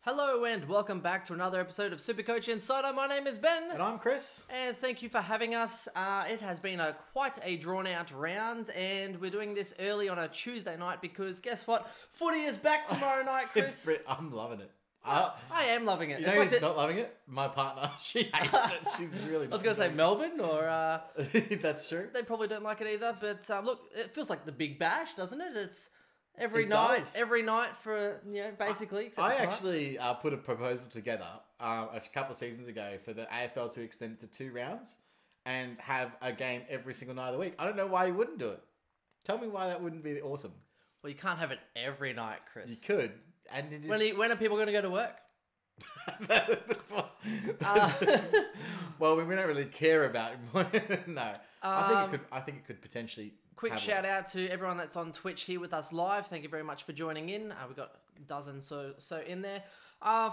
Hello and welcome back to another episode of SuperCoach Insider. My name is Ben. And I'm Chris. And thank you for having us. It has been quite a drawn-out round, and we're doing this early on a Tuesday night because guess what? Footy is back tomorrow night, Chris. I'm loving it. I am loving it. You know who's not loving it? My partner. She hates it. She's really not. I was going to say Melbourne, or... That's true. They probably don't like it either, but look, it feels like the Big Bash, doesn't it? It's... Every night for, basically. I actually put a proposal together a couple of seasons ago for the AFL to extend it to 2 rounds and have a game every single night of the week. I don't know why you wouldn't do it. Tell me why that wouldn't be awesome. Well, you can't have it every night, Chris. You could. And it when are people going to go to work? Well, we don't really care about it. No. I think it could potentially... Quick shout out to everyone that's on Twitch here with us live. Thank you very much for joining in. We've got a dozen so in there.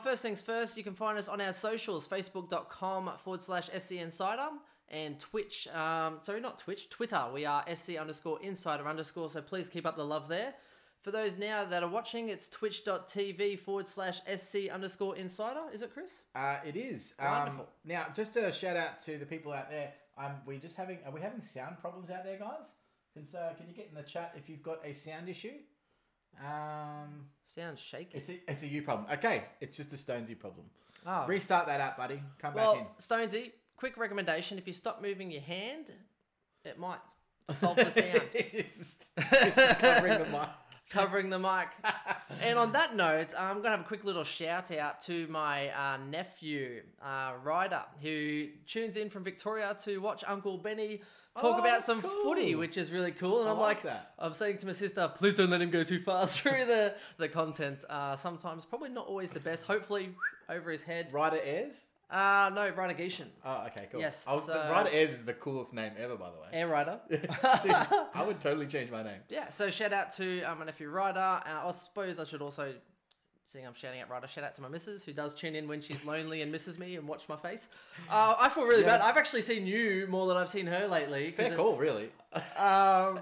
First things first, you can find us on our socials, facebook.com/SC Insider and Twitch. Sorry, not Twitch, Twitter. We are SC_Insider_. So please keep up the love there. For those now that are watching, it's twitch.tv/SC_Insider. Is it, Chris? It is. Wonderful. Now, just a shout out to the people out there. Are we having sound problems out there, guys? Can you get in the chat if you've got a sound issue? Sounds shaky. It's a you problem. Okay, it's just a Stonesy problem. Oh. Restart that app, buddy. Come back in. Stonesy, quick recommendation. If you stop moving your hand, it might solve the sound. it's just covering the mic. Covering the mic. And on that note, I'm going to have a quick little shout out to my nephew, Ryder, who tunes in from Victoria to watch Uncle Benny talk about some footy, which is really cool. And I'm like that. I'm saying to my sister, please don't let him go too far through the content. Sometimes probably not always the best. Hopefully over his head. Ryder Ayres? No, Ryder Geishan. Oh, okay, cool. Yes. Ryder Ayres is the coolest name ever, by the way. Air Ryder. Dude, I would totally change my name. Yeah, so shout out to my nephew Ryder. I suppose I should also, seeing I'm shouting out Ryder, shout out to my missus, who does tune in when she's lonely and misses me and watch my face. I feel really bad. I've actually seen you more than I've seen her lately. Fair call, really. If I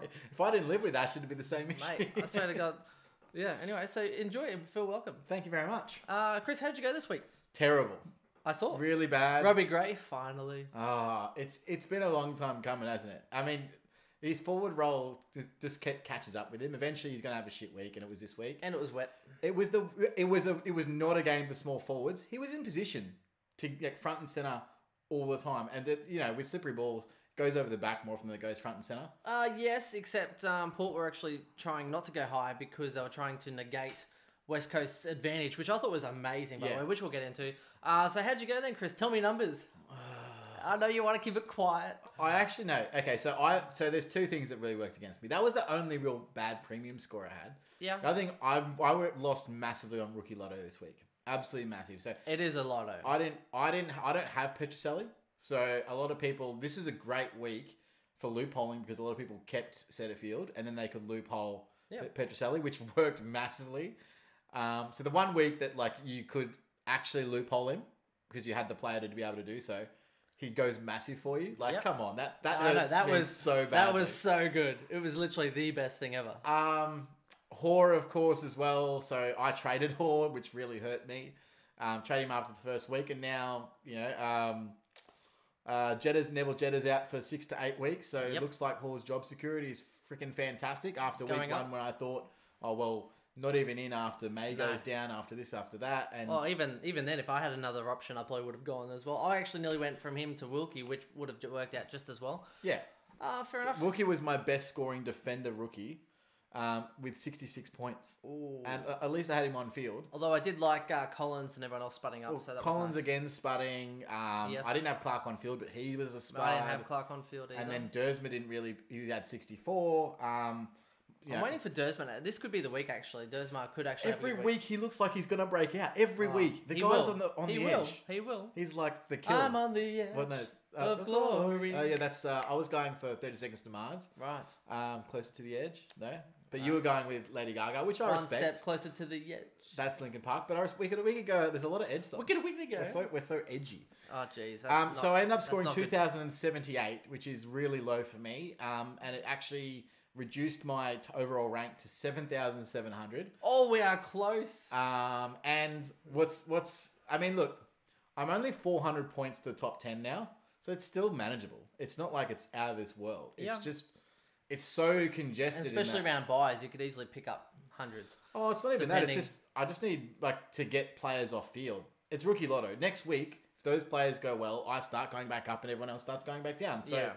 didn't live with Ash, it'd be the same issue. Mate, I swear to God. Yeah, anyway, so enjoy and feel welcome. Thank you very much. Chris, how did you go this week? Terrible. I saw. Really bad. Robbie Gray, finally. It's been a long time coming, hasn't it? I mean, his forward role just catches up with him. Eventually, he's going to have a shit week, and it was this week. And it was wet. It was not a game for small forwards. He was in position to get front and center all the time, and with slippery balls, goes over the back more often than it goes front and center. Yes, except Port were actually trying not to go high because they were trying to negate West Coast's advantage, which I thought was amazing, by the way, which we'll get into. So how'd you go then, Chris? Tell me numbers. I know you want to keep it quiet. I actually know. Okay, so there's 2 things that really worked against me. That was the only real bad premium score I had. Yeah. I think I lost massively on Rookie Lotto this week. Absolutely massive. So it is a lotto. I don't have Petroselli. So a lot of people, this was a great week for loopholing because a lot of people kept Setterfield and then they could loophole Petroselli, which worked massively. So the 1 week that you could actually loophole him because you had the player to be able to do so, he goes massive for you. Come on, that was so bad. That was so good. It was literally the best thing ever. Hoare, of course, as well. So I traded Hoare, which really hurt me. Traded him after the first week, and now Neville Jeddah's out for 6 to 8 weeks. So it looks like Hoare's job security is freaking fantastic. After week 1, when I thought, oh well. Not even in after May goes down, after this, after that. And even then, if I had another option, I probably would have gone as well. I actually nearly went from him to Wilkie, which would have worked out just as well. Yeah. Fair enough. Wilkie was my best scoring defender rookie with 66 points. Ooh. And at least I had him on field. Although I did like Collins and everyone else sputting up. So that Collins was nice. again sputting. Yes. I didn't have Clark on field, but he was a spud. I didn't have Clark on field either. And then Dersma didn't really... He had 64. I'm waiting for Dersma. This could be the week, actually. Dersma could actually every week he looks like he's going to break out. Every week. The guy's on the edge. He will. He's like the kill. I'm on the edge of glory. Oh, yeah, that's... I was going for 30 Seconds to Mars. Right. Closer to the edge. No? But you were going with Lady Gaga, which I respect. 1 step closer to the edge. That's Linkin Park. But we could go... There's a lot of edge songs. We could go. We're so edgy. Oh, jeez. So I ended up scoring 2,078, which is really low for me. And it actually... reduced my overall rank to 7,700. Oh, we are close. And I mean, look, I'm only 400 points to the top 10 now, so it's still manageable. It's not like it's out of this world. It's just, it's so congested. And especially around buys, you could easily pick up hundreds. Oh, it's not even that. It's just, I just need to get players off field. It's rookie lotto. Next week, if those players go well, I start going back up and everyone else starts going back down. So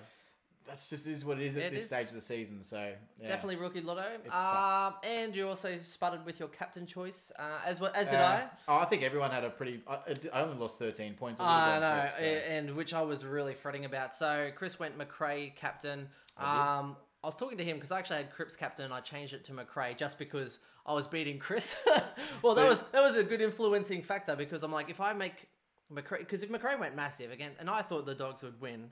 that's just is what it is at this stage of the season. So definitely rookie lotto. It sucks. And you also sputtered with your captain choice, as did I. Oh, I think everyone had a pretty. I only lost 13 points. I know, and which I was really fretting about. So Chris went McRae captain. I was talking to him because I actually had Cripps captain. I changed it to McRae just because I was beating Chris. Well, that was a good influencing factor because I'm like, if I make McRae, because if McRae went massive again, and I thought the Dogs would win.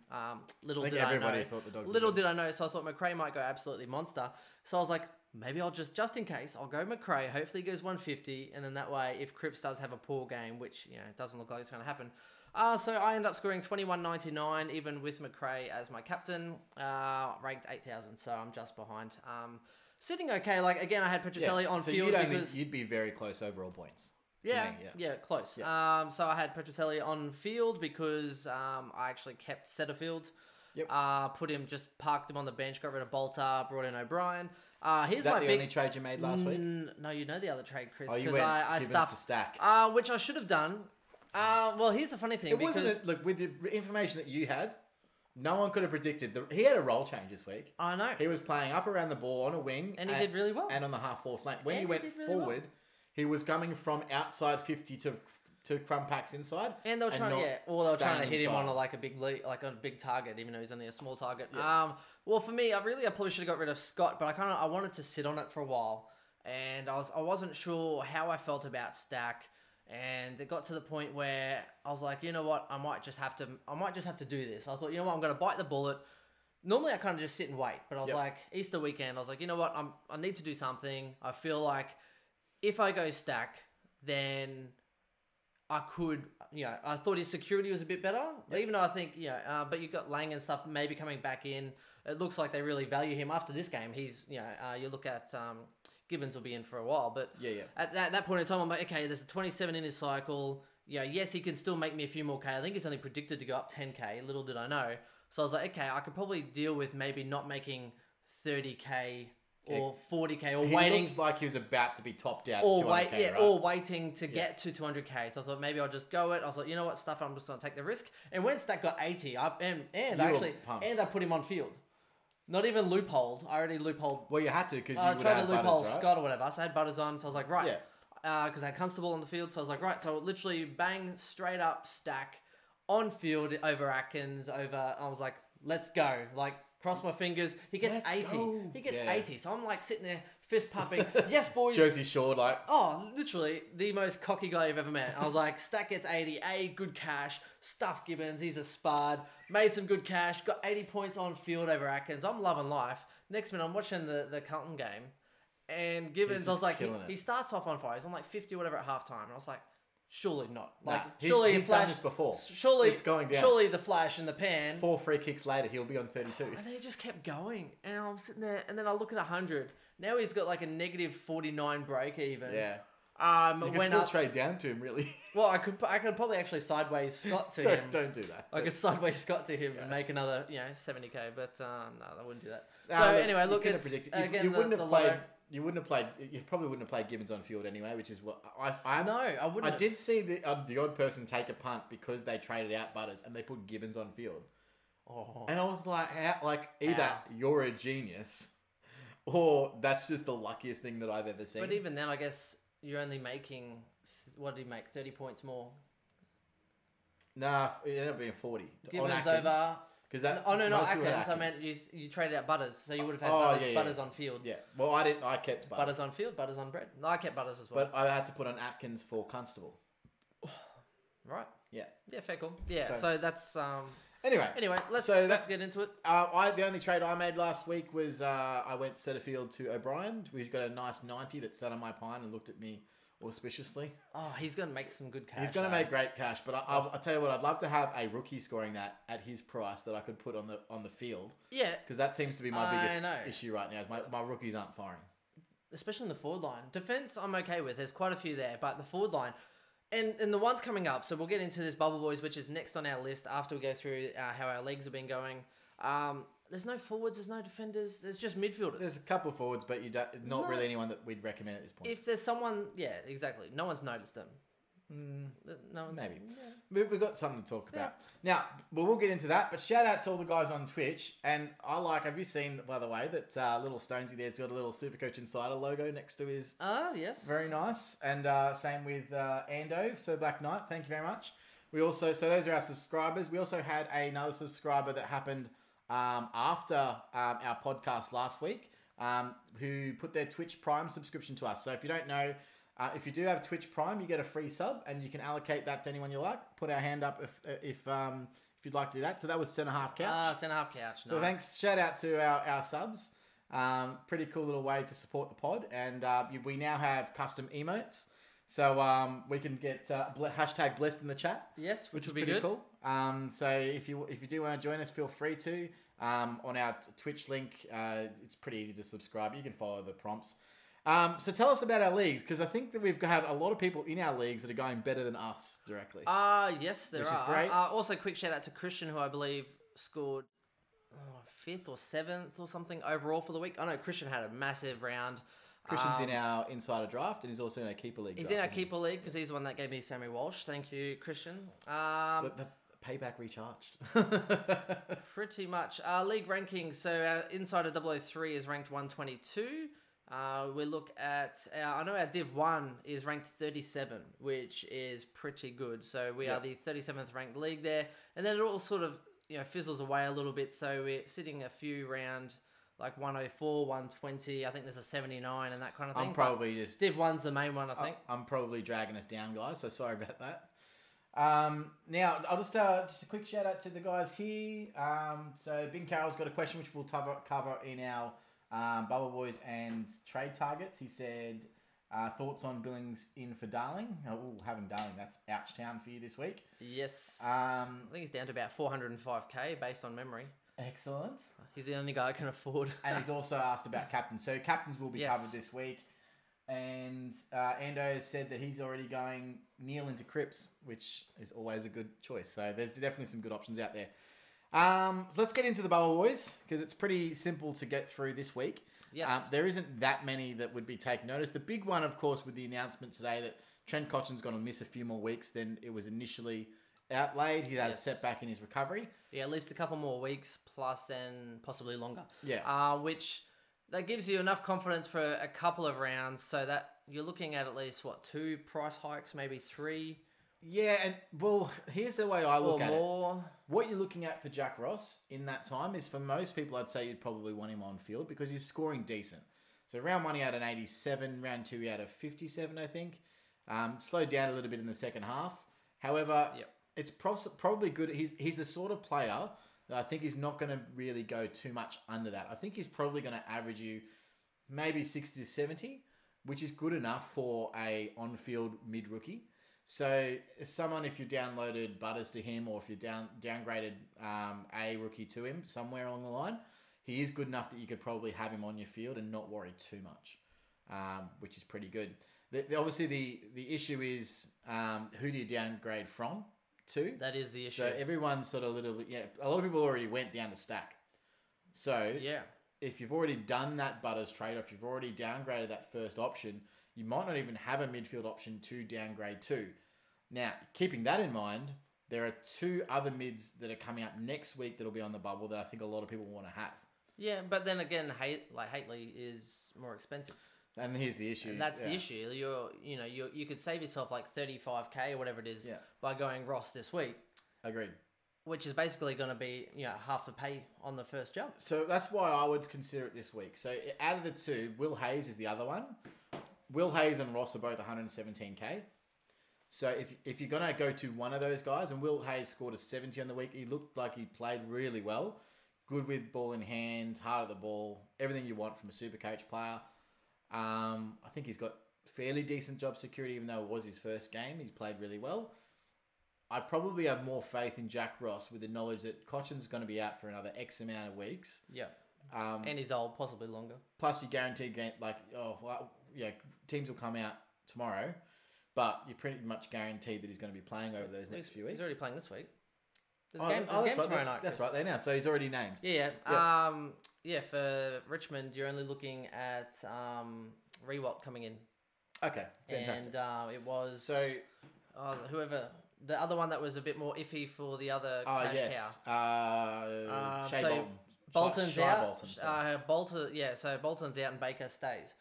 Little did I know. Thought the Dogs little did I know. So I thought McRae might go absolutely monster. So I was like, maybe I'll just in case, I'll go McRae. Hopefully he goes 150, and then that way, if Cripps does have a poor game, which it doesn't look like it's going to happen. So I end up scoring 21.99, even with McRae as my captain, ranked 8,000. So I'm just behind. Sitting okay. Like again, I had Petroselli on field because you'd be very close overall points. Yeah, close. Yeah. So I had Petroselli on field because I actually kept Setterfield. Yep. Parked him on the bench, got rid of Bolter, brought in O'Brien. Is that the only trade you made last week? No, you know the other trade, Chris. Oh, you went I stuffed the stack. Which I should have done. Well, here's the funny thing. Look, with the information that you had, no one could have predicted. He had a role change this week. I know. He was playing up around the ball on a wing. And he did really well. And on the half-forward flank. When he went forward, he was coming from outside 50 to Crumpacks inside. And they were trying to hit him on a big target, even though he's only a small target. Yeah. Well, for me, I probably should have got rid of Scott, but I wanted to sit on it for a while. And I wasn't sure how I felt about Stack. And it got to the point where I was like, you know what, I might just have to do this. I was like, you know what, I'm going to bite the bullet. Normally I kind of just sit and wait, but I was like, Easter weekend, I was like, you know what, I need to do something. I feel like if I go Stack, then I could, I thought his security was a bit better, even though I think, but you got Lang and stuff maybe coming back in. It looks like they really value him after this game. He's, you look at Gibbons will be in for a while, but at that point in time, I'm like, okay, there's a 27 in his cycle. Yes, he can still make me a few more K. I think he's only predicted to go up 10K. Little did I know. So I was like, okay, I could probably deal with maybe not making 30K or 40K or waiting. He looked like he was about to be topped out. Or 200K, right? Or waiting to get to 200K. So I thought maybe I'll just go it. I was like, you know what, stuff. I'm just gonna take the risk. And when Stack got 80, I put him on field. Not even loopholed. I already loopholed. Well, you had to because you would tried have to loophole Butters, right? Scott or whatever. So I had Butters on. So I was like, right. Because I had Constable on the field. So I was like, right. So literally bang, straight up Stack on field over Atkins. I was like, let's go. Like, cross my fingers. He gets 80. He gets 80. So I'm like sitting there fist pumping. Yes, boys. Jersey Shore, like. Oh, literally the most cocky guy you've ever met. I was like, Stack gets 80. Good cash. Stuff Gibbons. He's a spud. Made some good cash. Got 80 points on field over Atkins. I'm loving life. Next minute, I'm watching the Carlton game. And Gibbons, I was like, he starts off on fire. He's on like 50 or whatever at halftime. And I was like, surely not. Like, surely he's done this before. Surely it's going down. Surely the flash in the pan. 4 free kicks later, he'll be on 32. And then he just kept going. And I'm sitting there, and then I look at 100. Now he's got like a negative 49 break even. Yeah. You can still trade down to him, really. Well, I could probably actually sideways Scott to him. Don't do that. I could sideways Scott to him and make another 70K, but no, I wouldn't do that. Anyway, look, it's again You probably wouldn't have played Gibbons on field anyway, which is what I No, I wouldn't. I did see the odd person take a punt because they traded out Butters and they put Gibbons on field. Oh. And I was like, either you're a genius, or that's just the luckiest thing that I've ever seen. But even then, I guess you're only making, what did he make? 30 points more. Nah, it ended up being 40. Gibbons over. Not Atkins. Atkins. I meant you traded out Butters, so you would have had Butters on field. Yeah. Well, I didn't. I kept Butters on field, Butters on bread. No, I kept Butters as well. But I had to put on Atkins for Constable. Right. Yeah. Yeah. Fair call. Yeah. So that's Anyway, let's get into it. The only trade I made last week was I went Setterfield to O'Brien. We've got a nice 90 that sat on my pine and looked at me auspiciously. Oh, he's going to make some good cash. He's going to make great cash, but I'll tell you what, I'd love to have a rookie scoring that at his price that I could put on the field. Yeah. Because that seems to be my biggest issue right now, is my rookies aren't firing. Especially in the forward line. Defense, I'm okay with. There's quite a few there, but the forward line... And the ones coming up, so we'll get into this Bubble Boys, which is next on our list after we go through how our leagues have been going. There's no forwards, there's no defenders, there's just midfielders. There's a couple of forwards, but not really anyone that we'd recommend at this point. If there's someone, yeah, exactly. No one's noticed them. No one's, maybe. Yeah. We've got something to talk about. Now, we'll get into that, but shout out to all the guys on Twitch. And have you seen, by the way, that little Stonesy there's got a little SuperCoach Insider logo next to his... yes. Very nice. And same with Ando, So Black Knight. Thank you very much. We also, so those are our subscribers. We also had another subscriber that happened after our podcast last week, who put their Twitch Prime subscription to us. So if you don't know, if you do have Twitch Prime, you get a free sub, and you can allocate that to anyone you like. Put our hand up if you'd like to do that. So that was Centre Half Couch. Centre Half Couch. So nice. Thanks. Shout out to our subs. Pretty cool little way to support the pod, and we now have custom emotes. So we can get hashtag blessed in the chat. Yes, which is pretty cool. So if you do want to join us, feel free to. On our Twitch link, it's pretty easy to subscribe. You can follow the prompts. So tell us about our leagues, because I think that we've had a lot of people in our leagues that are going better than us directly. Yes, there are. Which is great. Also, quick shout out to Christian, who I believe scored 5th or 7th or something overall for the week. I know Christian had a massive round. Christian's in our insider draft, and he's also in our keeper league. He's in our keeper league because he's the one that gave me Sammy Walsh. Thank you, Christian. The payback recharged. Pretty much. League rankings. So our insider 003 is ranked 122. We look at I know our Div 1 is ranked 37, which is pretty good. So we are the 37th ranked league there, and then it all sort of fizzles away a little bit. So we're sitting a few round like 104, 120. I think there's a 79 and that kind of thing. I'm probably just Div 1's the main one, I think. I'm probably dragging us down, guys. So sorry about that. Now I'll just a quick shout out to the guys here. So Ben Carroll's got a question which we'll cover in our Bubble Boys and trade targets. He said, thoughts on Billings in for Darling. Having Darling, that's ouch town for you this week. Yes. I think he's down to about 405k based on memory. Excellent. He's the only guy I can afford. And he's also asked about captains. So captains will be covered this week. And Ando has said that he's already going Neil into Cripps, which is always a good choice. So there's definitely some good options out there. So let's get into the Bubble Boys, because it's pretty simple to get through this week. Yes. There isn't that many that would be taken notice. The big one, of course, with the announcement today that Trent Cotchin's going to miss a few more weeks than it was initially outlaid. He had a setback in his recovery. Yeah, at least a couple more weeks, plus then possibly longer. Yeah. Which that gives you enough confidence for a couple of rounds, so that you're looking at least, 2 price hikes, maybe 3. Yeah, and well, here's the way I look at more. it. What you're looking at for Jack Ross in that time is, for most people, I'd say you'd probably want him on field because he's scoring decent. So round 1 he had an 87, round 2 he had a 57, I think. Slowed down a little bit in the second half. However, it's probably good. He's the sort of player that I think is not going to really go too much under that. I think he's probably going to average you maybe 60 to 70, which is good enough for a on-field mid-rookie. So someone, if you downloaded Butters to him, or if you downgraded a rookie to him somewhere along the line, he is good enough that you could probably have him on your field and not worry too much, which is pretty good. Obviously, the issue is who do you downgrade from to? That is the issue. So everyone's sort of a little bit, a lot of people already went down to stack. So if you've already done that Butters trade-off, you've already downgraded that first option, you might not even have a midfield option to downgrade to. Now, keeping that in mind, there are 2 other mids that are coming up next week that'll be on the bubble that I think a lot of people want to have. Yeah, but then again, Haitley is more expensive. And here's the issue. And that's the issue. You could save yourself like 35k or whatever it is by going Ross this week. Agreed. Which is basically going to be half the pay on the first jump. So that's why I would consider it this week. So out of the 2, Will Hayes is the other one. Will Hayes and Ross are both 117k. So if you're going to go to one of those guys, and Will Hayes scored a 70 on the week, he looked like he played really well. Good with ball in hand, hard at the ball, everything you want from a SuperCoach player. I think he's got fairly decent job security, even though it was his first game. He's played really well. I'd probably have more faith in Jack Ross with the knowledge that Cochin's going to be out for another X amount of weeks. Yeah. And he's old, possibly longer. Plus, you guaranteed teams will come out tomorrow, but you're pretty much guaranteed that he's going to be playing over those next few weeks. He's already playing this week. There's Game tomorrow night. That's right, they announced, so he's already named. Yeah. For Richmond, you're only looking at Rewalt coming in. Okay, fantastic. And it was... So... whoever... The other one that was a bit more iffy for the other cash cow. Shea Bolton. Bolton's out. Bolton, so Bolton's out and Baker stays,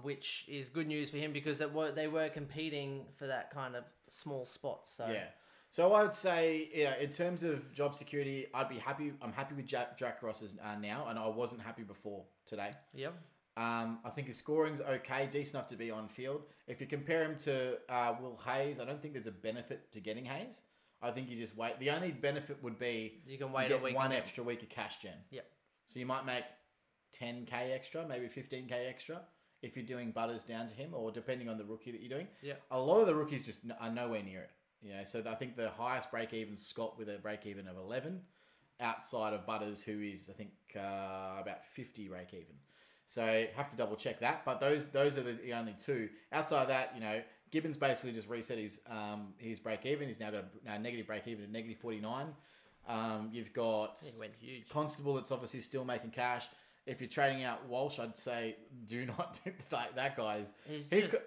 which is good news for him because they were competing for that kind of small spot. So yeah. So I would say, in terms of job security, I'd be happy. I'm happy with Jack Ross's now, and I wasn't happy before today. Yep. I think his scoring's okay, decent enough to be on field. If you compare him to Will Hayes, I don't think there's a benefit to getting Hayes. I think you just wait. The only benefit would be you can wait get a week one extra week of cash gen. Yep. So you might make 10k extra, maybe 15k extra if you're doing butters down to him, or depending on the rookie that you're doing. Yeah. A lot of the rookies just are nowhere near it. So I think the highest break even Scott with a break even of 11, outside of Butters, who is I think about 50 break even. So have to double check that. But those are the only two. Outside of that, Gibbons basically just reset his break even. He's now got a negative break even at negative 49. You've got he went huge. Constable that's obviously still making cash. If you're trading out Walsh, I'd say do not do that guy.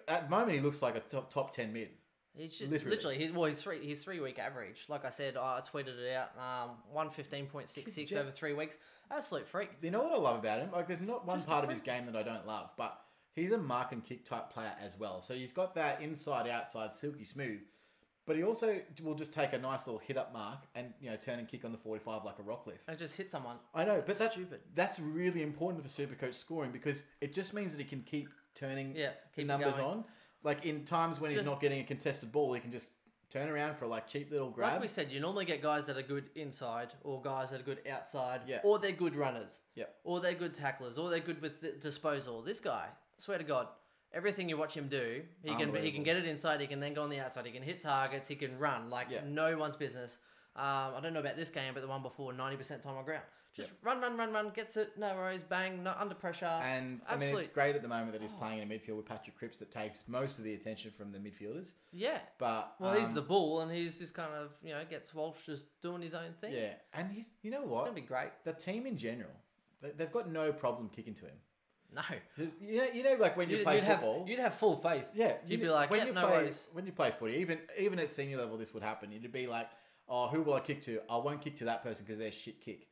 At the moment, he looks like a top 10 mid. He's just, literally his 3 week average. Like I said, I tweeted it out. 115.66 over 3 weeks. Absolute freak. You know what I love about him? Like, there's not one just part of his game that I don't love, but he's a mark and kick type player as well. So he's got that inside outside silky smooth, but he also will just take a nice little hit up mark and turn and kick on the 45 like a rock lift and just hit someone. I know, but that's stupid. That's really important for SuperCoach scoring because it just means that he can keep turning keep numbers on. Like in times when he's not getting a contested ball, he can just turn around for a cheap little grab. Like we said, you normally get guys that are good inside, or guys that are good outside, yeah. or they're good runners, yep. or they're good tacklers, or they're good with disposal. This guy, swear to God, everything you watch him do, he can get it inside. He can then go on the outside. He can hit targets. He can run no one's business. I don't know about this game, but the one before, 90% time on ground. Just run, gets it, no worries, bang, not under pressure. And I mean, it's great at the moment that he's playing in a midfield with Patrick Cripps that takes most of the attention from the midfielders. Yeah. But he's the bull and he's just kind of, gets Walsh just doing his own thing. Yeah. And he's, you know what? It's going to be great. The team in general, they've got no problem kicking to him. No. Like when you play football. You'd have full faith. Yeah. You'd be like, no worries. When you play footy, even at senior level, this would happen. You'd be like, oh, who will I kick to? I won't kick to that person because they're shit kick.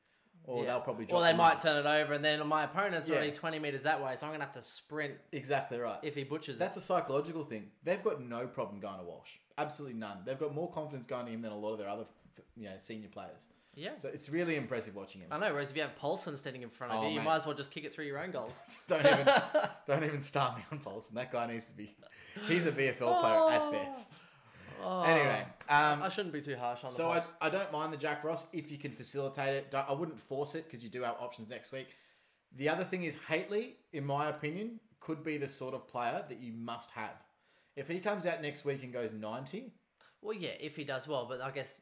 Or they'll probably drop. Or they might turn it over, and then my opponent's already 20 metres that way, so I'm going to have to sprint. Exactly right. If he butchers That's a psychological thing. They've got no problem going to Walsh. Absolutely none. They've got more confidence going to him than a lot of their other senior players. Yeah. So it's really impressive watching him. I know, whereas if you have Paulson standing in front of you, you might as well just kick it through your own goals. don't even start me on Paulson. That guy needs to be... He's a VFL player at best. Anyway, I shouldn't be too harsh on the So I don't mind the Jack Ross if you can facilitate it. I wouldn't force it because you do have options next week. The other thing is Haitley, in my opinion, could be the sort of player that you must have. If he comes out next week and goes 90... Well, yeah, if he does well. But I guess,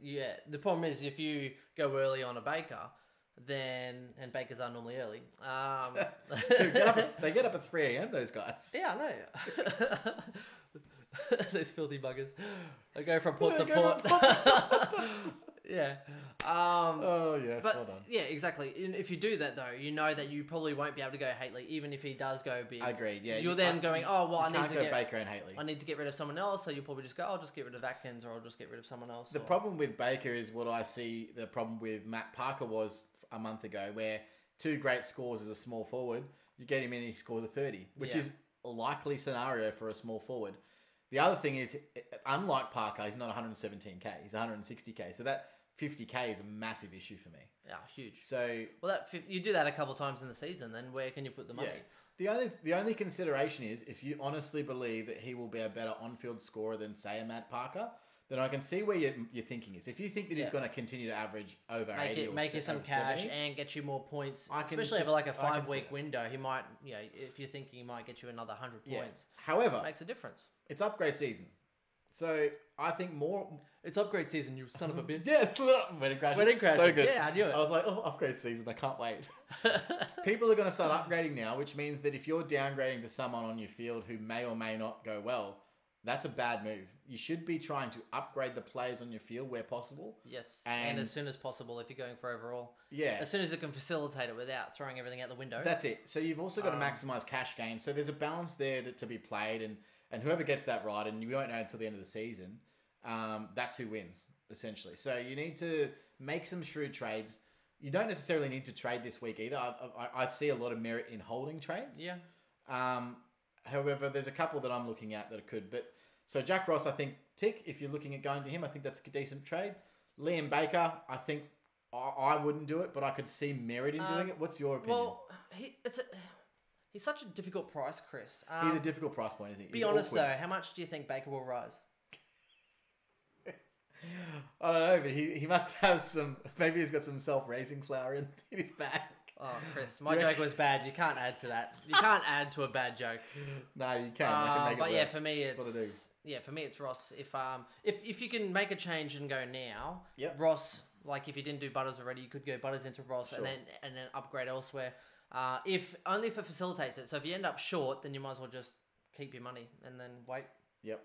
the problem is if you go early on a Baker, then... And Bakers are normally early. They get up at 3 a.m, those guys. Yeah, I know. Those filthy buggers. They go from port to port. Yeah. Oh, yes, but, well done. Yeah, exactly. And if you do that, though, you know that you probably won't be able to go Haitley, even if he does go big. Agreed, yeah. You're then going, I need to go Baker and Haitley. I need to get rid of someone else, so you'll probably just go, I'll just get rid of Atkins, or I'll just get rid of someone else. The problem with Baker is what I see the problem with Matt Parker was a month ago, where 2 great scores as a small forward, you get him in and he scores a 30, which is a likely scenario for a small forward. The other thing is, unlike Parker, he's not 117k, he's 160k. So that 50k is a massive issue for me. Yeah, huge. So you do that a couple of times in the season, then where can you put the money? Yeah. The only consideration is if you honestly believe that he will be a better on-field scorer than, say, a Matt Parker, then I can see where your thinking is. If you think that he's going to continue to average over 80 or make you some cash 70, and get you more points, especially over like a 5-week window, he might, if you're thinking he might get you another 100 points. However, makes a difference. It's upgrade season. So I think more... It's upgrade season, you son of a bitch. Yeah, Wedding Crashers. Wedding Crashers. So good. Yeah, I knew it. I was like, oh, upgrade season. I can't wait. People are going to start upgrading now, which means that if you're downgrading to someone on your field who may or may not go well, that's a bad move. You should be trying to upgrade the players on your field where possible. Yes, and as soon as possible if you're going for overall. Yeah. As soon as you can facilitate it without throwing everything out the window. That's it. So you've also got to maximise cash gain. So there's a balance there to be played, and whoever gets that right, and you won't know until the end of the season, that's who wins, essentially. So you need to make some shrewd trades. You don't necessarily need to trade this week either. I see a lot of merit in holding trades. Yeah. However, there's a couple that I'm looking at that could. But so Jack Ross, I think, tick. If you're looking at going to him, I think that's a decent trade. Liam Baker, I think I wouldn't do it, but I could see merit in doing it. What's your opinion? Well, he's such a difficult price, Chris. He's a difficult price point, isn't he? Be honest though, how much do you think Baker will rise? I don't know, but he must have some. Maybe he's got some self-raising flour in his bag. Oh, Chris, my joke was bad. You can't add to that. You can't add to a bad joke. No, you can. I can make it but worse. yeah, for me, That's what I do. Yeah, for me, it's Ross. If you can make a change and go now, Ross. Like if you didn't do Butters already, you could go Butters into Ross Sure. and then upgrade elsewhere. If only if it facilitates it. So if you end up short, then you might as well just keep your money and then wait. Yep.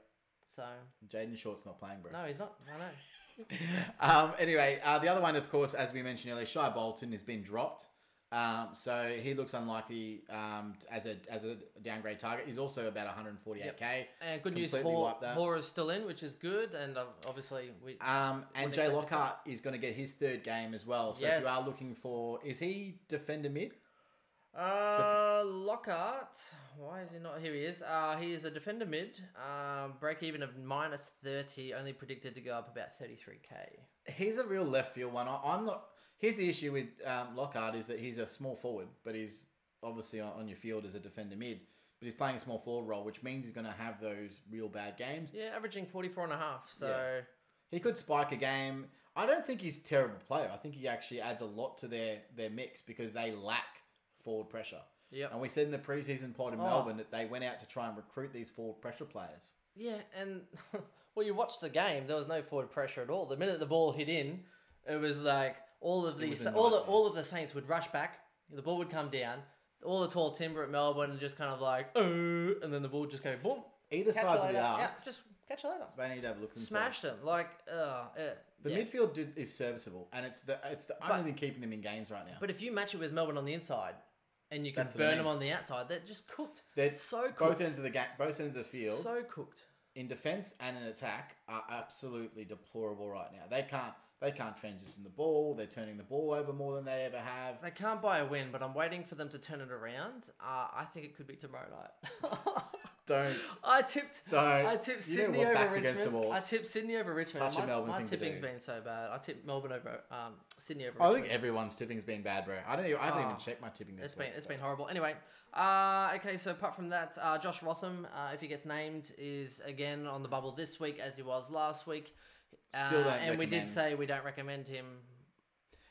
So Jaden Short's not playing, bro. No, he's not. I know. Anyway, the other one, of course, as we mentioned earlier, Shai Bolton has been dropped. So he looks unlikely as a downgrade target. He's also about 148k. Yep. And good news, Hoare is still in, which is good. And obviously we. And Jay Lockhart is going to get his third game as well. So if you are looking for, is he defender mid? Lockhart. Why is he not? Here he is. He is a defender mid. Break even of -30. Only predicted to go up about 33k. He's a real left field one. I'm not. Here's the issue with Lockhart is that he's a small forward, but he's obviously on your field as a defender mid. But he's playing a small forward role, which means he's going to have those real bad games. Yeah, averaging 44.5. So he could spike a game. I don't think he's a terrible player. I think he actually adds a lot to their mix because they lack forward pressure. Yep. And we said in the preseason pod in Melbourne that they went out to try and recruit these forward pressure players. Yeah, and well, you watched the game. There was no forward pressure at all. The minute the ball hit in, it was like all of the Saints would rush back. The ball would come down. All the tall timber at Melbourne and just kind of like, and then the ball would just go boom. Either sides of the arcs. Yeah, just catch you later. They need to have a look themselves. Smashed them. The midfield is serviceable, and it's the only thing keeping them in games right now. But if you match it with Melbourne on the inside, and you can burn them on the outside, they're just cooked. They're so cooked. Both ends of the game, both ends of the field. So cooked. In defence and in attack are absolutely deplorable right now. They can't transition the ball. They're turning the ball over more than they ever have. They can't buy a win, but I'm waiting for them to turn it around. I think it could be tomorrow night. Don't. I tipped Sydney over Richmond. I tipped Sydney over Richmond. Such a Melbourne thing to do. My tipping's been so bad. I tipped Melbourne over Sydney over Richmond. I think everyone's tipping's been bad, bro. I haven't even checked my tipping this week. It's been horrible. Anyway, okay, so apart from that, Josh Rotham, if he gets named, is again on the bubble this week as he was last week. Still don't recommend. We did say we don't recommend him.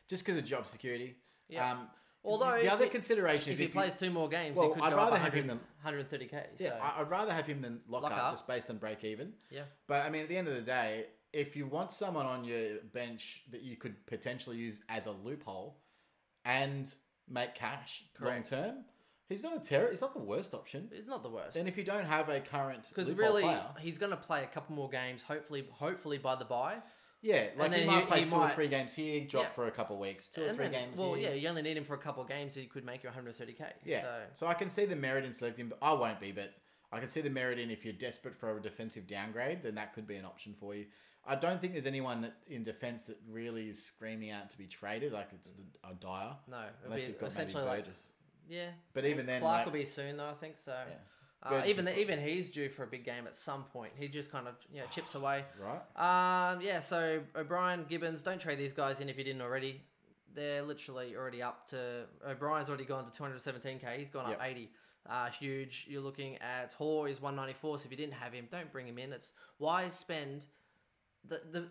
Just because of job security. Yeah. Although the other consideration is if he plays 2 more games, well, he could I'd go rather up have him than 130k. Yeah, so. I'd rather have him than Lockhart just based on break even. Yeah. But I mean, at the end of the day, if you want someone on your bench that you could potentially use as a loophole and make cash long term, he's not He's not the worst option. He's not the worst. Then if you don't have a current because really he's going to play a couple more games, hopefully by the bye. Yeah, like he might play 2 or 3 games here, drop for a couple of weeks, 2 or 3 games here. Well, yeah, you only need him for a couple of games, so he could make you 130k. Yeah, so I can see the merit in selecting him, but I won't be, but I can see the merit in if you're desperate for a defensive downgrade, then that could be an option for you. I don't think there's anyone in defence that really is screaming out to be traded, like it's a Dyer. No. Unless you've got maybe Burgess. Yeah. But even then... Clark will be soon, though, I think, so... Yeah. Even he's due for a big game at some point. He just kind of chips away. Right. So O'Brien, Gibbons, don't trade these guys in if you didn't already. They're literally already up to... O'Brien's already gone to 217k. He's gone up 80. Huge. You're looking at Hoare is 194. So if you didn't have him, don't bring him in. It's why spend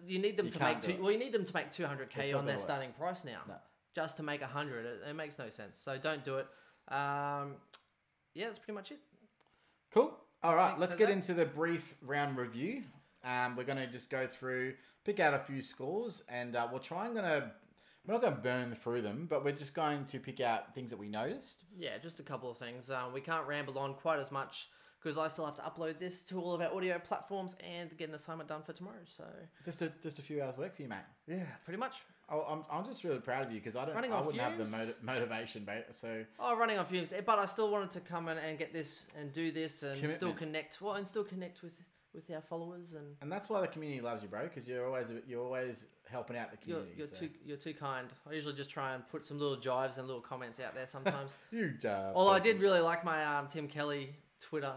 you need them to make you need them to make 200K on their starting price now, just to make 100. It makes no sense. So don't do it. Yeah, that's pretty much it. Cool. All right, let's get into the brief round review. We're going to just go through, pick out a few scores, and we're not going to burn through them, but we're just going to pick out things that we noticed. Yeah, just a couple of things. We can't ramble on quite as much because I still have to upload this to all of our audio platforms and get an assignment done for tomorrow. So just a few hours work for you, mate. Yeah, pretty much. I'm just really proud of you because I wouldn't have the motivation, mate. So running on fumes, but I still wanted to come in and get this and do this and still connect. Well, and still connect with our followers and that's why the community loves you, bro. Because you're always helping out the community. You're too kind. I usually just try and put some little jives and little comments out there sometimes. You jive. Although I did really like my Tim Kelly Twitter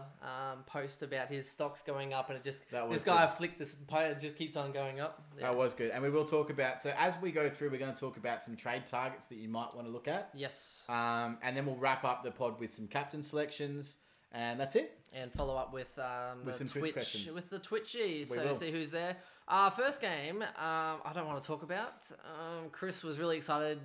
post about his stocks going up, and this guy flicked this and just keeps on going up. Yeah. That was good, and we will talk about. So as we go through, we're going to talk about some trade targets that you might want to look at. Yes. And then we'll wrap up the pod with some captain selections, and that's it. And follow up with some Twitch questions. With the Twitchies, so see who's there. First game, I don't want to talk about. Chris was really excited.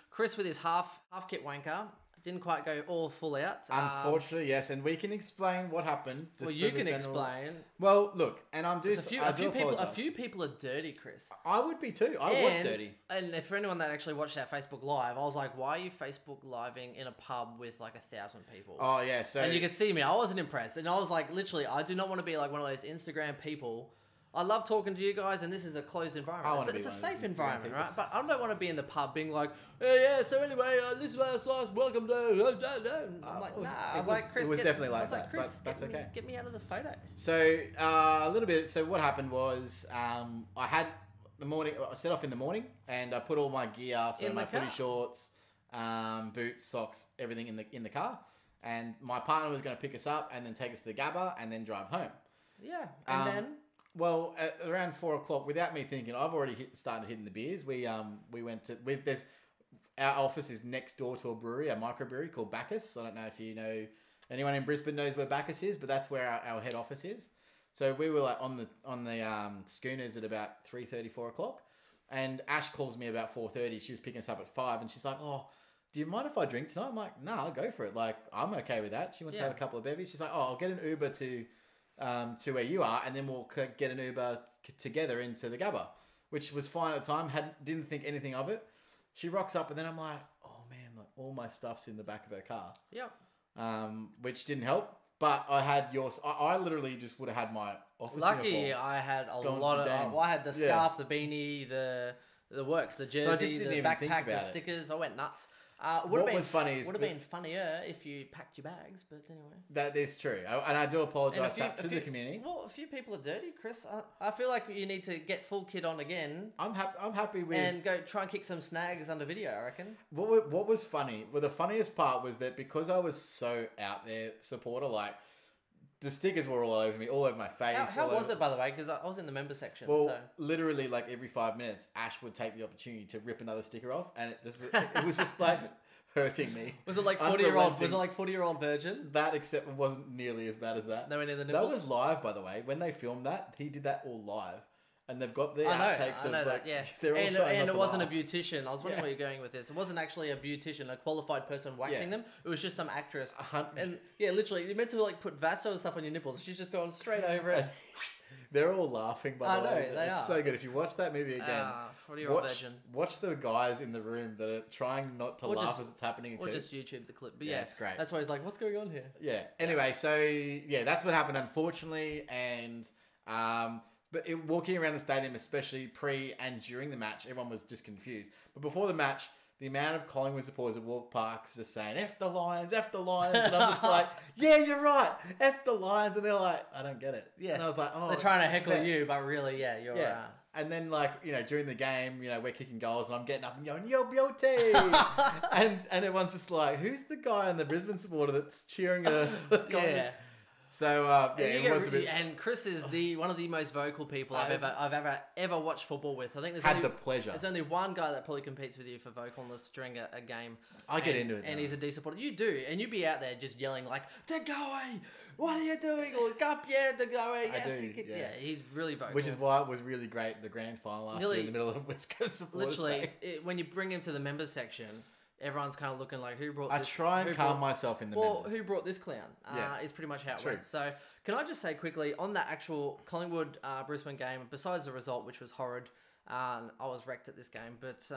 Chris with his half kit wanker. Didn't quite go all full out. Unfortunately, yes, and we can explain what happened. Well, you can explain. Well, look, and I'm just a few people are dirty, Chris. I would be too. I was dirty. And for anyone that actually watched our Facebook Live, I was like, "Why are you Facebook living in a pub with like 1,000 people?" Oh yeah, so and you could see me. I wasn't impressed, and I was like, literally, I do not want to be like one of those Instagram people. I love talking to you guys, and this is a closed environment. It's a safe environment, right? But I don't want to be in the pub being like, hey, yeah, so anyway, this is our sauce, welcome to... I'm like, nah. I was like, Chris... It was definitely like that, Chris, but that's okay. Get me out of the photo. So, a little bit... So, what happened was, I had I set off in the morning, and I put all my gear, so my footy shorts, boots, socks, everything in the car. And my partner was going to pick us up and then take us to the Gabba and then drive home. Yeah, and then... Well, at around 4 o'clock, without me thinking, I've already started hitting the beers. We went to our office is next door to a brewery, a microbrewery called Bacchus. I don't know if you know anyone in Brisbane knows where Bacchus is, but that's where our head office is. So we were like on the schooners at about 3:30, 4 o'clock, and Ash calls me about 4:30. She was picking us up at 5, and she's like, "Oh, do you mind if I drink tonight?" I'm like, "No, I'll go for it. Like, I'm okay with that." She wants to have a couple of bevies. She's like, "Oh, I'll get an Uber to where you are, and then we'll get an Uber together into the Gabba," which was fine at the time. Didn't think anything of it. She rocks up, and then I'm like, "Oh man, like all my stuff's in the back of her car." Yeah. Which didn't help. But I had yours. I literally just would have had my office. Lucky, I had a lot of. I had the scarf, the beanie, the works, the jersey, the backpack, the stickers. I went nuts. What was funny is would have been funnier if you packed your bags, but anyway. That is true, and I do apologise to the community. Well, a few people are dirty, Chris. I feel like you need to get full kit on again. I'm happy with and go try and kick some snags under video. I reckon. What was funny? Well, the funniest part was that because I was so out there supporter, like the stickers were all over me, all over my face. How was it, by the way? Because I was in the member section. Well, so. Literally, like every 5 minutes, Ash would take the opportunity to rip another sticker off, and it was just like hurting me. Was it like 40-year-old? Was it like 40-year-old virgin? That, except it wasn't nearly as bad as that. No, any of the nipples? That was live, by the way. When they filmed that, he did that all live. And they've got the outtakes of that, yeah. They're all and it wasn't a beautician. I was wondering where you're going with this. It wasn't actually a beautician, a qualified person waxing them. It was just some actress. And yeah, literally, you're meant to like put Vaso and stuff on your nipples. She's just going straight over it. They're all laughing, by the way. They it's are. So good. If you watch that movie again, 40-year-old virgin. Watch the guys in the room that are trying not to laugh as it's happening too. Or just YouTube the clip. But yeah, it's great. That's why he's like, what's going on here? Yeah. Anyway, so yeah, that's what happened, unfortunately. And but walking around the stadium, especially pre and during the match, everyone was just confused. But before the match, the amount of Collingwood supporters that walk past just saying, F the Lions, F the Lions. And I'm just like, yeah, you're right. F the Lions. And they're like, I don't get it. Yeah. And I was like, oh. They're trying to heckle you, but really, you're... Yeah. And then, like, you know, during the game, you know, we're kicking goals and I'm getting up and going, yo, beauty. and everyone's just like, who's the guy in the Brisbane supporter that's cheering a... Yeah. So it was a bit. And Chris is one of the most vocal people I've ever watched football with. I think the pleasure. There's only one guy that probably competes with you for vocalness during a game. I get into it, and he's a D supporter. You do, and you'd be out there just yelling like, "De Goey, what are you doing?" Or "Up, yeah, De Goey." Yes, he kicks. Yeah, he's really vocal. Which is why it was really great the grand final last year in the middle of West Coast Supporters Day. When you bring him to the members section, everyone's kind of looking like, who brought this? I try and calm myself in the members. Who brought this clown? Is pretty much how it went. So, can I just say quickly, on that actual Collingwood-Brisbane game, besides the result, which was horrid, I was wrecked at this game, but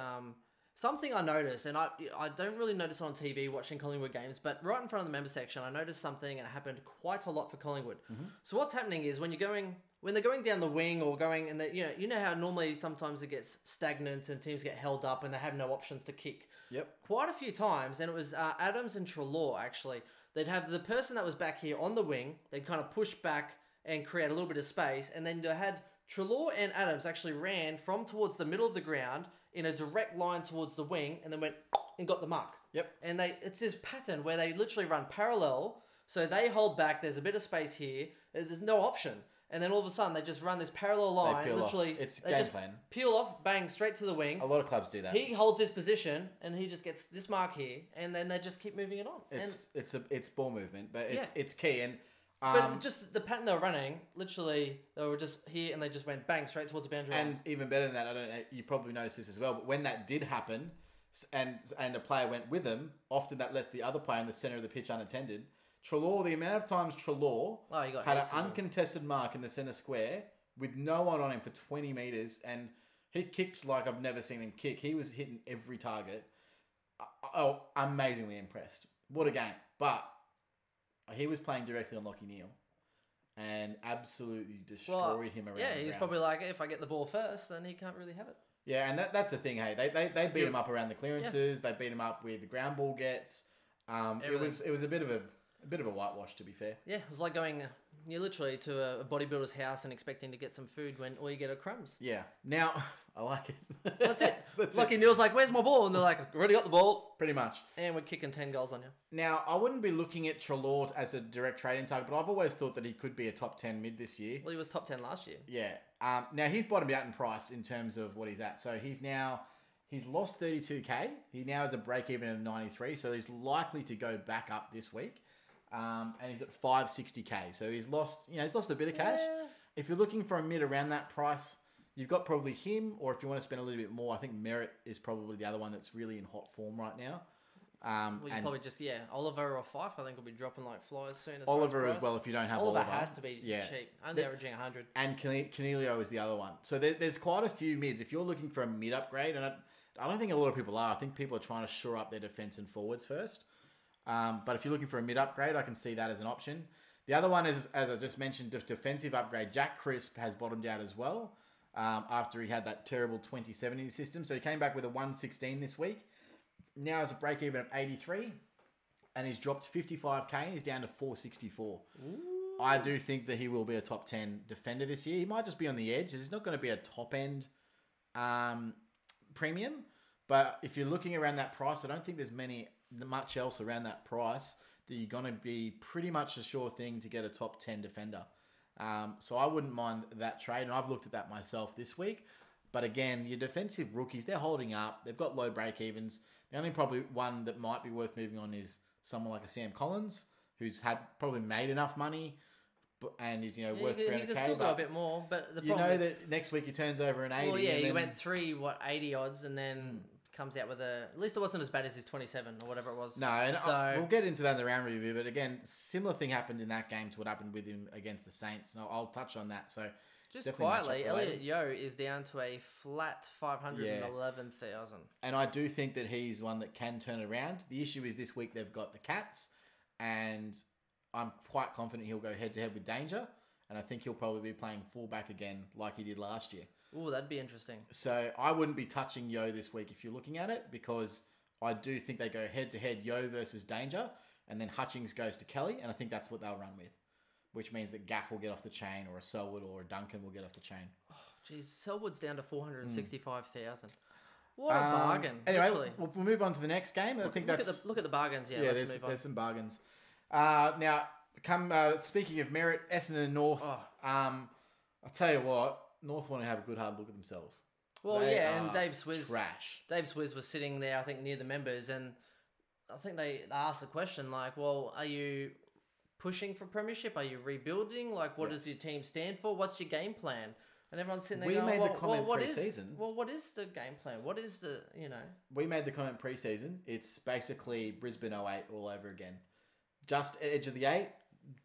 something I noticed, and I don't really notice on TV watching Collingwood games, but right in front of the member section, I noticed something, and it happened quite a lot for Collingwood. Mm-hmm. So what's happening is when they're going down the wing or going, and you know how normally sometimes it gets stagnant and teams get held up and they have no options to kick. Yep. Quite a few times, and it was Adams and Treloar actually. They'd have the person that was back here on the wing. They'd kind of push back and create a little bit of space, and then they had Treloar and Adams actually ran from towards the middle of the ground in a direct line towards the wing, and then went and got the mark. Yep. And it's this pattern where they literally run parallel, so they hold back. There's a bit of space here. There's no option. And then all of a sudden, they just run this parallel line. It's game plan. Peel off, bang, straight to the wing. A lot of clubs do that. He holds his position, and he just gets this mark here, and then they just keep moving it on. It's ball movement, but it's key. And but just the pattern they were running, literally, they were just here, and they just went bang straight towards the boundary line. And even better than that, I don't know, you probably noticed this as well. But when that did happen, and a player went with them, often that left the other player in the center of the pitch unattended. Treloar, the amount of times Treloar had an uncontested mark in the centre square with no one on him for 20 metres, and he kicked like I've never seen him kick. He was hitting every target. Amazingly impressed. What a game. But he was playing directly on Lachie Neale and absolutely destroyed him around the ground. He's probably like, if I get the ball first, then he can't really have it. Yeah, and that's the thing, hey. They beat him up around the clearances. Yeah. They beat him up with the ground ball gets. It was a bit of a whitewash, to be fair. Yeah, it was like going literally to a bodybuilder's house and expecting to get some food when all you get are crumbs. Yeah. Now, I like it. That's it. Lachie Neale's like, "Where's my ball?" And they're like, "Already got the ball." Pretty much. And we're kicking 10 goals on you. Now, I wouldn't be looking at Treloar as a direct trading target, but I've always thought that he could be a top 10 mid this year. Well, he was top 10 last year. Yeah. Now, he's bottomed out in price in terms of what he's at. So he's lost 32k. He now has a break even of 93, so he's likely to go back up this week. And he's at 560k. So he's lost a bit of cash. Yeah. If you're looking for a mid around that price, you've got probably him, or if you want to spend a little bit more, I think Merritt is probably the other one that's really in hot form right now. Probably just, Oliver or Fife, I think will be dropping like flies soon. Oliver as well, if you don't have Oliver. Has to be cheap. Only averaging 100. And Canelio is the other one. So there's quite a few mids. If you're looking for a mid upgrade, and I don't think a lot of people are. I think people are trying to shore up their defence and forwards first. But if you're looking for a mid upgrade, I can see that as an option. The other one is, as I just mentioned, defensive upgrade. Jack Crisp has bottomed out as well after he had that terrible 2070 system. So he came back with a 116 this week. Now has a break even of 83, and he's dropped 55k and he's down to 464. Ooh. I do think that he will be a top 10 defender this year. He might just be on the edge. He's not going to be a top end premium, but if you're looking around that price, I don't think there's much else around that price that you're going to be pretty much a sure thing to get a top 10 defender. So I wouldn't mind that trade, and I've looked at that myself this week. But again, your defensive rookies, they're holding up. They've got low break evens. The only probably one that might be worth moving on is someone like a Sam Collins, who's probably made enough money, and is worth 300k. He can still go a bit more, but the problem that next week he turns over an 80. Well, yeah, he went 80 odds, and then comes out with at least it wasn't as bad as his 27 or whatever it was. No, and we'll get into that in the round review. But again, similar thing happened in that game to what happened with him against the Saints. And I'll touch on that. So just quietly, Elliot Yeo is down to a flat 511,000. And I do think that he's one that can turn around. The issue is this week they've got the Cats, and I'm quite confident he'll go head-to-head with Danger, and I think he'll probably be playing fullback again like he did last year. Oh, that'd be interesting. So I wouldn't be touching Yeo this week if you're looking at it, because I do think they go head-to-head Yeo versus Danger, and then Hutchings goes to Kelly, and I think that's what they'll run with. Which means that Gaff will get off the chain, or a Selwood or a Duncan will get off the chain. Oh, geez, Selwood's down to 465,000. What a bargain! Anyway, we'll move on to the next game. I think look at the bargains. Yeah, let's move on. There's some bargains. Now, Speaking of merit, Essendon and North. I'll tell you what, North want to have a good hard look at themselves. Well, and Dave Swizz. Trash. Dave Swizz was sitting there, I think, near the members, and I think they asked the question, like, well, are you pushing for premiership? Are you rebuilding? Like, what does your team stand for? What's your game plan? And everyone's sitting there We going, made the comment pre-season. what is the game plan? What is the, We made the comment pre-season. It's basically Brisbane 08 all over again. Just edge of the 8.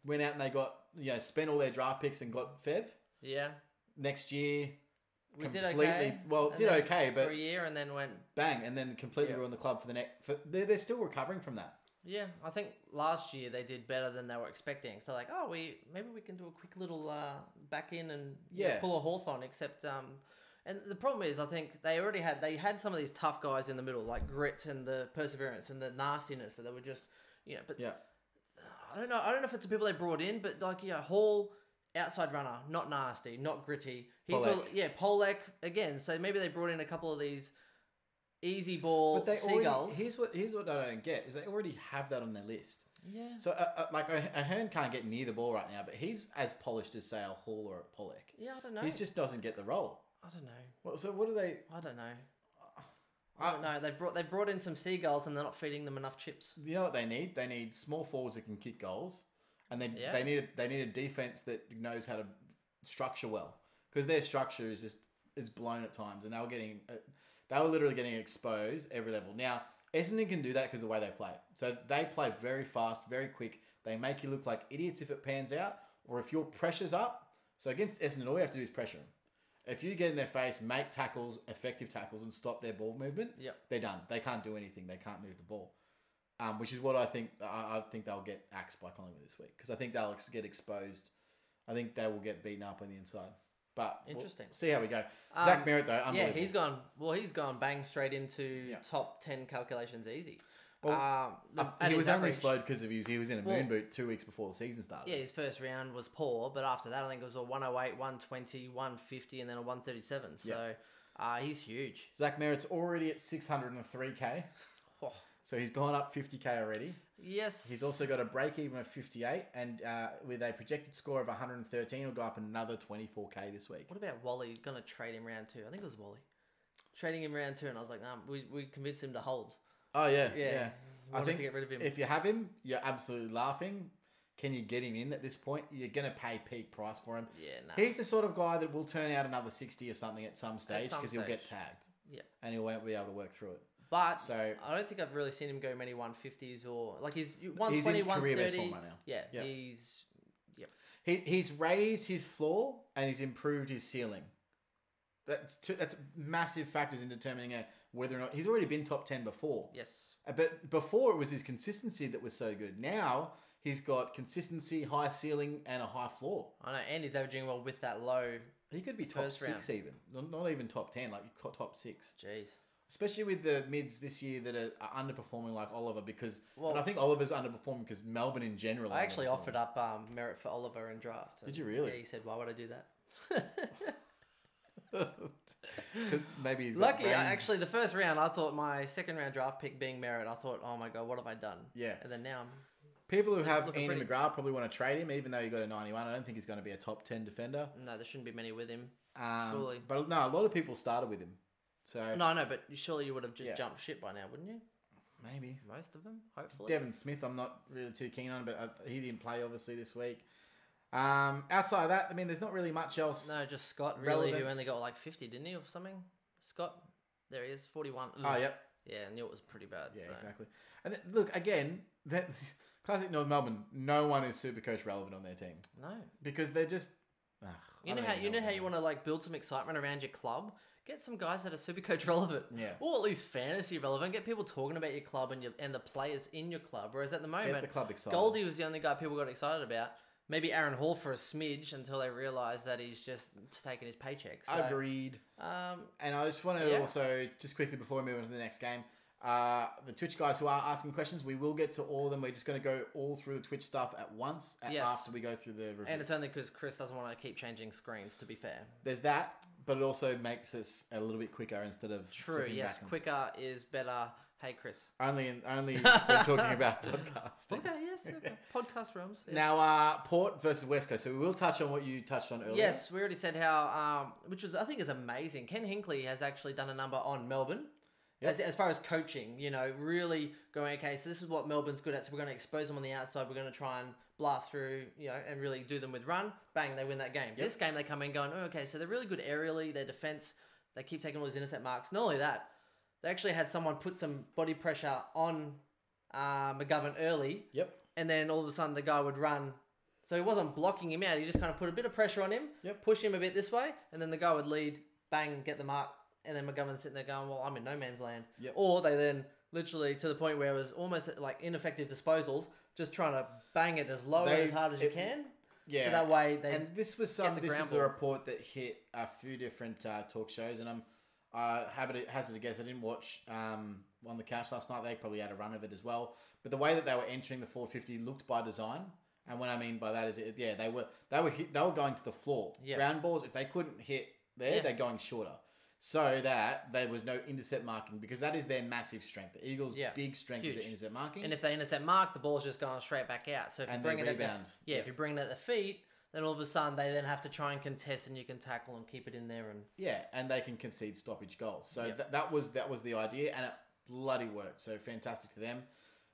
Went out and they got, spent all their draft picks and got Fev. Yeah. Next year, we did okay. Well, did okay, but for a year and then went bang, and then completely ruined the club for the next. They're still recovering from that. Yeah, I think last year they did better than they were expecting. So maybe we can do a quick little back in and pull a Hawthorn. Except and the problem is I think they had some of these tough guys in the middle, like grit and the perseverance and the nastiness. So they were just I don't know if it's the people they brought in, but Hall. Outside runner, not nasty, not gritty. Polek again. So maybe they brought in a couple of these easy ball seagulls. Here's what I don't get is they already have that on their list. Yeah. So Ahern can't get near the ball right now, but he's as polished as say a Hall or a Polek. Yeah, I don't know. He just doesn't get the role. I don't know. What do they? I don't know. I don't know. They brought in some seagulls and they're not feeding them enough chips. You know what they need? They need small forwards that can kick goals. And they need a defense that knows how to structure well, because their structure is blown at times, and they were literally getting exposed every level. Now Essendon can do that because of the way they play. So they play very fast, very quick. They make you look like idiots if it pans out, or if your pressure's up. So against Essendon, all you have to do is pressure them. If you get in their face, make tackles, effective tackles, and stop their ball movement, they're done. They can't do anything. They can't move the ball. Which is what I think. I think they'll get axed by Collingwood this week because I think they'll get exposed. I think they will get beaten up on the inside. But interesting. We'll see how we go. Zach Merritt though, unbelievable. He's gone bang straight into top 10 calculations easy. Well, he was only slowed because he was in a moon boot 2 weeks before the season started. Yeah, his first round was poor, but after that I think it was a 108, 120, 150, and then a 137. So he's huge. Zach Merritt's already at 603k. Oh. So he's gone up 50k already. Yes. He's also got a break even of 58, and with a projected score of 113, he'll go up another 24k this week. What about Wally? Going to trade him round 2. I think it was Wally. Trading him round 2, and I was like, nah, we convinced him to hold. Oh, yeah. I think to get rid of him. If you have him, you're absolutely laughing. Can you get him in at this point? You're going to pay peak price for him. Yeah, no. He's the sort of guy that will turn out another 60 or something at some stage because he'll get tagged. Yeah. And he won't be able to work through it. But I don't think I've really seen him go many 150s or he's 120, he's in 130. Career best form right now. Yeah, He's raised his floor and he's improved his ceiling. That's massive factors in determining whether or not he's already been top 10 before. Yes. But before it was his consistency that was so good. Now he's got consistency, high ceiling, and a high floor. I know, and he's averaging well with that low. He could be top 6 even, not even top 10, like top 6. Jeez. Especially with the mids this year that are underperforming like Oliver because... and I think Oliver's underperforming because Melbourne in general... I actually offered up merit for Oliver in draft. Did you really? Yeah, he said, why would I do that? Because maybe he's lucky. Actually, the first round, I thought my second round draft pick being Merritt, I thought, oh my God, what have I done? Yeah. And then now people who have Ian McGrath probably want to trade him, even though he got a 91. I don't think he's going to be a top 10 defender. No, there shouldn't be many with him, surely. But no, a lot of people started with him. So no, but surely you would have just jumped ship by now, wouldn't you? Maybe. Most of them, hopefully. Devon Smith, I'm not really too keen on, but he didn't play, obviously, this week. Outside of that, I mean, there's not really much else. No, just Scott, really, who only got like 50, didn't he, or something? Scott, there he is, 41. Ooh. Oh, yep. Yeah, I knew it was pretty bad. Yeah, exactly. And look, again, that classic North Melbourne, no one is SuperCoach relevant on their team. No. Because they're just... you know how you want to like build some excitement around your club? Get some guys that are SuperCoach relevant. Yeah. Or at least fantasy relevant. Get people talking about your club and the players in your club. Whereas at the moment, get the club excited. Goldie was the only guy people got excited about. Maybe Aaron Hall for a smidge until they realised that he's just taking his paycheck. So, agreed. And I just want to also, just quickly before we move on to the next game, the Twitch guys who are asking questions, we will get to all of them. We're just going to go all through the Twitch stuff at once after we go through the review. And it's only because Chris doesn't want to keep changing screens, to be fair. There's that, but it also makes us a little bit quicker instead of... True, yes. Quicker is better. Hey, Chris. Only when talking about podcasting. Okay, yes. Podcast realms. Yes. Now, Port versus West Coast. So we will touch on what you touched on earlier. Yes, we already said how, which I think is amazing. Ken Hinkley has actually done a number on Melbourne. Yep. As far as coaching, really going, okay, so this is what Melbourne's good at, so we're going to expose them on the outside, we're going to try and blast through, and really do them with run. Bang, they win that game. Yep. This game, they come in going, oh, okay, so they're really good aerially, their defence, they keep taking all these intercept marks. Not only that, they actually had someone put some body pressure on McGovern early. Yep. And then all of a sudden the guy would run. So he wasn't blocking him out. He just kind of put a bit of pressure on him, push him a bit this way, and then the guy would lead, bang, get the mark. And then McGovern's sitting there going, well, I'm in no man's land. Yep. Or they then literally to the point where it was almost like ineffective disposals, just trying to bang it as low as hard as you can. Yeah. So that way they this is a report that hit a few different talk shows, and I'm hazard a guess. I didn't watch on the couch last night. They probably had a run of it as well. But the way that they were entering the 450 looked by design. And what I mean by that is, they were going to the floor. Yeah. Ground balls, if they couldn't hit there, they're going shorter. So that there was no intercept marking, because that is their massive strength. The Eagles' big strength is their intercept marking. And if they intercept mark, the ball's just going straight back out. So if you bring it rebound. if you bring it at the feet, then all of a sudden they then have to try and contest, and you can tackle and keep it in there. And they can concede stoppage goals. So that was the idea, and it bloody worked. So fantastic to them.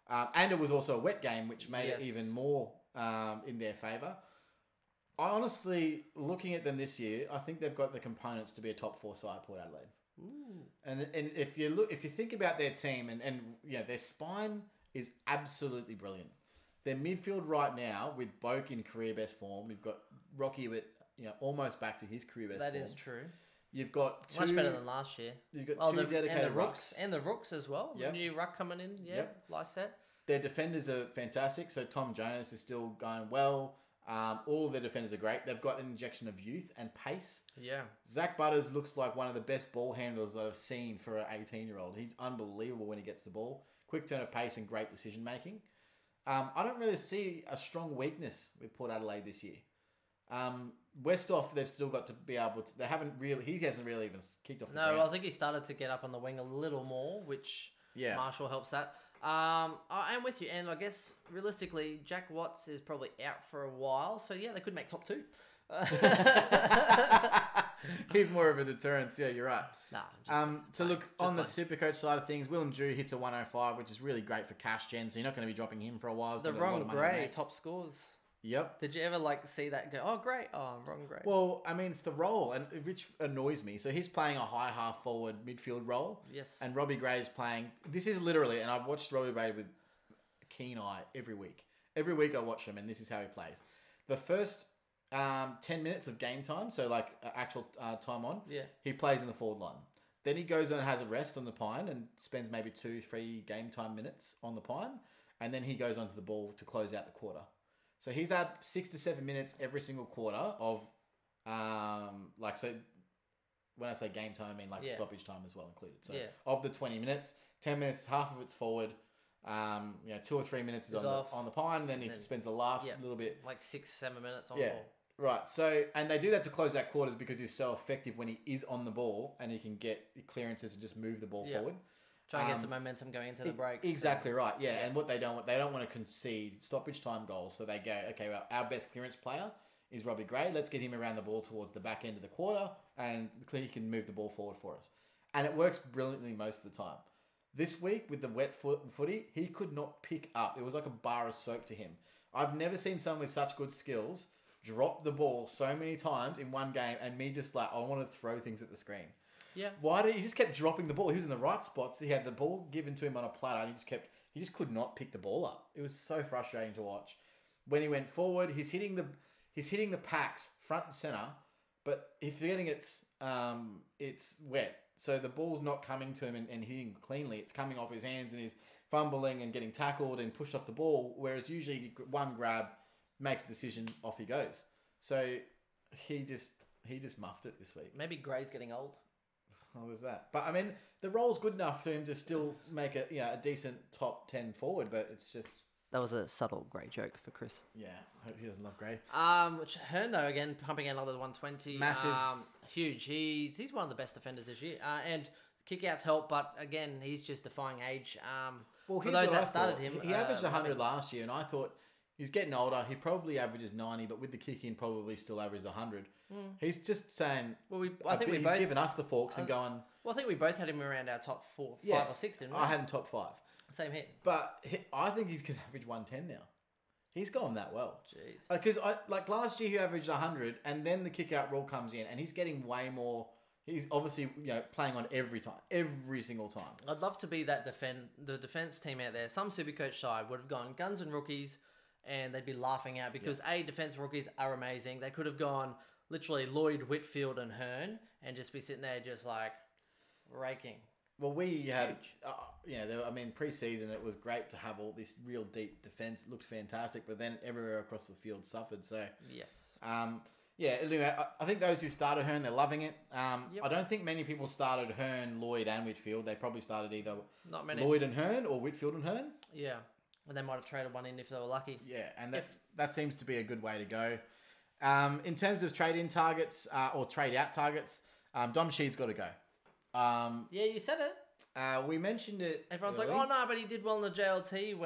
And it was also a wet game, which made it even more in their favour. I honestly, looking at them this year, I think they've got the components to be a top 4 side, Port Adelaide. Ooh. And if you think about their team, and their spine is absolutely brilliant. Their midfield right now, with Boak in career best form, we've got Rocky with almost back to his career best form. That is true. You've got much better than last year. You've got two dedicated rucks. And the rooks as well. Yep. New ruck coming in. Lyset. Their defenders are fantastic. So Tom Jonas is still going well. All of their defenders are great. They've got an injection of youth and pace. Yeah. Zach Butters looks like one of the best ball handlers that I've seen for an 18-year-old. He's unbelievable when he gets the ball. Quick turn of pace and great decision making. I don't really see a strong weakness with Port Adelaide this year. Westhoff, they've still got to be able to... He hasn't really even kicked off the ground. No, I think he started to get up on the wing a little more, which Marshall helps that. I'm with you, and I guess realistically, Jack Watts is probably out for a while, so they could make top 2. He's more of a deterrence. Yeah, you're right. Look, on the Supercoach side of things, Willem Drew hits a 105, which is really great for cash gen, so you're not going to be dropping him for a while. The Ron Gray top scores. Yep. Did you ever see that go, oh, great. Oh, Ron Gray. Well, I mean, it's the role, and which annoys me. So he's playing a high half forward midfield role. Yes. And Robbie Gray's playing, this is literally, and I've watched Robbie Gray with a keen eye every week. Every week I watch him, and this is how he plays. The first 10 minutes of game time, so actual time on, he plays in the forward line. Then he goes on and has a rest on the pine and spends maybe 2-3 game time minutes on the pine. And then he goes onto the ball to close out the quarter. So he's had 6 to 7 minutes every single quarter of, so when I say game time, I mean stoppage time as well included. So of the 20 minutes, 10 minutes, half of it's forward. 2 or 3 minutes is on the pine, and then he spends the last little bit. 6-7 minutes on the ball. Right. So, and they do that to close out quarters because he's so effective when he is on the ball and he can get clearances and just move the ball forward. Try and get some momentum going into the break. Exactly right. Yeah. And what they don't want to concede stoppage time goals. So they go, okay, well, our best clearance player is Robbie Gray. Let's get him around the ball towards the back end of the quarter, and he can move the ball forward for us. And it works brilliantly most of the time. This week with the wet footy, he could not pick up. It was like a bar of soap to him. I've never seen someone with such good skills drop the ball so many times in one game, and me just I want to throw things at the screen. Yeah. Why did he just kept dropping the ball? He was in the right spots. He had the ball given to him on a platter, and he just could not pick the ball up. It was so frustrating to watch. When he went forward, he's hitting the packs front and center, but he's forgetting it's wet. So the ball's not coming to him and hitting cleanly. It's coming off his hands, and he's fumbling and getting tackled and pushed off the ball, whereas usually one grab makes a decision, off he goes. So he just muffed it this week. Maybe Gray's getting old. Oh, there's that. But I mean, the role's good enough for him to still make a decent top 10 forward, but it's just... That was a subtle Gray joke for Chris. Yeah, I hope he doesn't love Gray. Which Hearn, though, again, pumping out another 120. Massive. Huge. He's one of the best defenders this year. And Kick-outs help, but again, he's just defying age. Well, for here's those what I that started thought. him... He averaged 100 last year, and I thought he's getting older. He probably averages 90, but with the kick-in, probably still averages 100. He's just saying... Well, I think he's given us the forks and going... Well, I think we both had him around our top 5 or 6, didn't we? I had him top 5. Same here. But I think he's going to average 110 now. He's gone that well. Jeez. Because last year he averaged 100, and then the kick-out rule comes in, and he's getting way more... He's obviously playing on every single time. I'd love to be the defense team out there. Some Supercoach side would have gone guns and rookies, and they'd be laughing out because defense rookies are amazing. They could have gone literally Lloyd, Whitfield, and Hearn, and just be sitting there just like raking. Well, we had, pre-season it was great to have all this real deep defense. It looked fantastic, but then everywhere across the field suffered. So yes. Anyway, I think those who started Hearn, they're loving it. I don't think many people started Hearn, Lloyd, and Whitfield. They probably started either Lloyd and Hearn or Whitfield and Hearn. Yeah, and they might have traded one in if they were lucky. Yeah, and that seems to be a good way to go. In terms of trade-in targets or trade-out targets, Dom Sheed's got to go. Yeah, you said it. We mentioned it. Everyone's early. like, "Oh no, but he did well in the JLT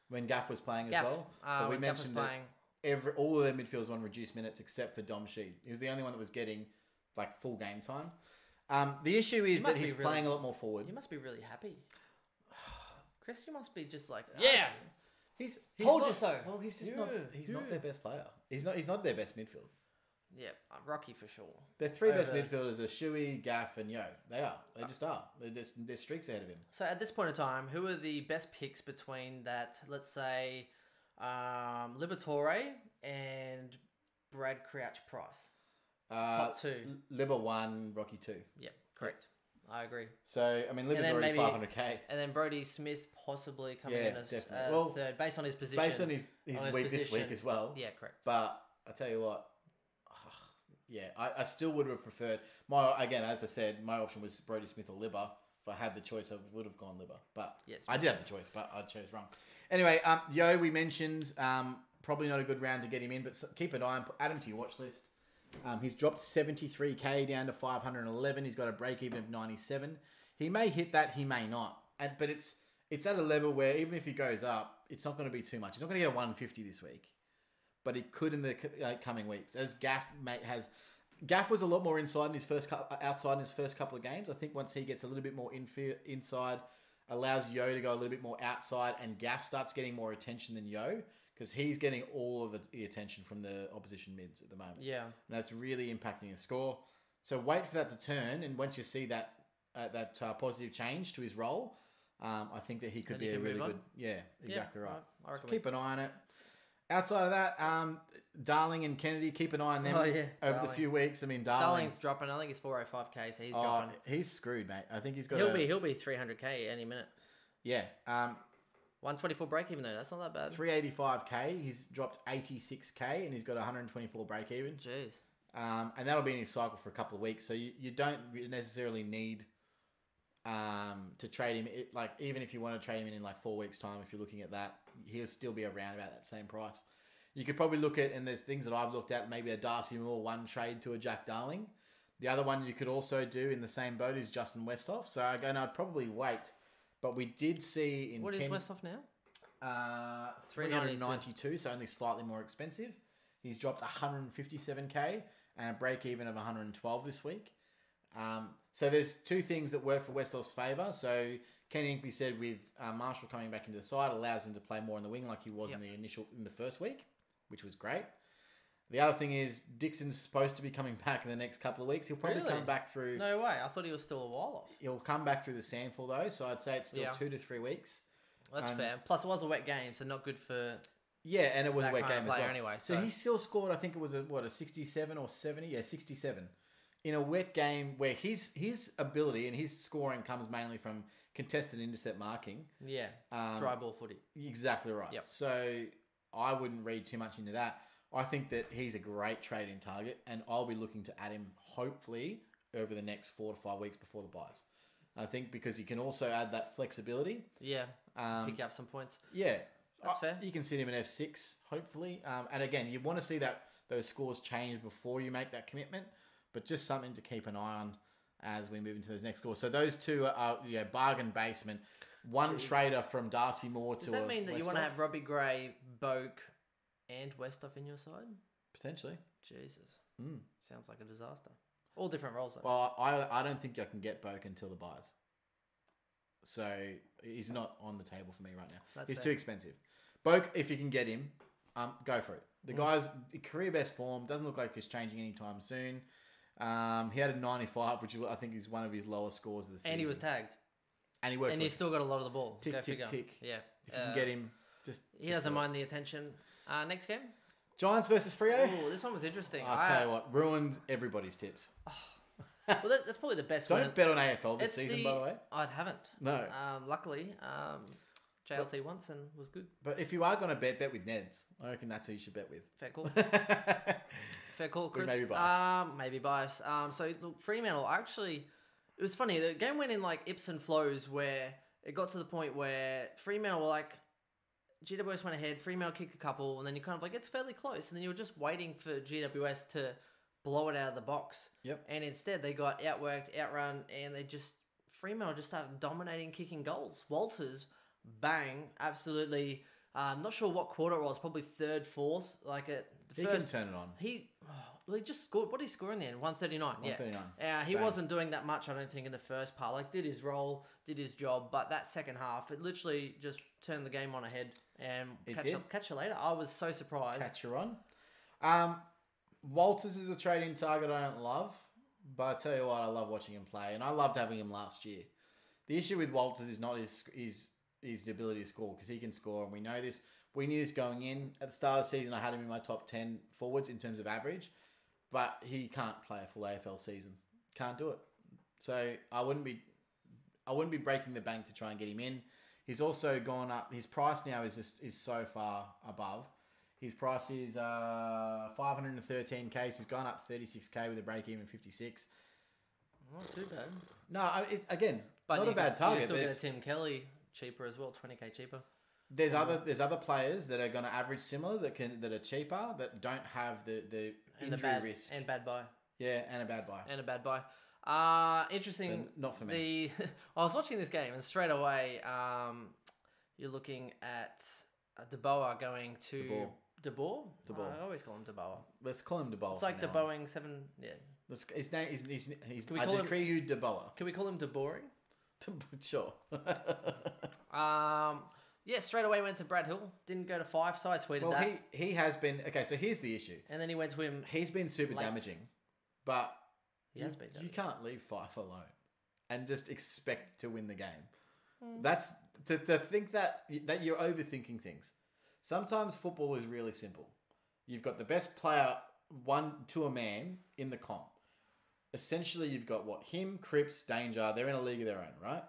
when Gaff was playing as well." But we mentioned that all of their midfielders won reduced minutes except for Dom Sheed. He was the only one that was getting full game time. The issue is that he's playing a lot more forward. You must be really happy, Chris. You must be just like, yeah. He's told not, you so. Well, he's just not. He's not their best player. He's not their best midfield. Yeah, Rocky for sure. Their three best midfielders are Shuey, Gaff, and Yo. They are. They just are. They're streaks ahead of him. So at this point in time, who are the best picks between that, let's say, Liberatore and Brad Crouch Price? Top 2. Libba 1, Rocky 2. Yep, correct. I agree. So, I mean, Libba's already 500k. And then Brody Smith possibly coming in as third, based on his position. Based on his week this week as well. Yeah, correct. But I tell you what, I still would have preferred as I said, my option was Brody Smith or Libba. If I had the choice, I would have gone Libba. But yes, I did have the choice, but I chose wrong. Anyway, Yo, we mentioned probably not a good round to get him in, but keep an eye on, add him to your watch list. He's dropped 73k down to 511. He's got a break even of 97. He may hit that, he may not. But it's at a level where even if he goes up, it's not going to be too much. He's not going to get a 150 this week. But it could in the coming weeks, as Gaff has. Gaff was a lot more outside in his first couple of games. I think once he gets a little bit more inside, allows Yo to go a little bit more outside, and Gaff starts getting more attention than Yo because he's getting all of the attention from the opposition mids at the moment. Yeah, and that's really impacting his score. So wait for that to turn, and once you see that positive change to his role, I think that he could be a really good. Yeah, exactly right. So keep an eye on it. Outside of that, Darling and Kennedy, keep an eye on them over the few weeks. I mean, Darling's dropping. I think he's 405k, so he's dropping. He's screwed, mate. I think he's got. He'll be 300k any minute. Yeah. 124 break even though. That's not that bad. 385k. He's dropped 86k, and he's got 124 break even. Jeez. And that'll be in his cycle for a couple of weeks. So you don't necessarily need to trade him. Even if you want to trade him in 4 weeks' time, if you're looking at that, he'll still be around about that same price. You could probably look at, and there's things that I've looked at, maybe a Darcy Moore one trade to a Jack Darling. The other one you could also do in the same boat is Justin Westhoff. So again, I'd probably wait. But we did see in what is Westhoff now? 392, so only slightly more expensive. He's dropped 157k and a break even of 112 this week. So there's two things that work for Westhoff's favour. So Kenny Inkley said with Marshall coming back into the side allows him to play more in the wing like he was in the first week, which was great. The other thing is Dixon's supposed to be coming back in the next couple of weeks. He'll probably come back through... No way. I thought he was still a while off. He'll come back through the Sandfall though, so I'd say it's still 2 to 3 weeks. That's fair. Plus it was a wet game, so not good for... Yeah, and it was a wet game as well. Anyway, so he still scored, I think it was a 67 or 70? Yeah, 67. In a wet game where his ability and his scoring comes mainly from contested intercept marking. Yeah, dry ball footy. Exactly right. Yep. So I wouldn't read too much into that. I think that he's a great trading target, and I'll be looking to add him hopefully over the next 4 to 5 weeks before the buys. I think because you can also add that flexibility. Yeah, pick up some points. Yeah. That's fair. You can sit him in F6, hopefully. And again, you want to see those scores change before you make that commitment. but just something to keep an eye on as we move into those next scores. So those two are bargain basement. One trader from Darcy Moore to. Does that mean that you want to have Robbie Gray, Boak, and Westhoff in your side? Potentially. Jesus. Sounds like a disaster. All different roles, though. Well, I don't think I can get Boak until the buys. So he's not on the table for me right now. He's too expensive. Boak, if you can get him, go for it. The guy's career best form. Doesn't look like he's changing anytime soon. He had a 95, which I think is one of his lowest scores of the season. And he was tagged. And he worked. And he's still got a lot of the ball. Tick, tick, tick. Yeah. If you can get him, he doesn't mind the attention. Next game? Giants versus Freo. Oh, this one was interesting. I'll tell you what, ruined everybody's tips. Well, that's probably the best. Don't bet on AFL this season, by the way. I haven't. No. Luckily, JLT once and was good. But if you are going to bet with Neds. I reckon that's who you should bet with. Fair call. Fair call, Chris. Maybe bias. Maybe bias. So look, Fremantle actually, it was funny. The game went in like ips and flows where it got to the point where Fremantle were like, GWS went ahead, Fremantle kicked a couple, and then you're kind of like, it's fairly close. And then you were just waiting for GWS to blow it out of the box. Yep. And instead they got outworked, outrun, and Fremantle just started dominating, kicking goals. Walters, bang, absolutely. Not sure what quarter it was, probably third, fourth. He can turn it on. He just scored. What did he score in the end? 139. 139. Yeah. He wasn't doing that much, I don't think, in the first part. Like, did his role, did his job, but that second half, it literally just turned the game on ahead. And catch you later. I was so surprised. Catch you on. Walters is a trading target I don't love, but I tell you what, I love watching him play, and I loved having him last year. The issue with Walters is not his ability to score, because he can score, and we know this. We knew this going in. At the start of the season, I had him in my top 10 forwards in terms of average, but he can't play a full AFL season. Can't do it. So I wouldn't be breaking the bank to try and get him in. He's also gone up. His price now is so far above. His price is 513k. So he's gone up 36k with a break even 56. Not too bad. No, but not a bad target. You still get a Tim Kelly cheaper as well, 20k cheaper. There's other players that are going to average similar that are cheaper, that don't have the injury risk and bad buy. Yeah, and a bad buy. Interesting. So not for me. I was watching this game, and straight away, you're looking at DeBoer going to DeBoer. I always call him DeBoer. Let's call him DeBoer. It's like the Boeing 7. Yeah. His name is. I decree you DeBoer. Can we call him DeBoering? Sure. Yeah, straight away went to Brad Hill. Didn't go to 5, so I tweeted that. Well, he has been... Okay, so here's the issue. And then he went to him... He's been super damaging, but has been damaging. You can't leave 5 alone and just expect to win the game. That's... To think that you're overthinking things. Sometimes football is really simple. You've got the best player, one to a man, in the comp. Essentially, you've got him, Cripps, Danger. They're in a league of their own, right?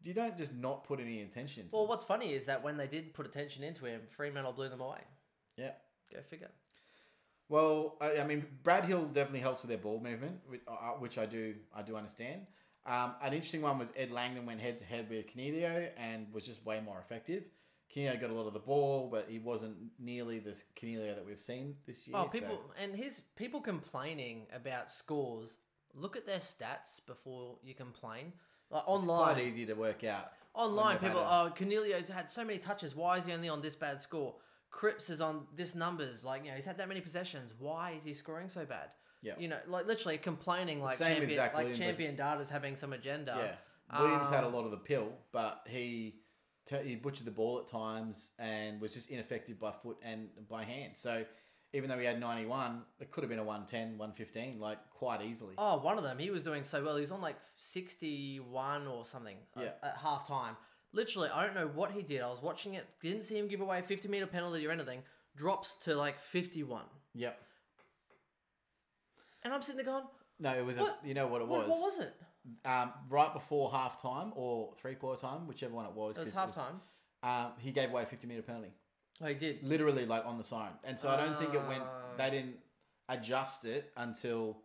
You don't just not put any attention into them. What's funny is that when they did put attention into him, Fremantle blew them away. Yeah. Go figure. Well, I mean, Brad Hill definitely helps with their ball movement, which I do understand. An interesting one was Ed Langdon went head-to-head with Canelio and was just way more effective. Canelio got a lot of the ball, but he wasn't nearly the Canelio that we've seen this year. People complaining about scores. Look at their stats before you complain. Like online, it's quite easy to work out. Online, people, Cornelio's had so many touches. Why is he only on this bad score? Cripps is on this numbers. He's had that many possessions. Why is he scoring so bad? Yeah. Literally complaining champion data's having some agenda. Yeah. Williams had a lot of the pill, but he butchered the ball at times and was just ineffective by foot and by hand. So even though he had 91, it could have been a 110, 115, quite easily. Oh, one of them, he was doing so well. He was on 61 or something at halftime. Literally, I don't know what he did. I was watching it, didn't see him give away a 50-meter penalty or anything. Drops to 51. Yep. And I'm sitting there going... No, it was you know what it was? What was it? Right before halftime or three-quarter time, whichever one it was. It was halftime. He gave away a 50-meter penalty. Oh, he did? Literally, on the siren. And so I don't think they didn't adjust it until...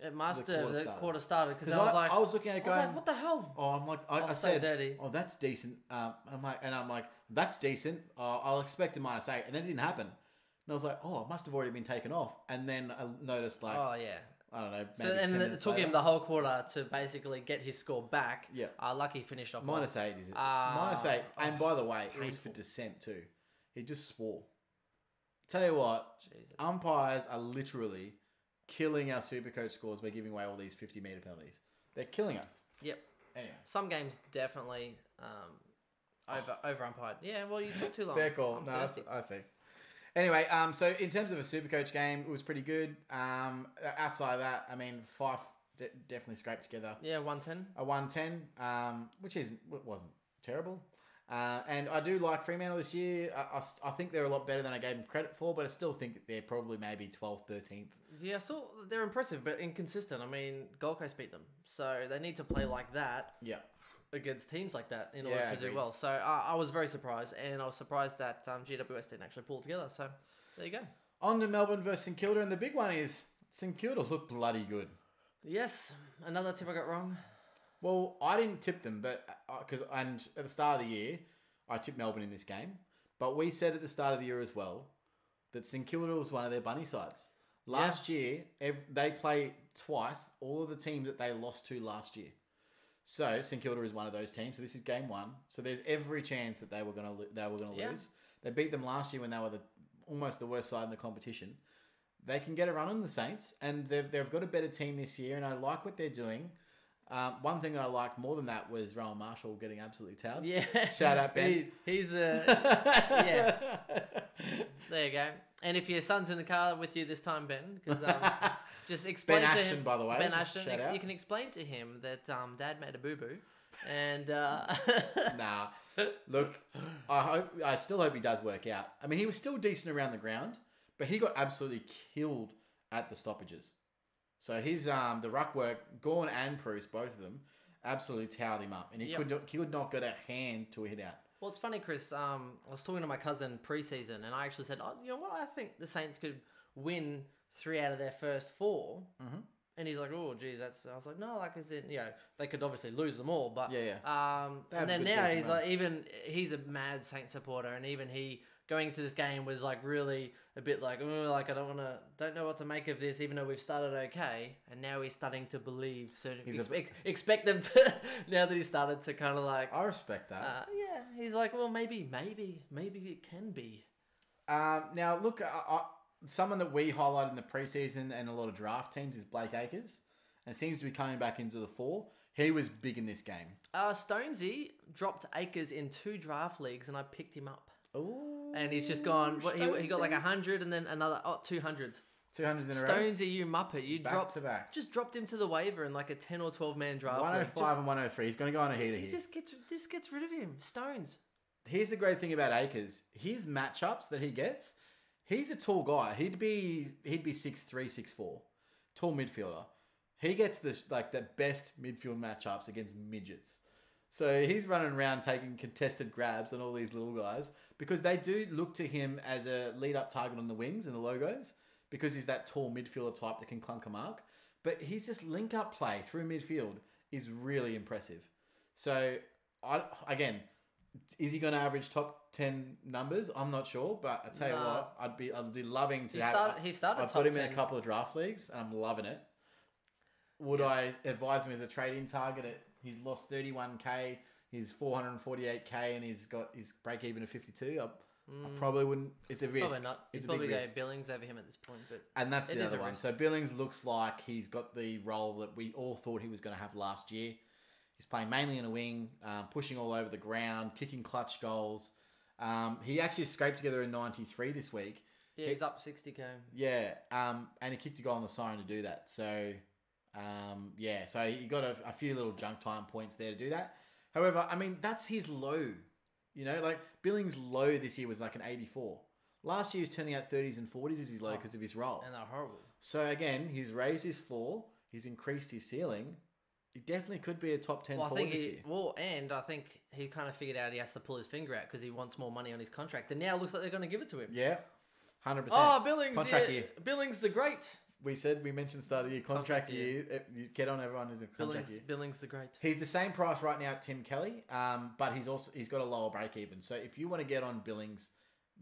It must have. The quarter started. Because I was looking at it going... what the hell? Oh, I'm like... I said, dirty. Oh, that's decent. I'm like, that's decent. I'll expect a -8. And then it didn't happen. And I was like, oh, it must have already been taken off. And then I noticed Oh, yeah. I don't know. So Maybe 10 and it minutes took him later. the whole quarter to basically get his score back. Yeah. Lucky he finished off -8 is it? -8. And by the way, it was for dissent too. He just swore. Tell you what, Jesus. umpires are literally killing our SuperCoach scores by giving away all these 50-meter penalties. They're killing us. Yep. Anyway. Some games definitely over umpired. Yeah, well, you took too long. Fair call. I'm No, thirsty. I see. Anyway, so in terms of a SuperCoach game, it was pretty good. Outside of that, I mean, Fife definitely scraped together. Yeah, 110. A 110, which wasn't terrible. And I do like Fremantle this year. I think they're a lot better than I gave them credit for, but I still think that they're probably maybe 12th, 13th. Yeah, still they're impressive, but inconsistent. I mean, Gold Coast beat them, so they need to play like that. Yeah. Against teams like that in order to agreed. do well. So I was very surprised, and I was surprised that GWS didn't actually pull it together. So there you go. On to Melbourne versus St Kilda, and the big one is St Kilda looked bloody good. Yes, another tip I got wrong. Well, I didn't tip them, but and at the start of the year, I tipped Melbourne in this game. But we said at the start of the year as well that St Kilda was one of their bunny sides. Last year, they play twice all of the teams that they lost to last year. So St Kilda is one of those teams. So this is game one. So there's every chance that they were going to lose. They beat them last year when they were almost the worst side in the competition. They can get a run on the Saints, and they've got a better team this year, and I like what they're doing. One thing that I liked more than that was Rowan Marshall getting absolutely towed. Yeah. Shout out, Ben. He's the... yeah. There you go. And if your son's in the car with you this time, Ben, because just explain Ben to Ashton, him... by the way. Ben Ashton, Shout out. you can explain to him that Dad made a boo-boo. And... Nah. Look, I still hope he does work out. I mean, he was still decent around the ground, but he got absolutely killed at the stoppages. So his the ruck work, Gorn and Bruce, both of them, absolutely towed him up, and he could not get a hand to a hit out. Well, it's funny, Chris. I was talking to my cousin pre-season, and I actually said, "Oh, you know what? I think the Saints could win 3 out of their first 4." Mm-hmm. And he's like, "Oh, geez, that's." I was like, "No, like, as in, they could obviously lose them all, but yeah. And then now he's like, he's a mad Saints supporter, and even he going into this game was like really a bit like, oh, like I don't know what to make of this, even though we've started okay, and now he's starting to believe. So expect them to now that he's started to kind of like. I respect that. Yeah, he's like, well, maybe it can be. Now look, someone that we highlighted in the preseason and a lot of draft teams is Blake Acres, and seems to be coming back into the fore. He was big in this game. Stonesy dropped Acres in 2 draft leagues, and I picked him up. Ooh, and he's just gone. He got like 100 and then another 200s. 200s in a row. Stonesy, you muppet! You back. Just dropped him to the waiver in like a 10 or 12 man draft. 105 and 103. He's going to go on a heater here. Just gets rid of him. Stones. Here's the great thing about Acres. His matchups that he gets. He's a tall guy. He'd be 6'3", 6'4", tall midfielder. He gets the best midfield matchups against midgets. So he's running around taking contested grabs on all these little guys because they do look to him as a lead-up target on the wings and the logos because he's that tall midfielder type that can clunk a mark. But his just link-up play through midfield is really impressive. So, again, is he going to average top 10 numbers? I'm not sure, but I tell you what, I'd be loving to He started I've top got him 10. in a couple of draft leagues, and I'm loving it. Would I advise him as a trade-in target? He's lost 31k, he's 448k, and he's got his break-even of 52. I probably wouldn't. It's a risk. Probably not. It's He's a probably big go risk. Billings over him at this point, but And that's it the is other a one. risk. So Billings looks like he's got the role that we all thought he was going to have last year. He's playing mainly in a wing, pushing all over the ground, kicking clutch goals. He actually scraped together a 93 this week. Yeah, he's up 60k. Yeah, and he kicked a goal on the siren to do that. So, so he got a few little junk time points there to do that. However, I mean, that's his low. Like Billings' low this year was like an 84. Last year he was turning out 30s and 40s as his low because of his role. And they're horrible. So again, he's raised his floor, he's increased his ceiling. He definitely could be a top 10 forward this year. And I think he kind of figured out he has to pull his finger out because he wants more money on his contract. And now it looks like they're going to give it to him. Yeah, 100%. Oh, Billings. Contract year. Billings the Great. We mentioned start of year contract year. You get on everyone who's a contract year. Billings the Great. He's the same price right now at Tim Kelly, but he's got a lower break even. So if you want to get on Billings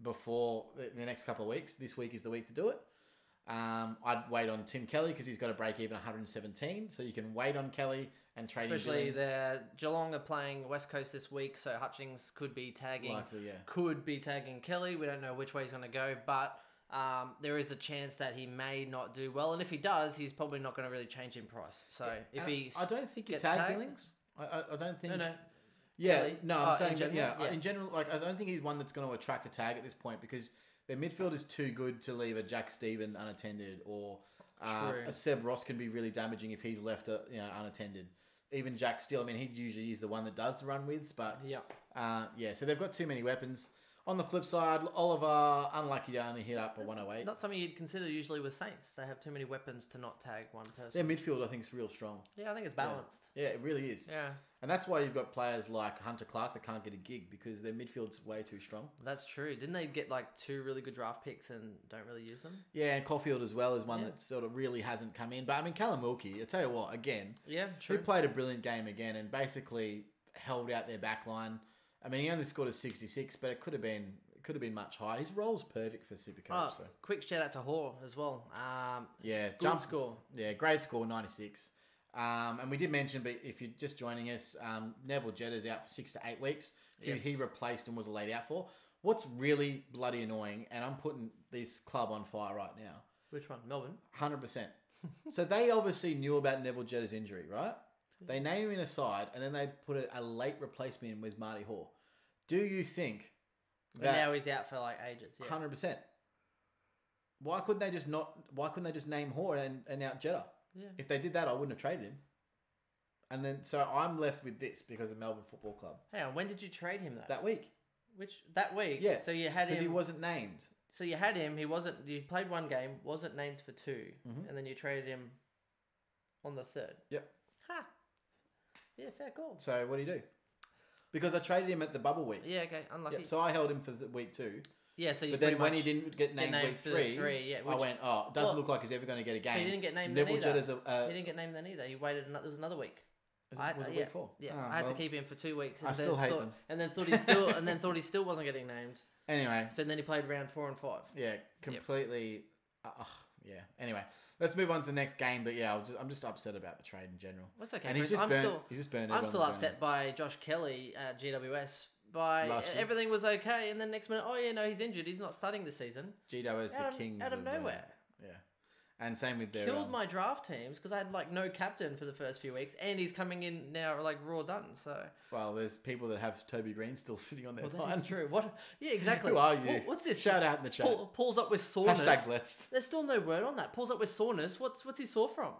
before the next couple of weeks, this week is the week to do it. I'd wait on Tim Kelly because he's got a break even 117. So you can wait on Kelly and trade Especially Geelong are playing West Coast this week, so Hutchings could be tagging. Likely, yeah. Could be tagging Kelly. We don't know which way he's going to go, but there is a chance that he may not do well, and if he does, he's probably not going to really change in price. So if he, I don't think you tag Billings. I don't think. No. Yeah, Kelly? no, I'm saying in general, in general, like I don't think he's one that's going to attract a tag at this point because their midfield is too good to leave a Jack Stephen unattended, or a Seb Ross can be really damaging if he's left unattended. Even Jack Steele, I mean, he usually is the one that does the run widths, but so they've got too many weapons. On the flip side, Oliver, unlucky to only hit up a 108. Not something you'd consider usually with Saints. They have too many weapons to not tag one person. Their midfield, I think, is real strong. Yeah, I think it's balanced. Yeah, it really is. Yeah. And that's why you've got players like Hunter Clark that can't get a gig because their midfield's way too strong. That's true. Didn't they get like 2 really good draft picks and don't really use them? Yeah, and Caulfield as well is one that sort of really hasn't come in. But I mean, Callum Wilkie, I tell you what, again, true. He played a brilliant game again and basically held out their back line. I mean, he only scored a 66, but it could have been much higher. His role's perfect for Supercoach. So. Quick shout out to Hoare as well. Jump score. Yeah, great score, 96. And we did mention, but if you're just joining us, Neville Jetta's out for 6 to 8 weeks. He replaced and was laid out for. What's really bloody annoying, and I'm putting this club on fire right now. Which one? Melbourne? 100%. So they obviously knew about Neville Jetta's injury, right? They name him in a side, and then they put a late replacement in with Marty Hoare. Do you think that... And now he's out for like ages. 100%. Why couldn't they just name Hoare and out Jetta? Yeah. If they did that, I wouldn't have traded him. And then, so I'm left with this because of Melbourne Football Club. Hang on, when did you trade him though? That week. That week? Yeah. So you had him... Because he wasn't named. So you had him, you played 1 game, wasn't named for 2, and then you traded him on the 3rd. Yep. Ha! Yeah, fair call. So what do you do? Because I traded him at the bubble week. Yeah, okay, unlucky. Yep. So I held him for week 2. Yeah, so you But then when he didn't get named week 3, I went, it doesn't look like he's ever going to get a game. He didn't get named Neville then either. Jetta's He didn't get named then either. He waited, there was another week. Was it week 4? Yeah, I had to keep him for 2 weeks. I still hate them. And then thought he still wasn't getting named. Anyway. So then he played round 4 and 5. Yeah, completely. Yeah. Anyway, let's move on to the next game. But yeah, I'm just upset about the trade in general. That's okay. And he's just burned. I'm still upset by Josh Kelly at GWS. Everything was okay, and then next minute, he's injured. He's not starting this season. GWS the kings out of nowhere. Yeah. And same with their... Killed my draft teams because I had like no captain for the first few weeks, and he's coming in now like raw done. So well, there's people that have Toby Green still sitting on their line. That is true. What? Yeah, exactly. Who are you? What's this? Shout out in the chat. Pulls up with soreness. #blessed. There's still no word on that. Pulls up with soreness. What's he sore from?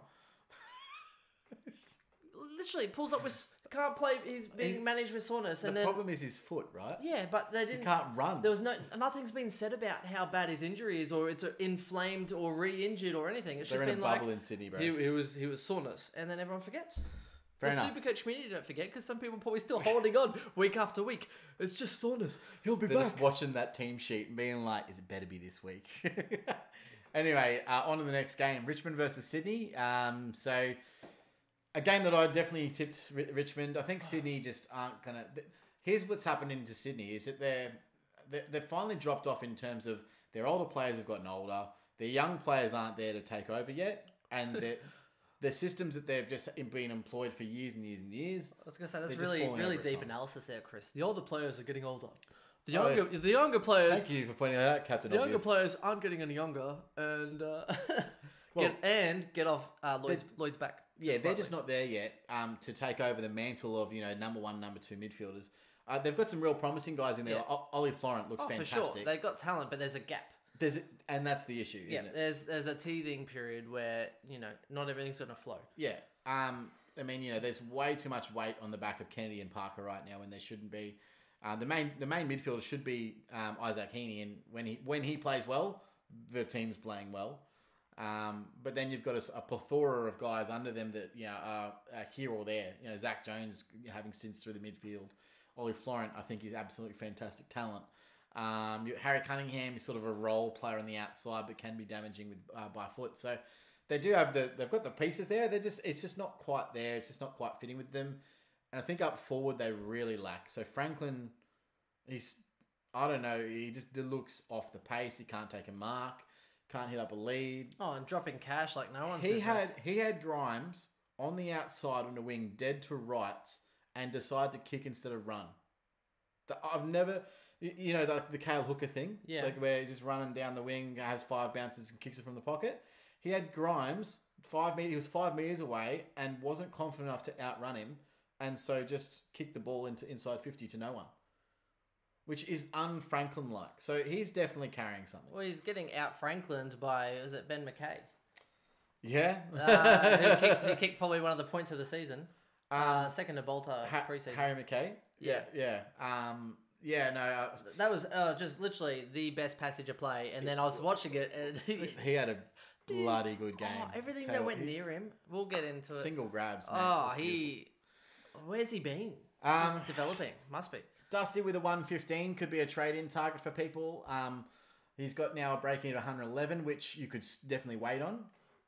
Literally pulls up with... Can't play. He's being managed with soreness, and the problem is his foot, right? Yeah, but they didn't. He can't run. There was nothing's been said about how bad his injury is, or it's inflamed or re-injured or anything. It's They're just in been a bubble like in Sydney, bro. He was soreness, and then everyone forgets. Fair the enough. Supercoach community don't forget because some people are probably still holding on week after week. It's just soreness. He'll be They're back. just watching that team sheet and being like, "Is it better be this week?" Anyway, on to the next game: Richmond versus Sydney. So. A game that I definitely tipped Richmond. I think Sydney just aren't going to... Here's what's happening to Sydney is that they've finally dropped off in terms of their older players have gotten older. Their young players aren't there to take over yet. And the systems that they've just been employed for years and years and years... I was going to say, that's really deep analysis there, Chris. The older players are getting older. The younger players... Thank you for pointing that out, Captain The younger players aren't getting any younger and... get off Lloyd's back. Yeah, they're just not there yet to take over the mantle of, number 1, number 2 midfielders. They've got some real promising guys in there. Yeah. Ollie Florent looks fantastic. For sure. They've got talent, but there's a gap. And that's the issue, isn't it? There's a teething period where, not everything's going to flow. Yeah. There's way too much weight on the back of Kennedy and Parker right now when there shouldn't be. The main midfielder should be Isaac Heaney, and when he plays well, the team's playing well. But then you've got a plethora of guys under them that are here or there. Zach Jones having stints through the midfield. Ollie Florent, I think, is absolutely fantastic talent. Harry Cunningham is sort of a role player on the outside, but can be damaging with by foot. So they do have they've got the pieces there. It's just not quite there. It's just not quite fitting with them. And I think up forward they really lack. So Franklin, I don't know. He just looks off the pace. He can't take a mark. can't hit up a lead. Oh, and dropping cash like no one's He had Grimes on the outside on the wing, dead to rights, and decided to kick instead of run. I've never... You know, the Cale Hooker thing? Yeah. Like where he's just running down the wing, has 5 bounces and kicks it from the pocket. He had Grimes, 5 meters. He was 5 meters away and wasn't confident enough to outrun him. And so just kicked the ball into inside 50 to no one. Which is un-Franklin-like. So he's definitely carrying something. Well, he's getting out-Franklined by, is it Ben McKay? Yeah. Who kicked probably one of the points of the season. Second to Bolter pre-season. Harry McKay? Yeah. Yeah, no. That was just literally the best passage of play. And then I was watching it and he had a bloody good game. Everything that went near him, we'll get into it. Single grabs, man. Where's he been? Developing. Must be. Dusty with a 115 could be a trade-in target for people. He's got now a breaking of 111, which you could definitely wait on.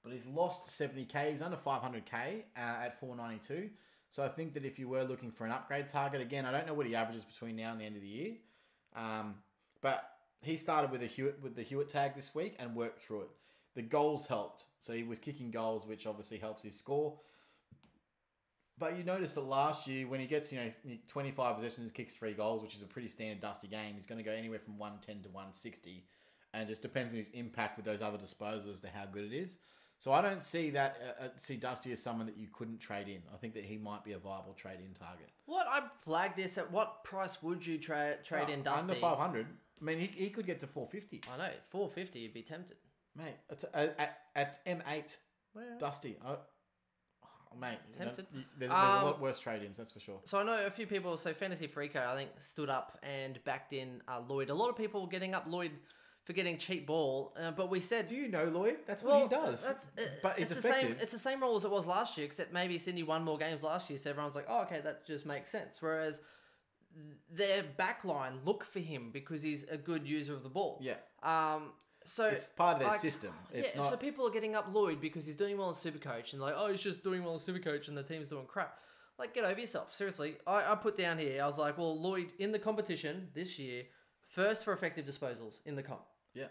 But he's lost 70k. He's under 500k at 492. So I think that if you were looking for an upgrade target, again, I don't know what he averages between now and the end of the year. But he started with the Hewitt tag this week and worked through it. The goals helped. So he was kicking goals, which obviously helps his score. But you notice that last year, when he gets 25 possessions, kicks 3 goals, which is a pretty standard Dusty game, he's going to go anywhere from 110 to 160. And it just depends on his impact with those other disposals as to how good it is. So I don't see see Dusty as someone that you couldn't trade in. I think that he might be a viable trade-in target. I'd flag this. At what price would you trade in Dusty? Under 500. I mean, he could get to 450. I know. 450, you'd be tempted. Mate, at M8, Dusty. Mate, tempted. There's a lot worse trade-ins, that's for sure. So I know a few people, Fantasy Freako, I think, stood up and backed in Lloyd. A lot of people getting up Lloyd for getting cheap ball, but we said... Do you know Lloyd? That's what he does. But it's effective. It's the same role as it was last year, except maybe Sydney won more games last year, so everyone's like, oh, okay, that just makes sense. Whereas their backline look for him because he's a good user of the ball. Yeah. So it's part of their system. It's not... So people are getting up Lloyd because he's doing well in SuperCoach and like, oh, he's just doing well in SuperCoach and the team's doing crap. Like, get over yourself. Seriously, I put down here, I was like, well, Lloyd in the competition this year, first for effective disposals in the comp. Yeah.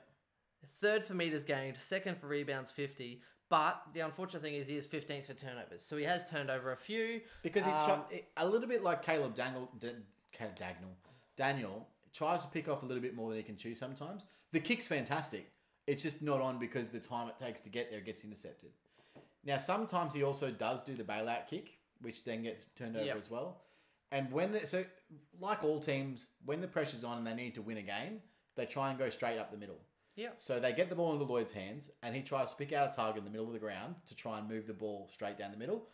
Third for meters gained, second for rebounds 50, but the unfortunate thing is he is 15th for turnovers. So he has turned over a few. Because a little bit like Caleb Daniel tries to pick off a little bit more than he can chew sometimes. The kick's fantastic. It's just not on because the time it takes to get there gets intercepted. Now, sometimes he also does do the bailout kick, which then gets turned over as well. And so like all teams, when the pressure's on and they need to win a game, they try and go straight up the middle. Yeah. So they get the ball into Lloyd's hands, and he tries to pick out a target in the middle of the ground to try and move the ball straight down the middle.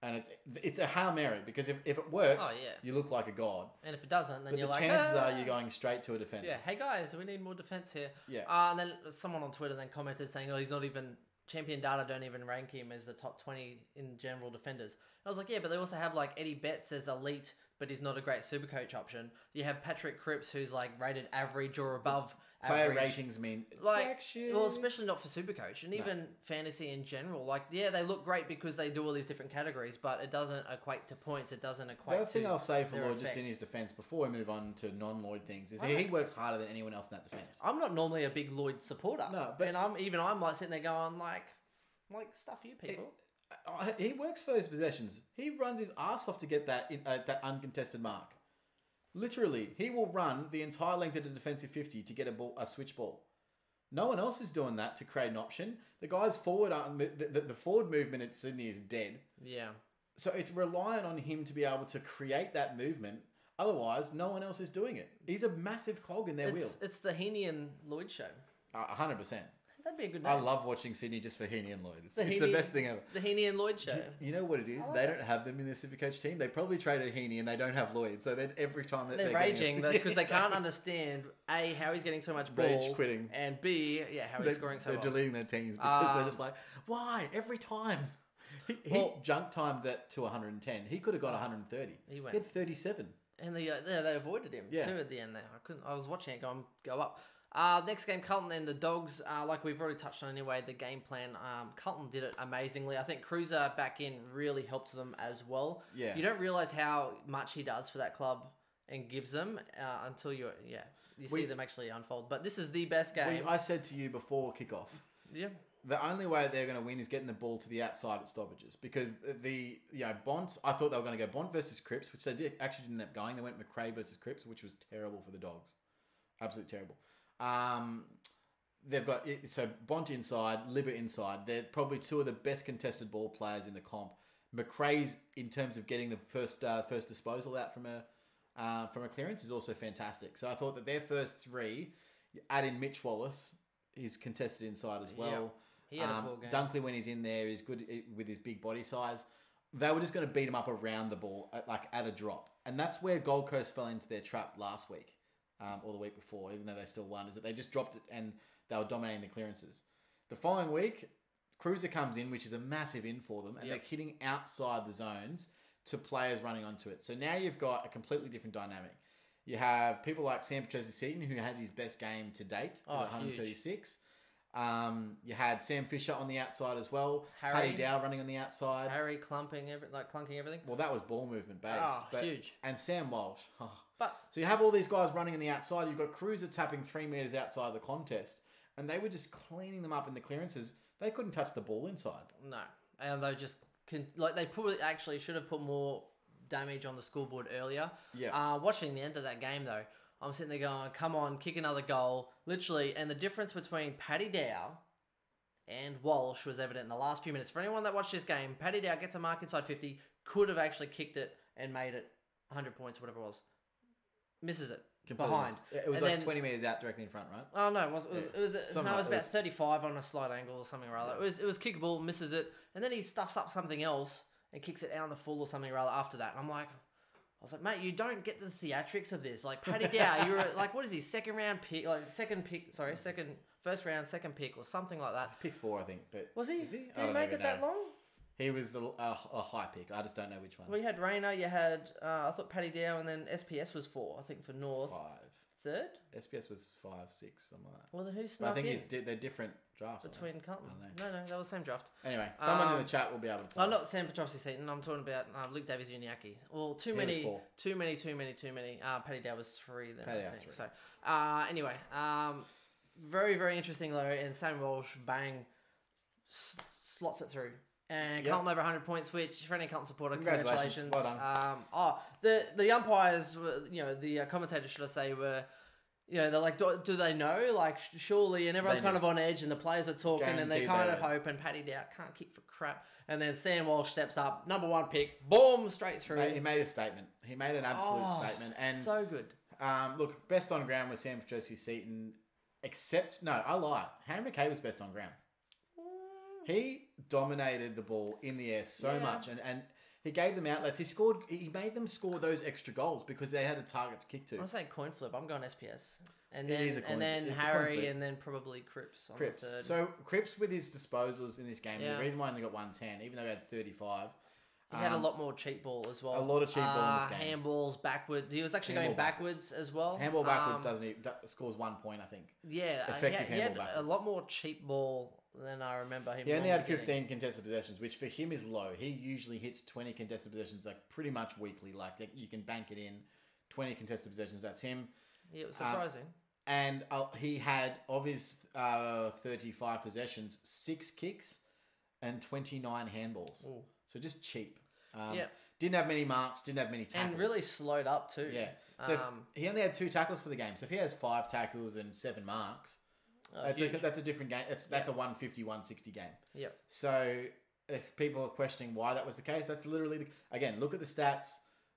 And it's a Hail Mary, because if it works, you look like a god. And if it doesn't, then but you're like... But the chances are you're going straight to a defender. Yeah, hey guys, we need more defence here. Yeah. And then someone on Twitter then commented saying, oh, he's not even... Champion Data don't even rank him as the top 20 in general defenders. And I was like, yeah, but they also have like Eddie Betts as elite, but he's not a great SuperCoach option. You have Patrick Cripps, who's like rated average or above Player average. ratings mean like, well, especially not for SuperCoach and even fantasy in general. Like, yeah, they look great because they do all these different categories, but it doesn't equate to points. It doesn't equate to... The other thing I'll say for Lloyd, effect. just in his defence, before we move on to non-Lloyd things, is he works harder than anyone else in that defence. I'm not normally a big Lloyd supporter. No, but... And I'm like sitting there going like stuff you people. He works for those possessions. He runs his ass off to get that uncontested mark. Literally, he will run the entire length of the defensive 50 to get a switch ball. No one else is doing that to create an option. The guys forward, the forward movement at Sydney is dead. Yeah. So it's reliant on him to be able to create that movement. Otherwise, no one else is doing it. He's a massive cog in their wheel. It's the Heaney and Lloyd show. 100%. That'd be a good name. I love watching Sydney just for Heaney and Lloyd. It's the best thing ever. The Heaney and Lloyd show. You know what it is? They don't have them in the SuperCoach team. They probably traded Heaney and they don't have Lloyd. So every time they're raging because they can't understand A, how he's getting so much ball. Rage quitting. And B, how he's scoring so well. They're deleting their teams because they're just like, why? Every time. He junk timed that to 110. He could have got 130. He had 37. And they avoided him too at the end there. I was watching it go up. Next game, Carlton and the Dogs. Like we've already touched on anyway, the game plan. Carlton did it amazingly. I think Cruiser back in really helped them as well. Yeah. You don't realise how much he does for that club and gives them until you're... Yeah. you see them actually unfold. But this is the best game. I said to you before kickoff. Yeah. The only way they're going to win is getting the ball to the outside at stoppages, because Bont. I thought they were going to go Bont versus Cripps, which they actually didn't end up going. They went McRae versus Cripps, which was terrible for the Dogs, absolutely terrible. They've got Bont inside, Libba inside. They're probably two of the best contested ball players in the comp. McRae's, in terms of getting the first disposal out from a clearance, is also fantastic. So I thought that their first three, add in Mitch Wallace, he's contested inside as well. Yep. He had a poor game. Dunkley, when he's in there, is good with his big body size. They were just going to beat him up around the ball at a drop. And that's where Gold Coast fell into their trap last week, or the week before, even though they still won, is that they just dropped it and they were dominating the clearances. The following week, Cruiser comes in, which is a massive in for them, and they're hitting outside the zones to players running onto it. So now you've got a completely different dynamic. You have people like Sam Petrossi-Seton, who had his best game to date, with 136. You had Sam Fisher on the outside as well. Paddy Dow running on the outside. Harry clunking everything. Well, that was ball movement based. Huge. And Sam Walsh. But so you have all these guys running on the outside. You've got Cruiser tapping 3 meters outside the contest, and they were just cleaning them up in the clearances. They couldn't touch the ball inside. No, and they just they probably actually should have put more damage on the scoreboard earlier. Yeah. Watching the end of that game though, I'm sitting there going, "Come on, kick another goal!" Literally, and the difference between Paddy Dow and Walsh was evident in the last few minutes. For anyone that watched this game, Paddy Dow gets a mark inside 50, could have actually kicked it and made it 100 points, whatever it was. Misses it. Completely behind. It was like 20 meters out directly in front, right? Oh no, it was about 35 on a slight angle or something or other. It was kickable, misses it, and then he stuffs up something else and kicks it out on the full or something or other after that. And I was like, mate, you don't get the theatrics of this. Like Paddy Dow, you're like, what is he? First round, second pick or something like that. It's pick 4, I think. But was he? Is he? Did he make it that long? He was a high pick. I just don't know which one. Well, you had Rayner, you had, I thought Paddy Dow, and then SPS was 4, I think, for North. 5. Third? SPS was 5, 6, something like that. Well, then who snuck in? I in? think they're different drafts. Between Carlton. No, they were the same draft. Anyway, someone in the chat will be able to tell. I'm not Sam Petrossi-Seton. I'm talking about Luke Davies-Uniacke. Well, too many. Paddy Dow was 3 then. Paddy Dow's 3. So, anyway, very, very interesting though. And Sam Walsh, bang, slots it through. And Carlton over 100 points, which for any Carlton supporter, congratulations. Well done. The umpires were, the commentators, should I say, were, they're like, do they know? Like, surely, and everyone's kind of on edge, and the players are talking, and they kind of hope, and Paddy Dow can't kick for crap. And then Sam Walsh steps up, number 1 pick, boom, straight through. Mate, he made a statement. He made an absolute statement. And so good. Look, best on ground was Sam Petrossi-Seton, I lie. Harry McKay was best on ground. He dominated the ball in the air so much, and he gave them outlets. He made them score those extra goals because they had a target to kick to. I'm saying coin flip. I'm going SPS. And then Harry, and then probably Cripps on the third. So Cripps with his disposals in this game, the reason why he only got 110, even though he had 35. He had a lot more cheap ball as well. A lot of cheap ball in this game. Handballs backwards. He was actually going backwards as well. Handball backwards scores 1 point, I think. Yeah, effective he had backwards. A lot more cheap ball than I remember him. He only had 15 contested possessions, which for him is low. He usually hits 20 contested possessions like pretty much weekly. Like you can bank it in. 20 contested possessions. That's him. Yeah, it was surprising. And he had, of his 35 possessions, 6 kicks and 29 handballs. Ooh. So just cheap. Didn't have many marks, didn't have many tackles. And really slowed up too. Yeah. So he only had 2 tackles for the game. So if he has 5 tackles and 7 marks, that's a different game. That's a 150, 160 game. Yeah. So if people are questioning why that was the case, that's literally again, look at the stats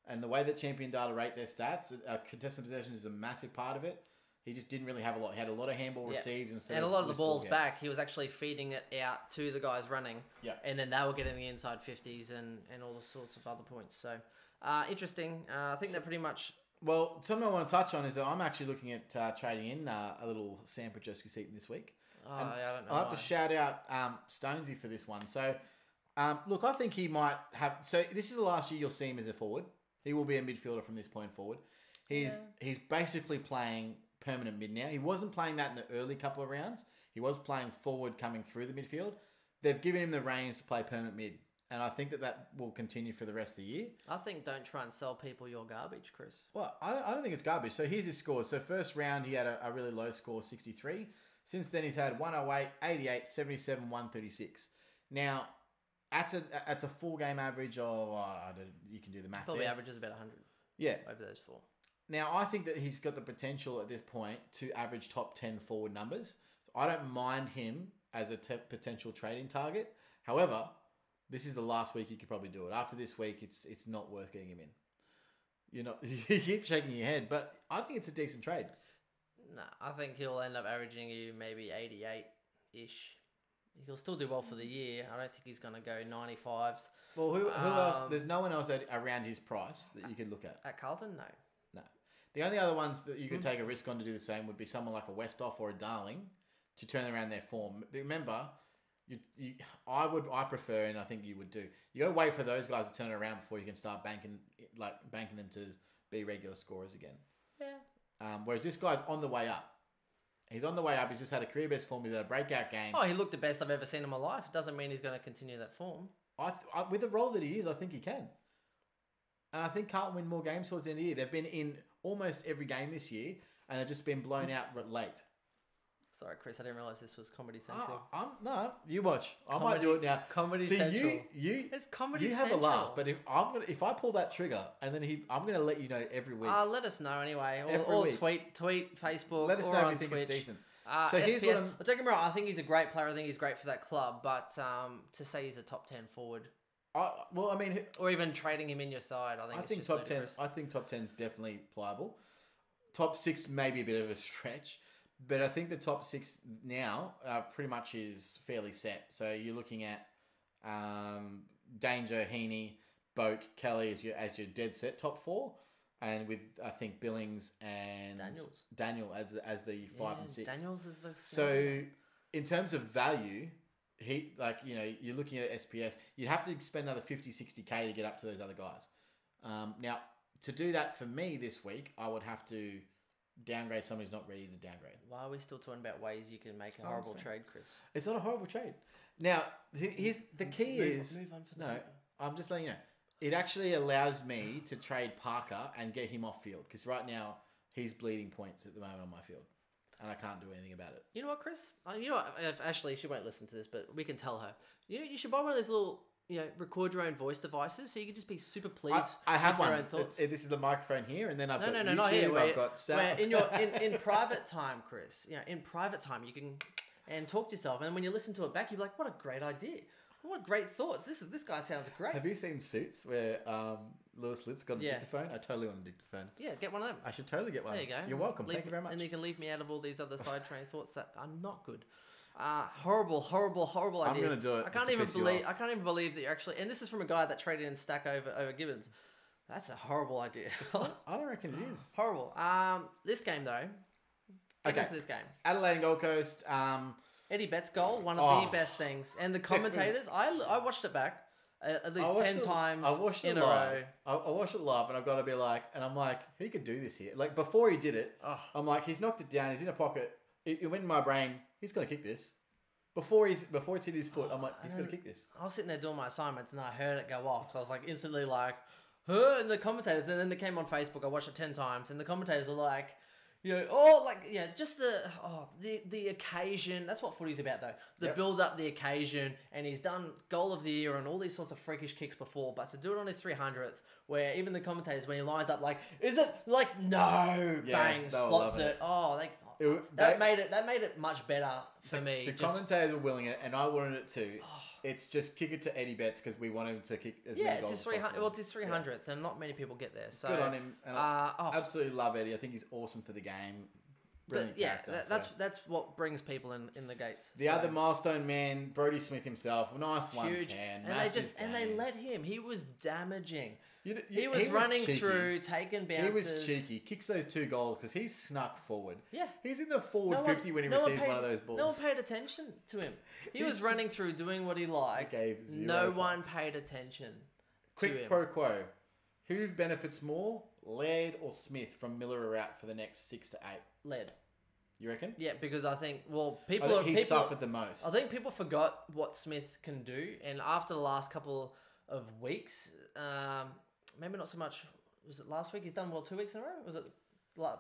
and the way that Champion Data rate their stats. Contested possession is a massive part of it. He just didn't really have a lot. He had a lot of handball receives instead of a lot of the balls back. He was actually feeding it out to the guys running. Yeah. And then they were getting the inside 50s and all the sorts of other points. So, interesting. I think that pretty much... Well, something I want to touch on is that I'm actually looking at trading in a little Sam Petrossi-Seton this week. I don't know. I'll have to shout out Stonesy for this one. So, look, I think he might have... So, this is the last year you'll see him as a forward. He will be a midfielder from this point forward. He's basically playing permanent mid now. He wasn't playing that in the early couple of rounds. He was playing forward coming through the midfield. They've given him the reins to play permanent mid. And I think that will continue for the rest of the year. I think don't try and sell people your garbage, Chris. Well, I don't think it's garbage. So here's his scores. So first round, he had a really low score, 63. Since then, he's had 108, 88, 77, 136. Now, that's a full game average of, you can do the math. Probably average is about 100. Yeah. Over those 4. Now, I think that he's got the potential at this point to average top 10 forward numbers. So I don't mind him as a potential trading target. However, this is the last week you could probably do it. After this week, it's not worth getting him in. You keep shaking your head, but I think it's a decent trade. Nah, I think he'll end up averaging you maybe 88-ish. He'll still do well for the year. I don't think he's going to go 95s. Well, who else? There's no one else around his price that you could look at. At Carlton, no. No. The only other ones that you could take a risk on to do the same would be someone like a Westhoff or a Darling to turn around their form. But remember, I prefer, and I think you would do. You got to wait for those guys to turn it around before you can start banking them to be regular scorers again. Yeah. Whereas this guy's on the way up. He's on the way up. He's just had a career best form. He's had a breakout game. Oh, he looked the best I've ever seen in my life. Doesn't mean he's going to continue that form. With the role that he is, I think he can. And I think Carlton win more games towards the end of the year. They've been in almost every game this year, and they've just been blown out late. Sorry, Chris. I didn't realise this was Comedy Central. No, you watch. I might do it now. Comedy Central. It's Comedy Central. You have a laugh, but if I pull that trigger and then I'm gonna let you know every week. Let us know anyway. Or tweet, Facebook. Let us know if you think Twitch. it's decent. So here's what don't get me wrong. I think he's a great player. I think he's great for that club. But to say he's a top 10 forward. Or even trading him in your side, I think top 10. I think top 10 is definitely pliable. Top 6 may be a bit of a stretch. But I think the top 6 now pretty much is fairly set. So you're looking at Danger, Heaney, Boak, Kelly as your dead set top 4, and with I think Billings and Daniel as the 5 and 6. Daniels is the. So in terms of value, you're looking at SPS. You'd have to spend another 50, 60K to get up to those other guys. Now to do that for me this week, I would have to downgrade someone who's not ready to downgrade. Why are we still talking about ways you can make a horrible trade, Chris? It's not a horrible trade. Now, here's the key I'm just letting you know. It actually allows me to trade Parker and get him off field because right now he's bleeding points at the moment on my field and I can't do anything about it. You know what, Chris? You know what? Ashley, she won't listen to this, but we can tell her. You should buy one of those little record your own voice devices, so you can just be super pleased. I have with one. your own thoughts. This is the microphone here, and then I've got YouTube. Not here. I've got sound. In private time, Chris. In private time, you can talk to yourself, and when you listen to it back, you're like, "What a great idea! What great thoughts! This guy sounds great." Have you seen Suits where Lewis Litt's got a dictaphone? I totally want a dictaphone. Yeah, get one of them. I should totally get one. There you go. You're welcome. Thank you very much. And you can leave me out of all these other side train thoughts that are not good. Horrible ideas. I'm gonna do it. I can't even believe that you're actually. And this is from a guy that traded in Stack over Gibbons. That's a horrible idea. I don't reckon it is horrible. This game though. Get into this game. Adelaide and Gold Coast. Eddie Betts' goal, one of the best things. And the commentators, I watched it back at least 10 times in a row. I watched it live, and I've got to be like, and I'm like, he could do this here. Like before he did it, I'm like, he's knocked it down. He's in a pocket. It went in my brain. He's gonna kick this. Before it's hit his foot, I'm like, he's gonna kick this. I was sitting there doing my assignments, and I heard it go off. So I was like, instantly like, huh? And the commentators, and then they came on Facebook. I watched it 10 times, and the commentators were like, just the occasion. That's what footy's about, though. The build up, the occasion, and he's done goal of the year and all these sorts of freakish kicks before. But to do it on his 300th, where even the commentators, when he lines up, like, is it like no? Bang, slots it. That made it much better for me. The commentators were willing it, and I wanted it too. It's just kick it to Eddie Betts because we want him to kick as many goals as possible. Well, it's his 300th, and not many people get there. So good on him. And I absolutely love Eddie. I think he's awesome for the game. Brilliant character. That's what brings people in the gates. The other milestone man, Brodie Smith himself, nice huge, 110, and they let him. He was damaging. He was running through, taking bounces. He was cheeky. Kicks those 2 goals because he's snuck forward. Yeah. He's in the forward 50 when he receives one of those balls. No one paid attention to him. He was running through, doing what he liked. No one paid attention to him. Quick pro quo. Who benefits more, Laird or Smith from Miller out for the next 6 to 8? Laird. You reckon? Yeah, because I think He suffered the most. I think people forgot what Smith can do, and after the last couple of weeks, maybe not so much. Was it last week? He's done well 2 weeks in a row. Was it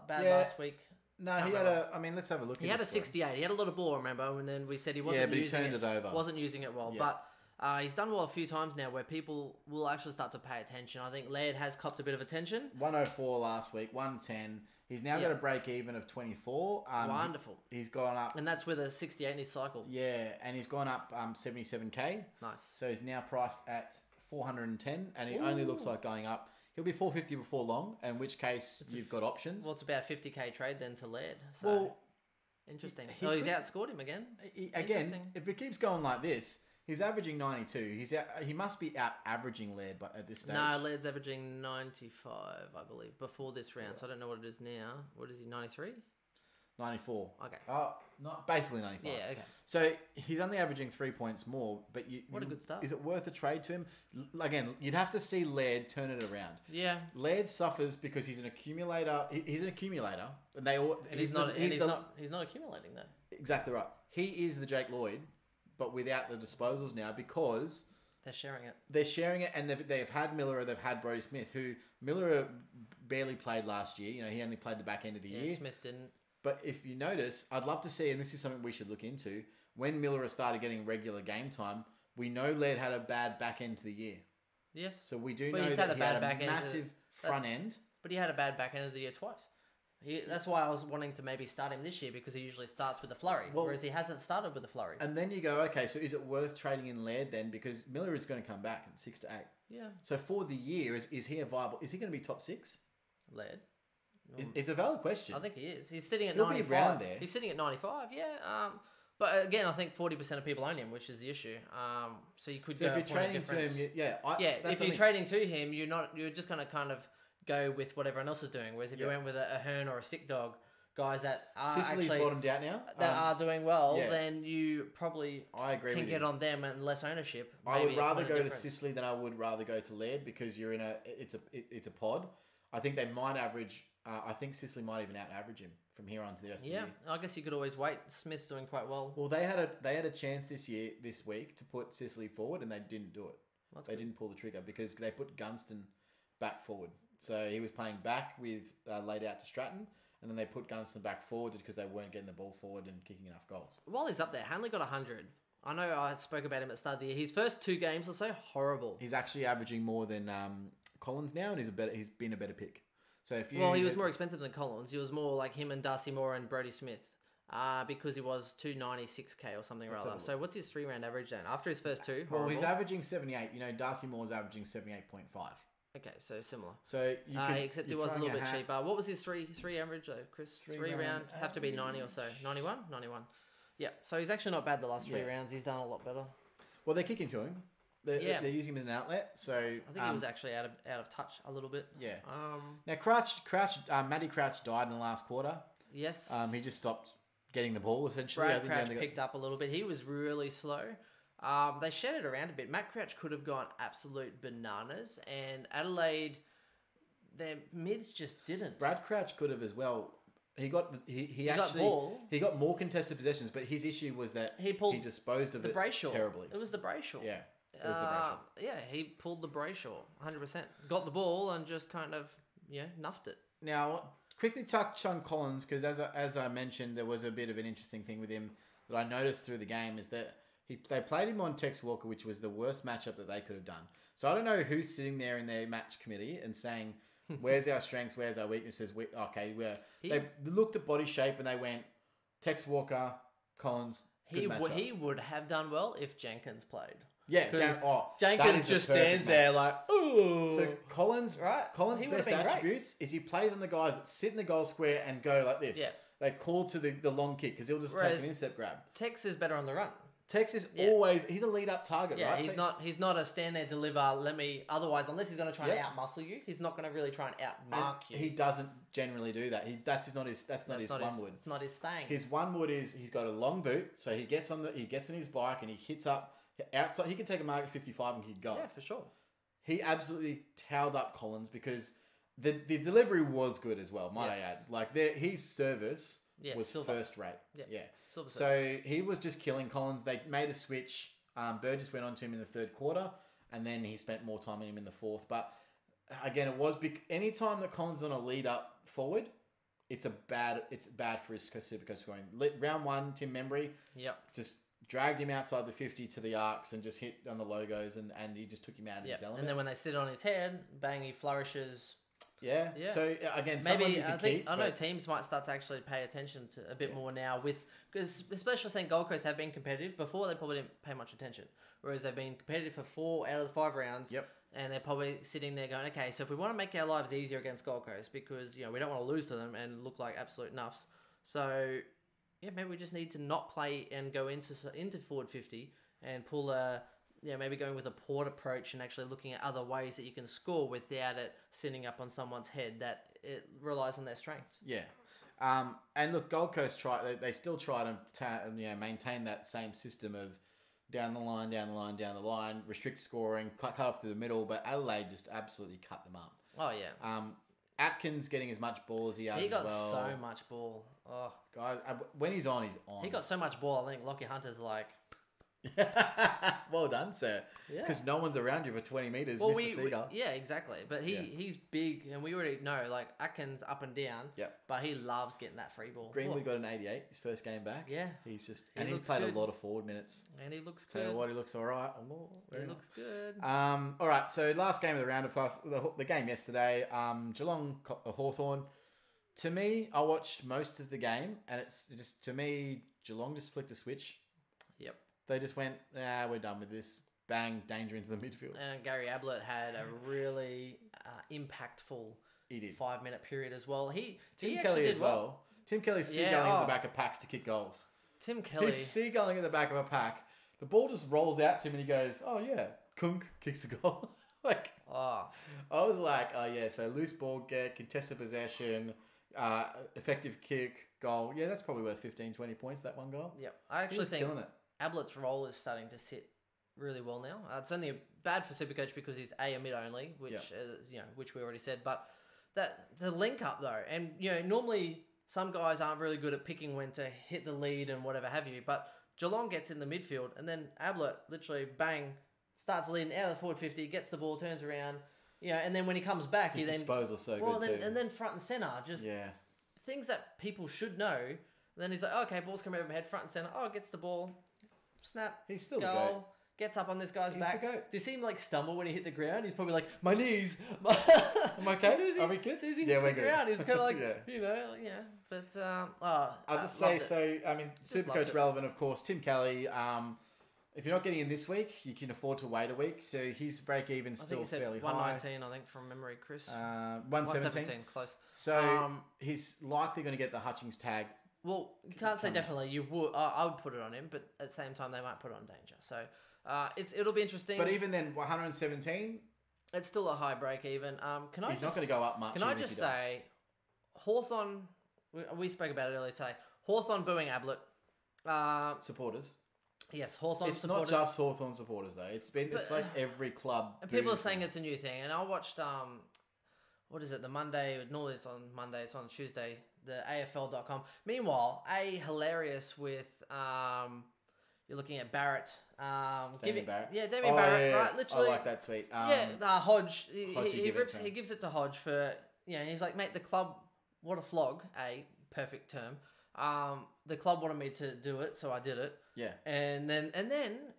bad last week? No, he had a. I mean, let's have a look. He had a 68. He had a lot of ball, remember? And then we said he wasn't. Yeah, but he turned it over. Wasn't using it well, but. He's done well a few times now where people will actually start to pay attention. I think Laird has copped a bit of attention. 104 last week, 110. He's now got a break even of 24. Wonderful. He's gone up. And that's with a 68 in his cycle. Yeah, and he's gone up 77k. Nice. So he's now priced at 410, and he only looks like going up. He'll be 450 before long, in which case you've got options. Well, it's about 50k trade then to Laird. So, interesting. He's outscored him again. Again, if it keeps going like this, he's averaging 92. He must be out averaging Laird at this stage. No, Laird's averaging 95, I believe, before this round. So I don't know what it is now. What is he, 93? 94. Okay. Oh, not basically 95. Yeah, okay. So he's only averaging 3 points more, but what a good start. Is it worth a trade to him? Again, you'd have to see Laird turn it around. Yeah. Laird suffers because he's an accumulator. He's an accumulator, and he's not accumulating though. Exactly right. He is the Jake Lloyd, but without the disposals now because they're sharing it. They're sharing it, and they've had Miller or they've had Brodie Smith, who Miller barely played last year. You know, he only played the back end of the year. Smith didn't. But if you notice, I'd love to see, and this is something we should look into, when Miller has started getting regular game time, we know Laird had a bad back end to the year. Yes. So we do know that he had a massive front end. But he had a bad back end of the year twice. That's why I was wanting to maybe start him this year, because he usually starts with a flurry, whereas he hasn't started with a flurry. And then you go, okay, so is it worth trading in Laird then? Because Miller is going to come back in 6 to 8. Yeah. So for the year, is he a viable? Is he going to be top 6? Laird. It's a valid question. I think he is. He's sitting at 95. Be around there. He's sitting at 95, yeah. But again, I think 40% of people own him, which is the issue. So you could. So if you're trading to him, if you're trading to him, you're just going to kind of go with what everyone else is doing. Whereas if you went with a Hearn or a Sick Dog, guys that are Sicily's bottomed out now, that are doing well, then you probably can get on them and less ownership. I would rather go to Sicily than I would rather go to Laird, because you're in it's a pod. I think they might average. I think Sicily might even out-average him from here on to the rest of the year. I guess you could always wait. Smith's doing quite well. Well, they had a chance this week to put Sicily forward, and they didn't do it. They didn't pull the trigger because they put Gunston back forward. So he was playing back with laid out to Stratton, and then they put Gunston back forward because they weren't getting the ball forward and kicking enough goals. While he's up there, Hanley got 100. I know I spoke about him at the start of the year. His first 2 games are so horrible. He's actually averaging more than Collins now, and he's been a better pick. So if he was more expensive than Collins. He was more like him and Darcy Moore and Brodie Smith, because he was 296k or something rather. So what's his 3-round average then? After his first 2, horrible. Well, he's averaging 78. You know, Darcy Moore's averaging 78.5. Okay, so similar. So except it was a little bit cheaper. What was his three average though, Chris? 3 round have to be 90 or so. 91. Yeah. So he's actually not bad the last 3 rounds. He's done a lot better. Well, they're kicking to him. They're using him as an outlet, so I think he was actually out of touch a little bit. Yeah. Now Matty Crouch died in the last quarter. Yes. He just stopped getting the ball essentially. Brad Crouch picked up a little bit. He was really slow. They shed it around a bit. Matt Crouch could have gone absolute bananas, and Adelaide, their mids just didn't. Brad Crouch could have as well. He got more contested possessions, but his issue was that he disposed of it terribly. It was the Brayshaw. Yeah. It was the Brayshaw. He pulled the Brayshaw 100%. Got the ball and just kind of nuffed it. Now, quickly touch on Collins, because as I mentioned, there was a bit of an interesting thing with him that I noticed through the game, is that they played him on Tex Walker, which was the worst matchup that they could have done. So I don't know who's sitting there in their match committee and saying, where's our strengths, where's our weaknesses? They looked at body shape and they went, Tex Walker, Collins, good matchup. He would have done well if Jenkins played. Yeah, Jenkins just stands there like, ooh. So Collins' best attributes is he plays on the guys that sit in the goal square and go like this. Yeah. They call to the long kick because he'll just take an instep grab. Tex is better on the run. Tex is he's a lead up target, right? He's not a stand there, deliver, otherwise, unless he's going to try and outmuscle you, he's not going to really try and outmark you. He doesn't generally do that. That's not his one wood. It's not his thing. His one wood is he's got a long boot, so he gets on his bike and he hits up outside. He can take a mark at 55 and kick goal. Yeah, for sure. He absolutely towed up Collins because the delivery was good as well, might I add. Like his service was first rate. Yeah. Silver. So he was just killing Collins. They made a switch. Burgess went on to him in the third quarter, and then he spent more time on him in the fourth. But again, it was any time that Collins is on a lead up forward, it's bad for his Supercoach scoring. Round one, Tim Membry, just dragged him outside the 50 to the arcs and just hit on the logos, and he just took him out of his element. And then when they sit on his head, bang, he flourishes. Yeah. So again, maybe I know teams might start to actually pay attention to a bit more now, because especially saying Gold Coast have been competitive before. They probably didn't pay much attention, whereas they've been competitive for 4 out of the 5 rounds. And they're probably sitting there going, okay, so if we want to make our lives easier against Gold Coast, because we don't want to lose to them and look like absolute nuffs, so maybe we just need to not play and go into forward 50 and pull a. Maybe going with a port approach and actually looking at other ways that you can score without it sitting up on someone's head, that it relies on their strengths. Yeah. And look, Gold Coast they still try to maintain that same system of down the line, restrict scoring, cut off through the middle, but Adelaide just absolutely cut them up. Oh, yeah. Atkins getting as much ball as he has. He got as well. so much ball. Oh, God, when he's on, he's on. He got so much ball, I think Lockie Hunter's like... Well done, sir. Because no one's around you for 20 metres. Well, yeah, exactly. But he's big, and we already know, like, Atkins up and down. But he loves getting that free ball. Greenwood got an 88 his first game back. Yeah. He played a lot of forward minutes. And he looks good. Tell you what, he looks all right. He looks good. All right, so last game of the round, of course, the game yesterday, Geelong Hawthorn. To me, I watched most of the game, and it's just, to me, Geelong just flicked a switch. Yep. They just went, we're done with this. Bang, danger into the midfield. And Gary Ablett had a really impactful 5-minute period as well. Tim Kelly as well. Tim Kelly's seagulling in the back of packs to kick goals. Tim Kelly. He's seagulling in the back of a pack. The ball just rolls out to him and he goes, oh yeah, Kunk kicks a goal. I was like, oh yeah, so loose ball get, contested possession, effective kick, goal. Yeah, that's probably worth 15, 20 points, that one goal. Yep. I actually think killing it. Ablett's role is starting to sit really well now. It's only bad for Supercoach because he's a mid only, which which we already said. But the link up though, and normally some guys aren't really good at picking when to hit the lead and whatever have you. But Geelong gets in the midfield, and then Ablett literally bang starts leading out of the forward 50, gets the ball, turns around, and then when he comes back, his disposal's so good too. And then front and center, just things that people should know. And then he's like, oh, okay, ball's coming over my head, front and center. Oh, gets the ball. Snap. He's still goal. The goat. Gets up on this guy's back. The goat. Does he stumble when he hit the ground? He's probably like, my knees. Am I okay? Are we good? As soon as he hits the ground, he's kind of like, But I'll just say, Supercoach relevant, of course. Tim Kelly. If you're not getting in this week, you can afford to wait a week. So his break even's still fairly high. 119, I think, from memory, Chris. 117. Close. So he's likely going to get the Hutchings tag. Well, you can't say definitely. You would. I would put it on him, but at the same time, they might put it on danger. So it'll be interesting. But even then, 117. It's still a high break even. He's not going to go up much. Can I just say, Hawthorn? We spoke about it earlier today. Hawthorn booing Ablett. Supporters. Yes, Hawthorn it's supporters. It's not just Hawthorn supporters though. It's like every club. And people are saying it's a new thing. And I watched what is it? The Monday. Normally it's on Monday. It's on Tuesday. The AFL.com. Meanwhile, hilarious with you're looking at Barrett. Damien Barrett. Yeah, Damien Barrett. Yeah. Right, literally. I like that tweet. Hodge. He gives it to Hodge for he's like, mate, the club. What a flog. Perfect term. The club wanted me to do it, so I did it. Yeah. And then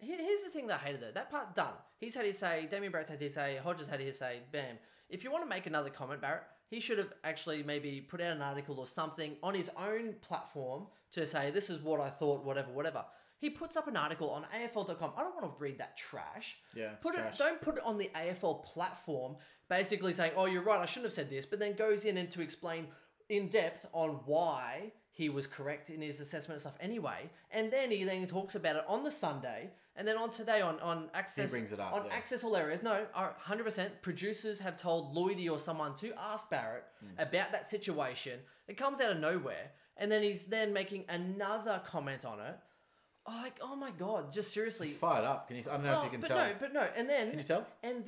here's the thing that I hated though. That part done. He's had his say. Damien Barrett's had his say. Hodge has had his say. Bam. If you want to make another comment, Barrett, he should have actually maybe put out an article or something on his own platform to say, this is what I thought, whatever. He puts up an article on AFL.com. I don't want to read that trash. Yeah, Don't put it on the AFL platform, basically saying, oh, you're right, I shouldn't have said this, but then goes in and to explain in depth on why he was correct in his assessment and stuff anyway. And then he talks about it on the Sunday, and then on today on Access. He brings it up. On Access All Areas. No, 100%. Producers have told Lloydie or someone to ask Barrett about that situation. It comes out of nowhere. And then he's then making another comment on it. Like, oh my God, just seriously. He's fired up. I don't know if you can tell. No. And then. Can you tell? And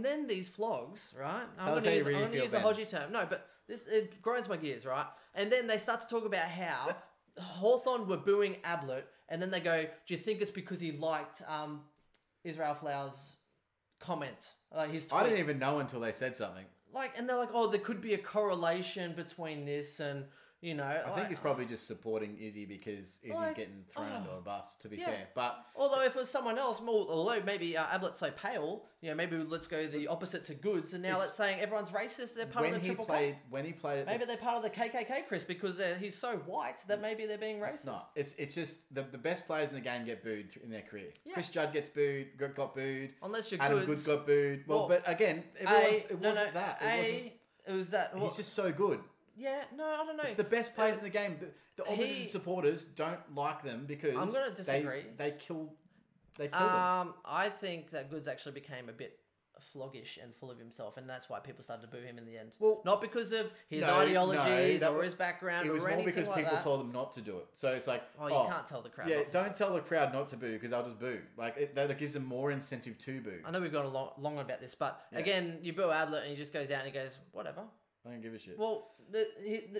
then these flogs, right? I'm going to use a Hodgie term. No, but it grinds my gears, right? And then they start to talk about how Hawthorn were booing Ablett, and then they go, "Do you think it's because he liked Israel Flowers' comments, his tweet?" I didn't even know until they said something. And they're like, "Oh, there could be a correlation between this and." I think he's probably just supporting Izzy because Izzy's getting thrown under a bus, to be fair. But although if it was someone else, although maybe Ablett's so pale, maybe let's go the opposite to Goods, and now let's saying everyone's racist. They're part of the Triple K. When he played, maybe they're part of the KKK, Chris, because he's so white that maybe they're being racist. It's not. It's just the best players in the game get booed in their career. Yeah. Chris Judd got booed. Unless you're Adam Goods got booed. Well, but again, it wasn't that. It was that. He's just so good. Yeah, no, I don't know. It's the best players in the game. The opposition supporters don't like them because I'm going to disagree. They kill them. I think that Goods actually became a bit floggish and full of himself, and that's why people started to boo him in the end. Well, not because of his ideologies or his background. It was more because like people told them not to do it. So it's like, you can't tell the crowd. Yeah, don't tell the crowd not to boo because they'll just boo. That gives them more incentive to boo. I know we've gone long about this, but again, you boo Ablett and he just goes out and he goes, whatever. I don't give a shit. Well,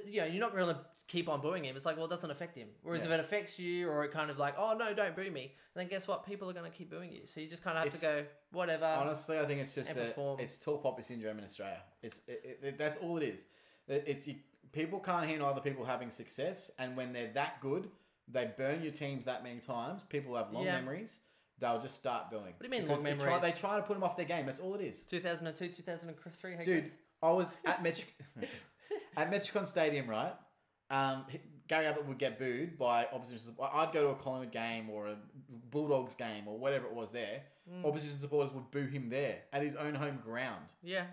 you're not going to keep on booing him. It's like, well, it doesn't affect him. Whereas if it affects you, or it kind of like, oh no, don't boo me, then guess what? People are going to keep booing you. So you just kind of have to go, whatever. Honestly, I think it's just it's tall poppy syndrome in Australia. That's all it is. People can't handle other people having success, and when they're that good, they burn your teams that many times. People have long memories. They'll just start booing. What do you mean long memories? They try to put them off their game. That's all it is. 2002, 2003. Dude. I was at Metricon Stadium, right? Gary Ablett would get booed by opposition. I'd go to a Collingwood game or a Bulldogs game or whatever it was there. Opposition supporters would boo him there at his own home ground. Yeah.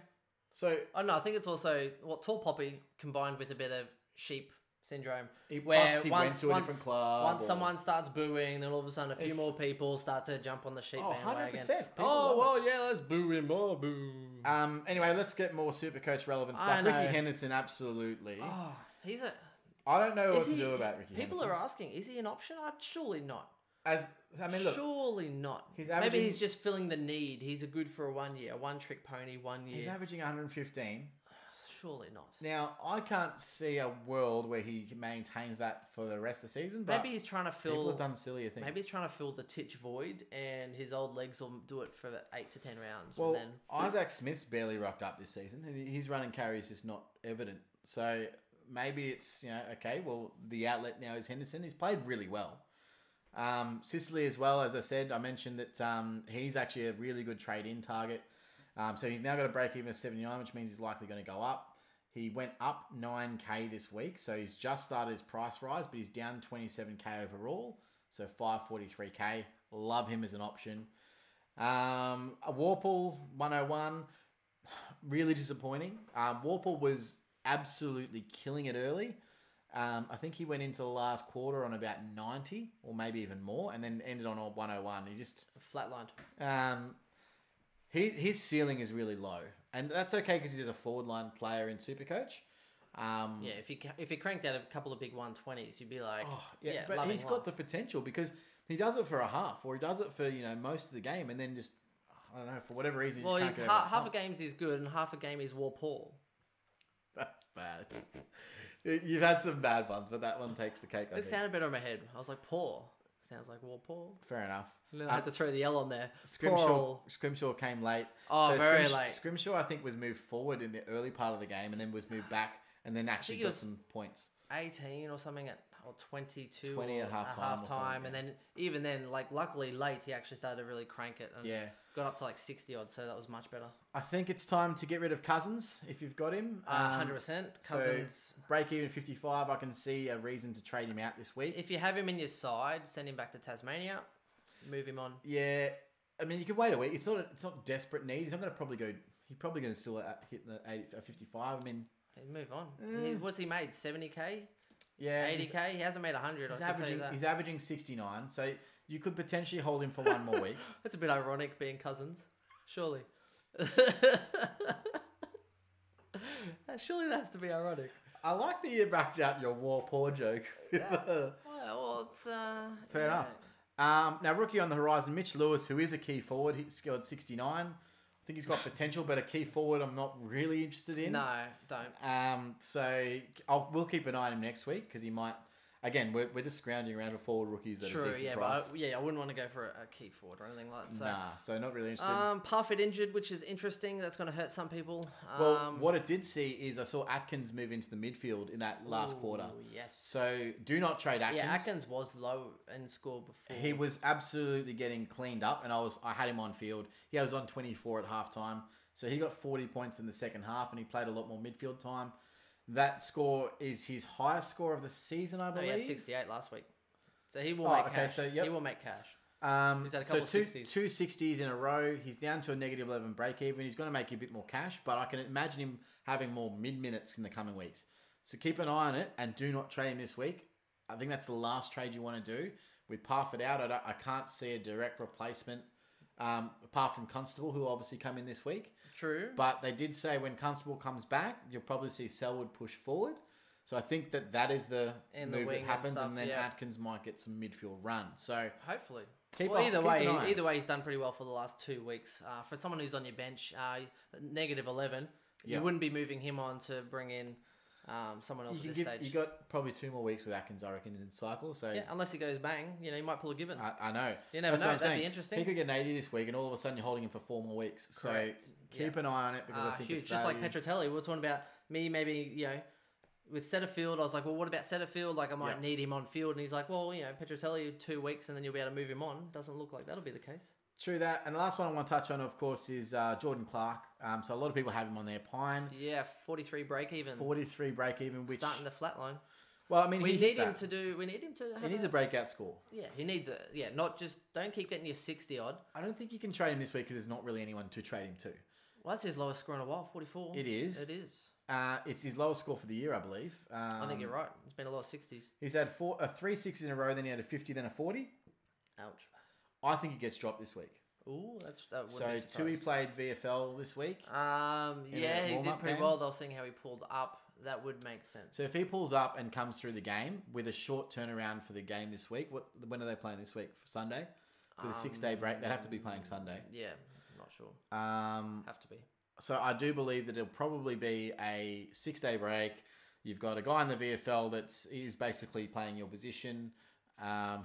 So I think it's also tall poppy combined with a bit of sheep syndrome. He went to a different club. Once someone starts booing, then all of a sudden a few more people start to jump on the sheep bandwagon. 100%. Let's boo him more, boo. Anyway, let's get more SuperCoach relevant stuff. Ricky Henderson, absolutely. Oh, he's a... I don't know what to do about Ricky Henderson. People are asking, is he an option? Surely not. Look. Surely not. Maybe he's just filling the need. He's a good for a 1 year, one-trick pony, 1 year. He's averaging 115. Surely not. Now, I can't see a world where he maintains that for the rest of the season, but maybe he's trying to fill... People have done sillier things. Maybe he's trying to fill the Titch void, and his old legs will do it for 8 to 10 rounds. Well, and then... Isaac Smith's barely rocked up this season, and his running carry is just not evident. So maybe it's, okay, well, the outlet now is Henderson. He's played really well. Sicily as well, as I said, I mentioned that he's actually a really good trade-in target. So he's now got a break even of 79, which means he's likely going to go up. He went up 9K this week, so he's just started his price rise, but he's down 27K overall, so 543K. Love him as an option. A Warple 101, really disappointing. Warple was absolutely killing it early. I think he went into the last quarter on about 90, or maybe even more, and then ended on 101. He just flatlined. His ceiling is really low, and that's okay because he's a forward line player in SuperCoach. If he cranked out a couple of big 120s, you'd be like, but he's got the potential because he does it for a half, or he does it for most of the game, and then just I don't know, for whatever reason. Well, half a game is good, and half a game is war Paul. That's bad. You've had some bad ones, but that one takes the cake. It sounded better in my head. I was like, Paul. Sounds like war Paul. Fair enough. And then I had to throw the L on there. Scrimshaw came late. Oh, so very late. Scrimshaw, I think, was moved forward in the early part of the game and then was moved back and then actually got some points. 18 or something or 22 20 at half-time. And then even then, luckily late, he actually started to really crank it and got up to 60 odd, so that was much better. I think it's time to get rid of Cousins if you've got him. 100%. Cousins. So break even 55, I can see a reason to trade him out this week. If you have him in your side, send him back to Tasmania, move him on. Yeah, I mean, you can wait a week. It's not desperate need. He's not going to probably go... He's probably going to still hit the 55. I mean... Move on. What's he made? 70k? Yeah. 80k? He hasn't made 100. He's averaging 69. So you could potentially hold him for one more week. That's a bit ironic being Cousins. Surely. Surely that has to be ironic. I like that you backed out your war poor joke. Well, it's... Fair enough. Now, rookie on the horizon, Mitch Lewis, who is a key forward, he scored 69. I think he's got potential, but a key forward I'm not really interested in. No, don't. So we'll keep an eye on him next week because he might. Again, we're just scrounging around for forward rookies that are decent price. But I wouldn't want to go for a key forward or anything like that. So. Nah, so not really interested. Parfitt injured, which is interesting. That's going to hurt some people. Well, what it did see is I saw Atkins move into the midfield in that last quarter. Yes. So do not trade Atkins. Yeah, Atkins was low in score before. He was absolutely getting cleaned up, and I had him on field. He was on 24 at halftime, so he got 40 points in the second half, and he played a lot more midfield time. That score is his highest score of the season, I believe. He had 68 last week. So he will make cash. So, yep. He will make cash. He's had a couple of 60s. Two 60s in a row. He's down to a negative 11 break even. He's going to make you a bit more cash, but I can imagine him having more mid-minutes in the coming weeks. So keep an eye on it and do not trade him this week. I think that's the last trade you want to do. With Parfitt out, I can't see a direct replacement apart from Constable, who will obviously come in this week. True. But they did say when Constable comes back, you'll probably see Selwood push forward. So I think that is the move that happens, and then Atkins might get some midfield run. So hopefully. Either way, he's done pretty well for the last 2 weeks. For someone who's on your bench, negative 11, you wouldn't be moving him on to bring in someone else at this stage. You got probably 2 more weeks with Atkins, I reckon, in the cycle. So unless he goes bang, he might pull a Gibbons. I know. You never know. That'd be interesting. He could get an 80 this week, and all of a sudden you're holding him for 4 more weeks. Correct. So keep an eye on it because I think huge. it's just value. like Petrotelli. We were talking about me maybe with Setterfield. I was like, well, what about Setterfield? Like I might need him on field, and he's like, well, Petrotelli 2 weeks, and then you'll be able to move him on. Doesn't look like that'll be the case. True that. And the last one I want to touch on, of course, is Jordan Clark. So a lot of people have him on their Pine. Yeah, 43 break even. 43 break even, which starting to flatline. Well, I mean, we need him to He needs a breakout score. Yeah, he needs not just don't keep getting your 60 odd. I don't think you can trade him this week because there's not really anyone to trade him to. Well, that's his lowest score in a while, 44. It is. It's his lowest score for the year, I believe. I think you're right. It's been a lot of 60s. He's had 3 60s in a row, then he had a 50, then a 40. Ouch. I think he gets dropped this week. Ooh, that so Tui played VFL this week. He did pretty well. They were seeing how he pulled up. That would make sense. So if he pulls up and comes through the game with a short turnaround for the game this week, when are they playing this week? For Sunday? With a 6-day break, they'd have to be playing Sunday. Yeah, I'm not sure. Have to be. So I do believe that it'll probably be a 6-day break. You've got a guy in the VFL that is basically playing your position,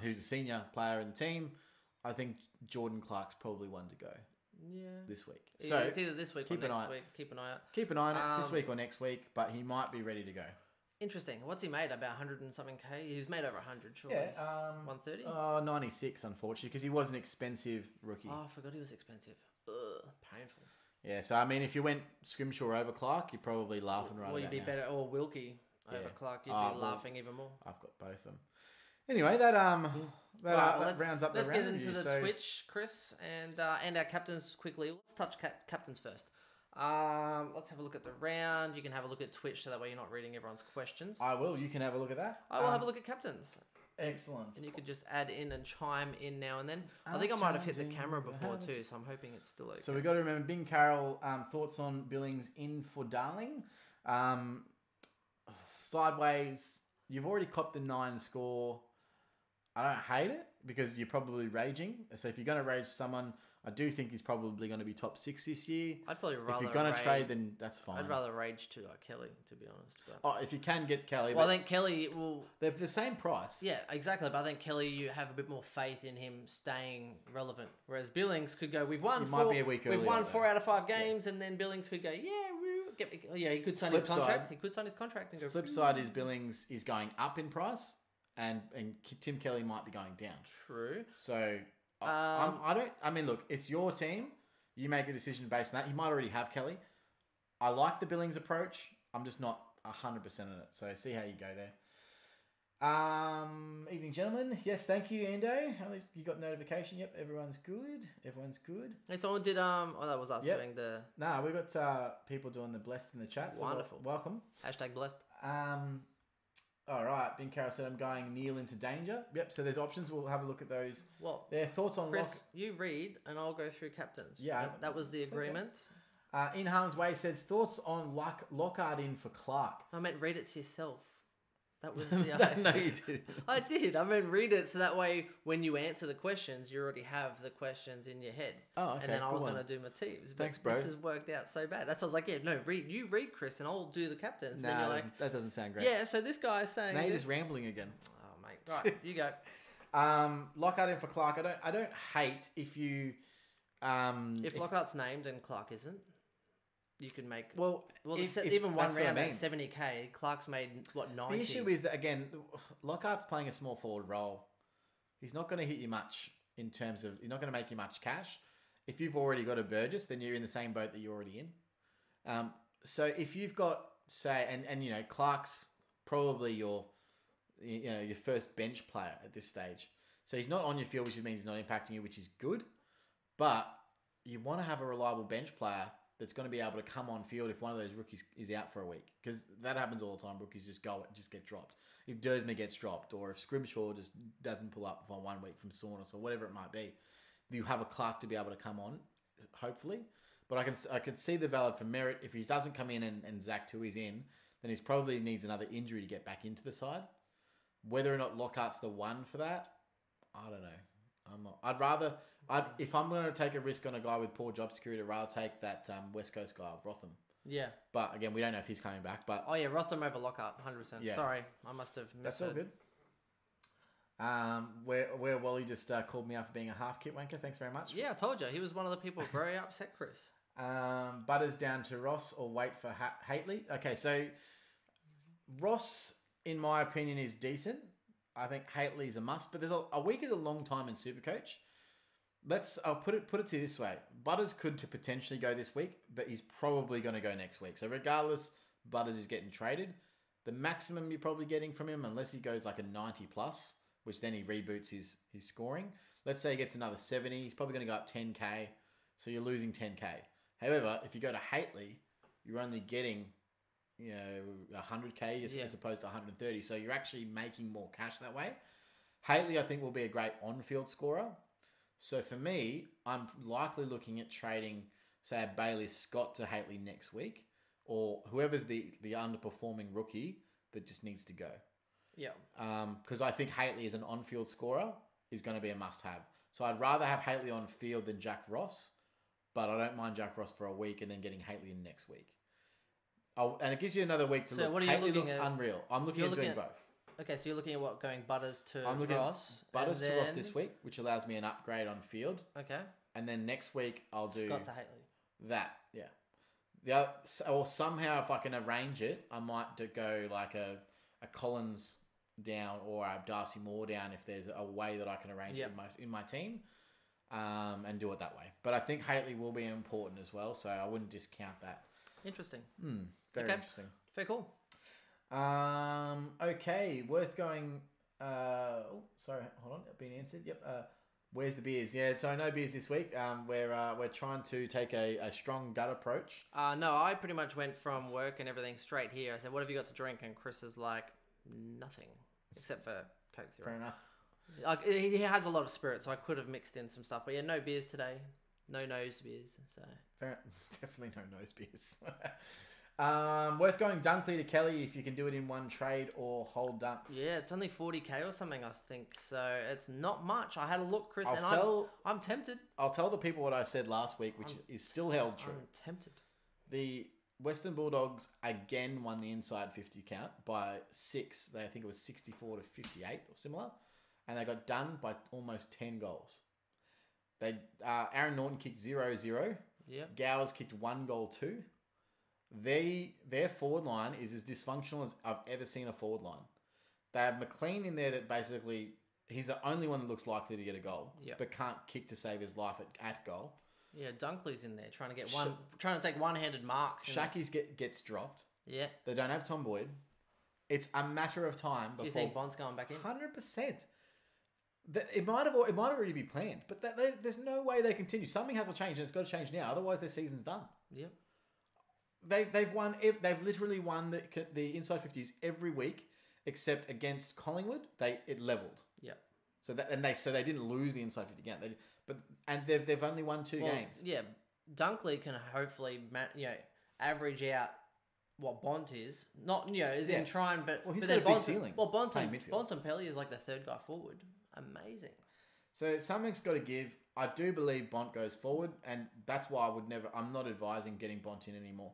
who's a senior player in the team. I think Jordan Clark's probably one to go. Yeah. This week. So it's either this week or next week. Keep an eye out. Keep an eye on it. It's this week or next week, but he might be ready to go. Interesting. What's he made? About 100 and something K? He's made over 100, surely. Yeah. 130? 96, unfortunately, because he was an expensive rookie. Oh, I forgot he was expensive. Ugh, painful. Yeah, so I mean, if you went Scrimshaw over Clark, you're probably laughing right now. Or you'd be better, or Wilkie over Clark, you'd be laughing even more. I've got both of them. Anyway, that rounds up the round. Let's get into the Twitch, Chris, and our captains quickly. Let's touch captains first. Let's have a look at the round. You can have a look at Twitch so that way you're not reading everyone's questions. I will. You can have a look at that. I will have a look at captains. Excellent. And you could just add in and chime in now and then. I think I might have hit the camera before too, so I'm hoping it's still okay. So we've got to remember, Bing Carroll, thoughts on Billings in for Darling. Sideways, you've already copped the 9 score. I don't hate it because you're probably raging. So if you're going to rage someone, I do think he's probably going to be top 6 this year. I'd probably rather. If you're going to trade, then that's fine. I'd rather rage to Kelly, to be honest. But... if you can get Kelly. Well, I think Kelly will. They're the same price. Yeah, exactly. But I think Kelly, you have a bit more faith in him staying relevant. Whereas Billings could go. We've won. Might be a week early. We've won 4 out of 5 games, and then Billings could go. He could sign his contract. He could sign his contract and go. Flip side is Billings is going up in price. And Tim Kelly might be going down. True. So look, it's your team. You make a decision based on that. You might already have Kelly. I like the Billings approach. I'm just not 100% on it. So see how you go there. Evening, gentlemen. Yes, thank you, Ando. You got notification? Yep, everyone's good. Hey, someone did. That was us doing the. Nah, we got people doing the blessed in the chat. So wonderful. Welcome. # blessed. All right, Ben Carroll said I'm going Neil into danger. Yep, so there's options. We'll have a look at those. Well, their thoughts on Chris, you read and I'll go through captains. Yeah, that was the agreement. Okay. In Harm's Way says thoughts on Lockhart in for Clark. I meant read it to yourself. That was No, you didn't. I did. I mean, read it so that way when you answer the questions, you already have the questions in your head. Oh, okay. And then I was going to do my teams. But Thanks, bro. This has worked out so bad. That's why I was like, yeah, no, you read, Chris, and I'll do the captains. Nah, then you're like, that doesn't sound great. yeah, so this guy's saying Nate this. is rambling again. Oh, mate. Right, you go. Lockhart in for Clark. I don't hate if you... if Lockhart's named and Clark isn't, you can make... Well, even one round at 70k, Clark's made, what, 90? The issue is that, again, Lockhart's playing a small forward role. He's not going to hit you much in terms of... He's not going to make you much cash. If you've already got a Burgess, then you're in the same boat that you're already in. So if you've got, say... And you know, Clark's probably your first bench player at this stage. So he's not on your field, which means he's not impacting you, which is good. But you want to have a reliable bench player that's going to be able to come on field if one of those rookies is out for a week. Because that happens all the time. Rookies just get dropped. If Dersma gets dropped, or if Scrimshaw just doesn't pull up for 1 week from soreness or whatever it might be, you have a Clark to be able to come on, hopefully. But I could see the valid for Merritt. If he doesn't come in and Zach Tui's in, then he probably needs another injury to get back into the side. Whether or not Lockhart's the one for that, I don't know. I'm not. If I'm going to take a risk on a guy with poor job security, I'd rather take that West Coast guy, Rotham. Yeah. But again, we don't know if he's coming back. But oh yeah, Rotham over Lockhart, 100%. Yeah. Sorry, I must have missed. That's all good. Where Wally just called me out for being a half kit wanker. Thanks very much. Yeah, I told you. He was one of the people very upset, Chris. Butters down to Ross or wait for Haitley. Okay, so Ross, in my opinion, is decent. I think Haitley's a must, but there's a week is a long time in SuperCoach. I'll put it to you this way. Butters could potentially go this week, but he's probably going to go next week. So regardless, Butters is getting traded. The maximum you're probably getting from him, unless he goes like a 90 plus, which then he reboots his scoring. Let's say he gets another 70. He's probably going to go up 10k. So you're losing 10k. However, if you go to Haitley, you're only getting 100k as opposed to 130. So you're actually making more cash that way. Haitley, I think, will be a great on-field scorer. So for me, I'm likely looking at trading, say, a Bailey Scott to Haitley next week, or whoever's the underperforming rookie that just needs to go. Yeah. Because I think Haitley as an on-field scorer is going to be a must-have. So I'd rather have Haitley on field than Jack Ross, but I don't mind Jack Ross for a week and then getting Haitley in next week. And it gives you another week to look. Haitley looks unreal. I'm looking at doing both. Okay, so you're looking at what, going Butters to I'm looking Ross? At Butters to Ross this week, which allows me an upgrade on field. Okay. And then next week I'll do Scott to Haitley. That, yeah. Or somehow if I can arrange it, I might go like a Collins down or a Darcy Moore down if there's a way that I can arrange it in my team, and do it that way. But I think Haitley will be important as well, so I wouldn't discount that. Interesting. Very interesting. Very cool. Okay, worth going. Sorry, hold on, been answered. Yep. Where's the beers? Yeah, so no beers this week. We're trying to take a strong gut approach. No, I pretty much went from work and everything straight here. I said, "What have you got to drink?" And Chris is like, "Nothing, except for Coke Zero." Fair enough. Like he has a lot of spirit, so I could have mixed in some stuff. But yeah, no beers today. No nose beers. So definitely no nose beers. Worth going Dunkley to Kelly if you can do it in one trade or hold Dunks. Yeah, it's only 40k or something, I think. So it's not much. I had a look, Chris, I'm tempted. I'll tell the people what I said last week, which is still held true. I'm tempted. The Western Bulldogs again won the inside 50 count by 6. I think it was 64 to 58 or similar. And they got done by almost 10 goals. Aaron Norton kicked 0-0. Yep. Gowers kicked 1 goal 2. Their forward line is as dysfunctional as I've ever seen a forward line. They have McLean in there that basically, he's the only one that looks likely to get a goal, but can't kick to save his life at goal. Yeah, Dunkley's in there trying to take one-handed marks. Shacky's gets dropped. Yeah. They don't have Tom Boyd. It's a matter of time before. Do you think Bond's going back in? 100%. It might already be planned, but there's no way they continue. Something has to change, and it's got to change now. Otherwise, their season's done. Yep. They've won. They've literally won the inside 50s every week, except against Collingwood. It leveled. Yep. So they didn't lose the inside 50 again. They've only won 2 games. Yeah, Dunkley can hopefully average out what Bont is. Not, is in trying, but... Well, he's but got a big ceiling. Well, Bontempelli is like the third guy forward. Amazing. So something's got to give. I do believe Bont goes forward, and that's why I'm not advising getting Bont in anymore.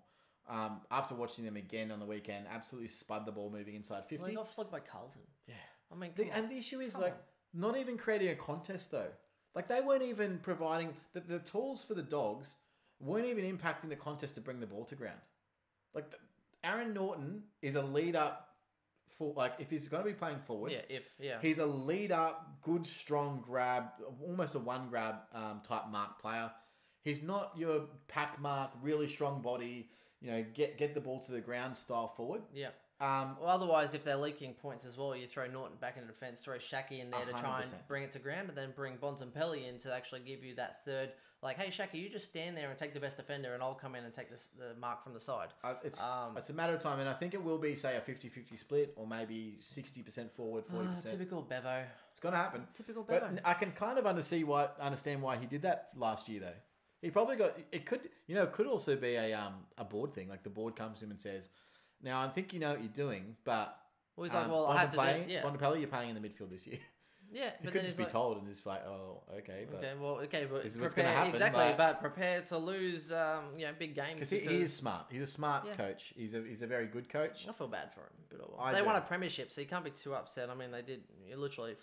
After watching them again on the weekend, absolutely spud the ball moving inside 50. Well, they got flogged by Carlton. Yeah. I mean, the issue is not even creating a contest though. Like they weren't even providing the tools for the Dogs weren't even impacting the contest to bring the ball to ground. Like Aaron Norton is a lead up for if he's going to be playing forward. He's a lead up, good strong grab, almost a one grab type mark player. He's not your pack mark, really strong body. Get the ball to the ground style forward. Yeah. Well, otherwise, if they're leaking points as well, you throw Norton back into defence, throw Shaki in there 100%. To try and bring it to ground, and then bring Bontempelli in to actually give you that third. Like, hey, Shaki, you just stand there and take the best defender, and I'll come in and take the mark from the side. It's a matter of time, and I think it will be, say, a 50-50 split, or maybe 60% forward, 40%. Typical Bevo. It's going to happen. Typical Bevo. But I can kind of understand why he did that last year, though. He probably it could also be a board thing. Like the board comes to him and says, now I think you know what you're doing, but he's like, well, I had to do it. Yeah. Bontempelli, you're playing in the midfield this year. Yeah, but could just be told and just like, oh, okay, but but this is what's going to happen. Exactly, but prepare to lose, big games. Because he is smart. He's a smart coach. He's a very good coach. I feel bad for him, but they won a premiership, so you can't be too upset. I mean, they did literally,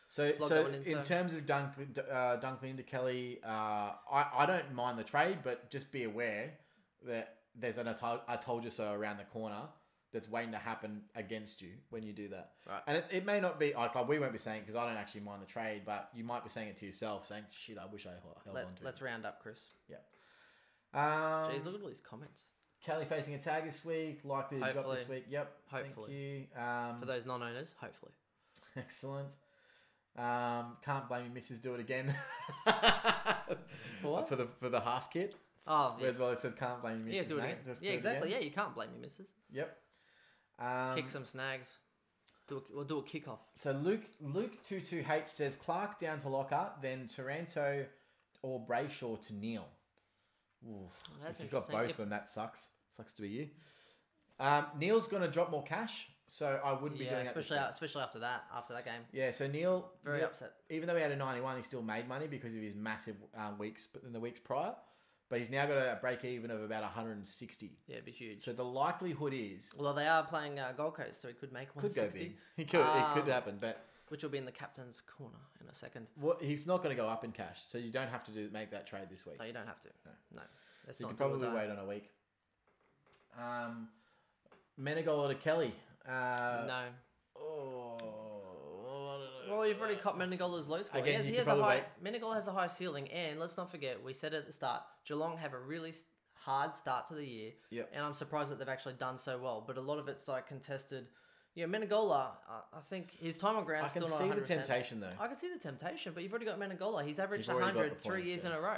So in terms of Dunkley into Kelly, I don't mind the trade, but just be aware that there's an I told you so around the corner that's waiting to happen against you when you do that. Right. And it may not be, we won't be saying, because I don't actually mind the trade, but you might be saying it to yourself, saying, shit, I wish I held on to it. Let's round up, Chris. Yeah. Jeez, look at all these comments. Kelly facing a tag this week, likely to drop this week. Yep. Hopefully. Thank you. For those non-owners, hopefully. Excellent. Can't blame you, missus. Do it again. For what? For the half kit. Oh, yes. Whereas I said can't blame you, missus. Do it again. Just exactly. Yeah, you can't blame you, missus. Yep. Kick some snags. We'll do a kickoff. So Luke 22H says Clark down to locker, then Taranto or Brayshaw to Neil. Ooh, if you've got both of them, that sucks. Sucks to be you. Neil's going to drop more cash. So I wouldn't be doing that. Especially after that game. Yeah, so Neil... Very upset. Even though he had a 91, he still made money because of his massive weeks in the weeks prior. But he's now got a break even of about 160. Yeah, it'd be huge. So the likelihood is... Well, they are playing Gold Coast, so he could make 160. Could go big. He could. It could happen, but... Which will be in the captain's corner in a second. Well, he's not going to go up in cash, so you don't have to make that trade this week. No, you don't have to. No. So you could probably wait on a week. Menegola to Kelly. No. Oh. Well, you've already caught Menegola's low score. Again, Menegola has a high ceiling, and let's not forget, we said at the start, Geelong have a really hard start to the year. Yep. And I'm surprised that they've actually done so well. But a lot of it's contested. Yeah, Menegola, I think his time on ground is still not 100%. I can see the temptation, though. I can see the temptation, but you've already got Menegola. He's averaged 100 3 years in a row.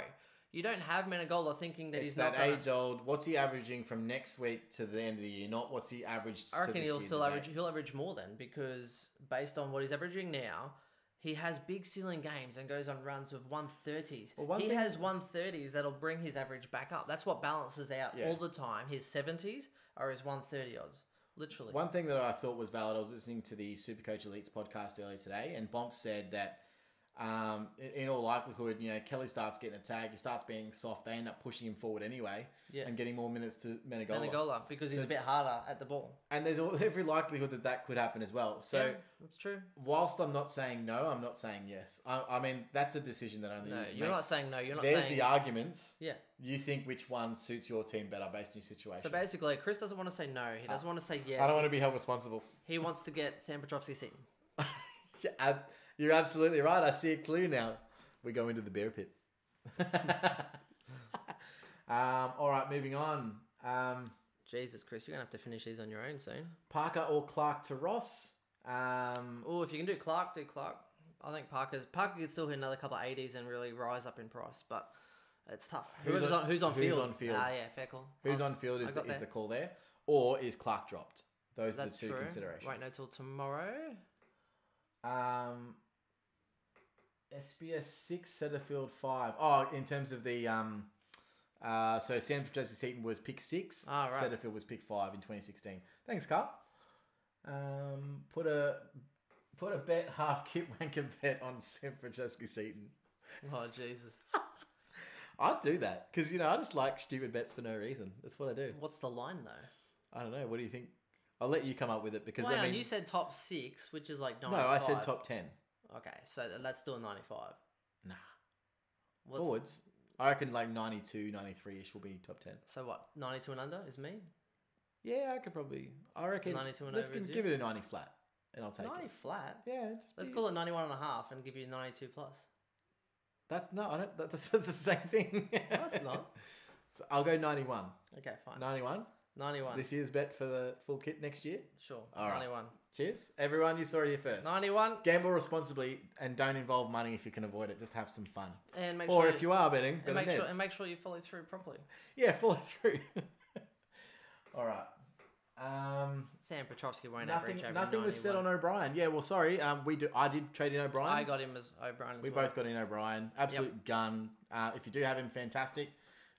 You don't have Menegola thinking that he's not that age old. What's he averaging from next week to the end of the year? Not what's he averaged. I reckon he'll still average. He'll average more then, because based on what he's averaging now, he has big ceiling games and goes on runs of 130s. He has 130s that'll bring his average back up. That's what balances out all the time. His 70s are his 130 odds. Literally. One thing that I thought was valid, I was listening to the SuperCoach Elites podcast earlier today, and Bomp said that in all likelihood, Kelly starts getting a tag, he starts being soft, they end up pushing him forward anyway and getting more minutes to Menegola. Because he's a bit harder at the ball. And there's every likelihood that could happen as well. So yeah, that's true. Whilst I'm not saying no, I'm not saying yes. I mean, that's a decision that only you can you're make. Not saying no. You're not There's saying... the arguments. Yeah. You think which one suits your team better based on your situation. So basically, Chris doesn't want to say no. He doesn't want to say yes. I don't want to be held responsible. He wants to get Sam Petrovsky seen. Yeah, you're absolutely right. I see it clear now. We go into the bear pit. All right, moving on. Jesus, Chris, you're going to have to finish these on your own soon. Parker or Clark to Ross? If you can do Clark, do Clark. I think Parker could still hit another couple of 80s and really rise up in price, but it's tough. Who's on field? Who's on field? Yeah, fair call. Who's on field is the call there. Or is Clark dropped? Those are the two considerations. Wait, no, till tomorrow. SBS 6, Setterfield 5. Oh, in terms of the So Sam Seaton was pick 6. Ah, right. Setterfield was pick 5 in 2016. Thanks, Carl. Put a bet, half kit wanker bet on Sam Seaton. Oh, Jesus. I'd do that because, I just like stupid bets for no reason. That's what I do. What's the line, though? I don't know. What do you think? I'll let you come up with it because Well, you said top 6, which is like 95. No, I said top 10. Okay, so that's still 95. Nah. Forwards, I reckon like 92, 93-ish will be top 10. So what, 92 and under is me? Yeah, I reckon 92 and let's over is give it a 90 flat and I'll take 90 it. flat? Yeah. Let's call it 91 and a half and give you 92 plus. That's the same thing. No, it's not. So I'll go 91. Okay, fine. 91? 91. This year's bet for the full kit next year? Sure. All right. 91. Cheers. Everyone, you saw it here first. 91. Gamble responsibly and don't involve money if you can avoid it. Just have some fun. And make or sure if you are betting, bet on Neds. and make sure you follow through properly. Yeah, follow through. All right. Sam Petrovsky won't average over 91. Nothing was said on O'Brien. Yeah, well, sorry. I did trade in O'Brien. I got him as O'Brien as We well. both got in O'Brien. Absolute gun. If you do have him, fantastic.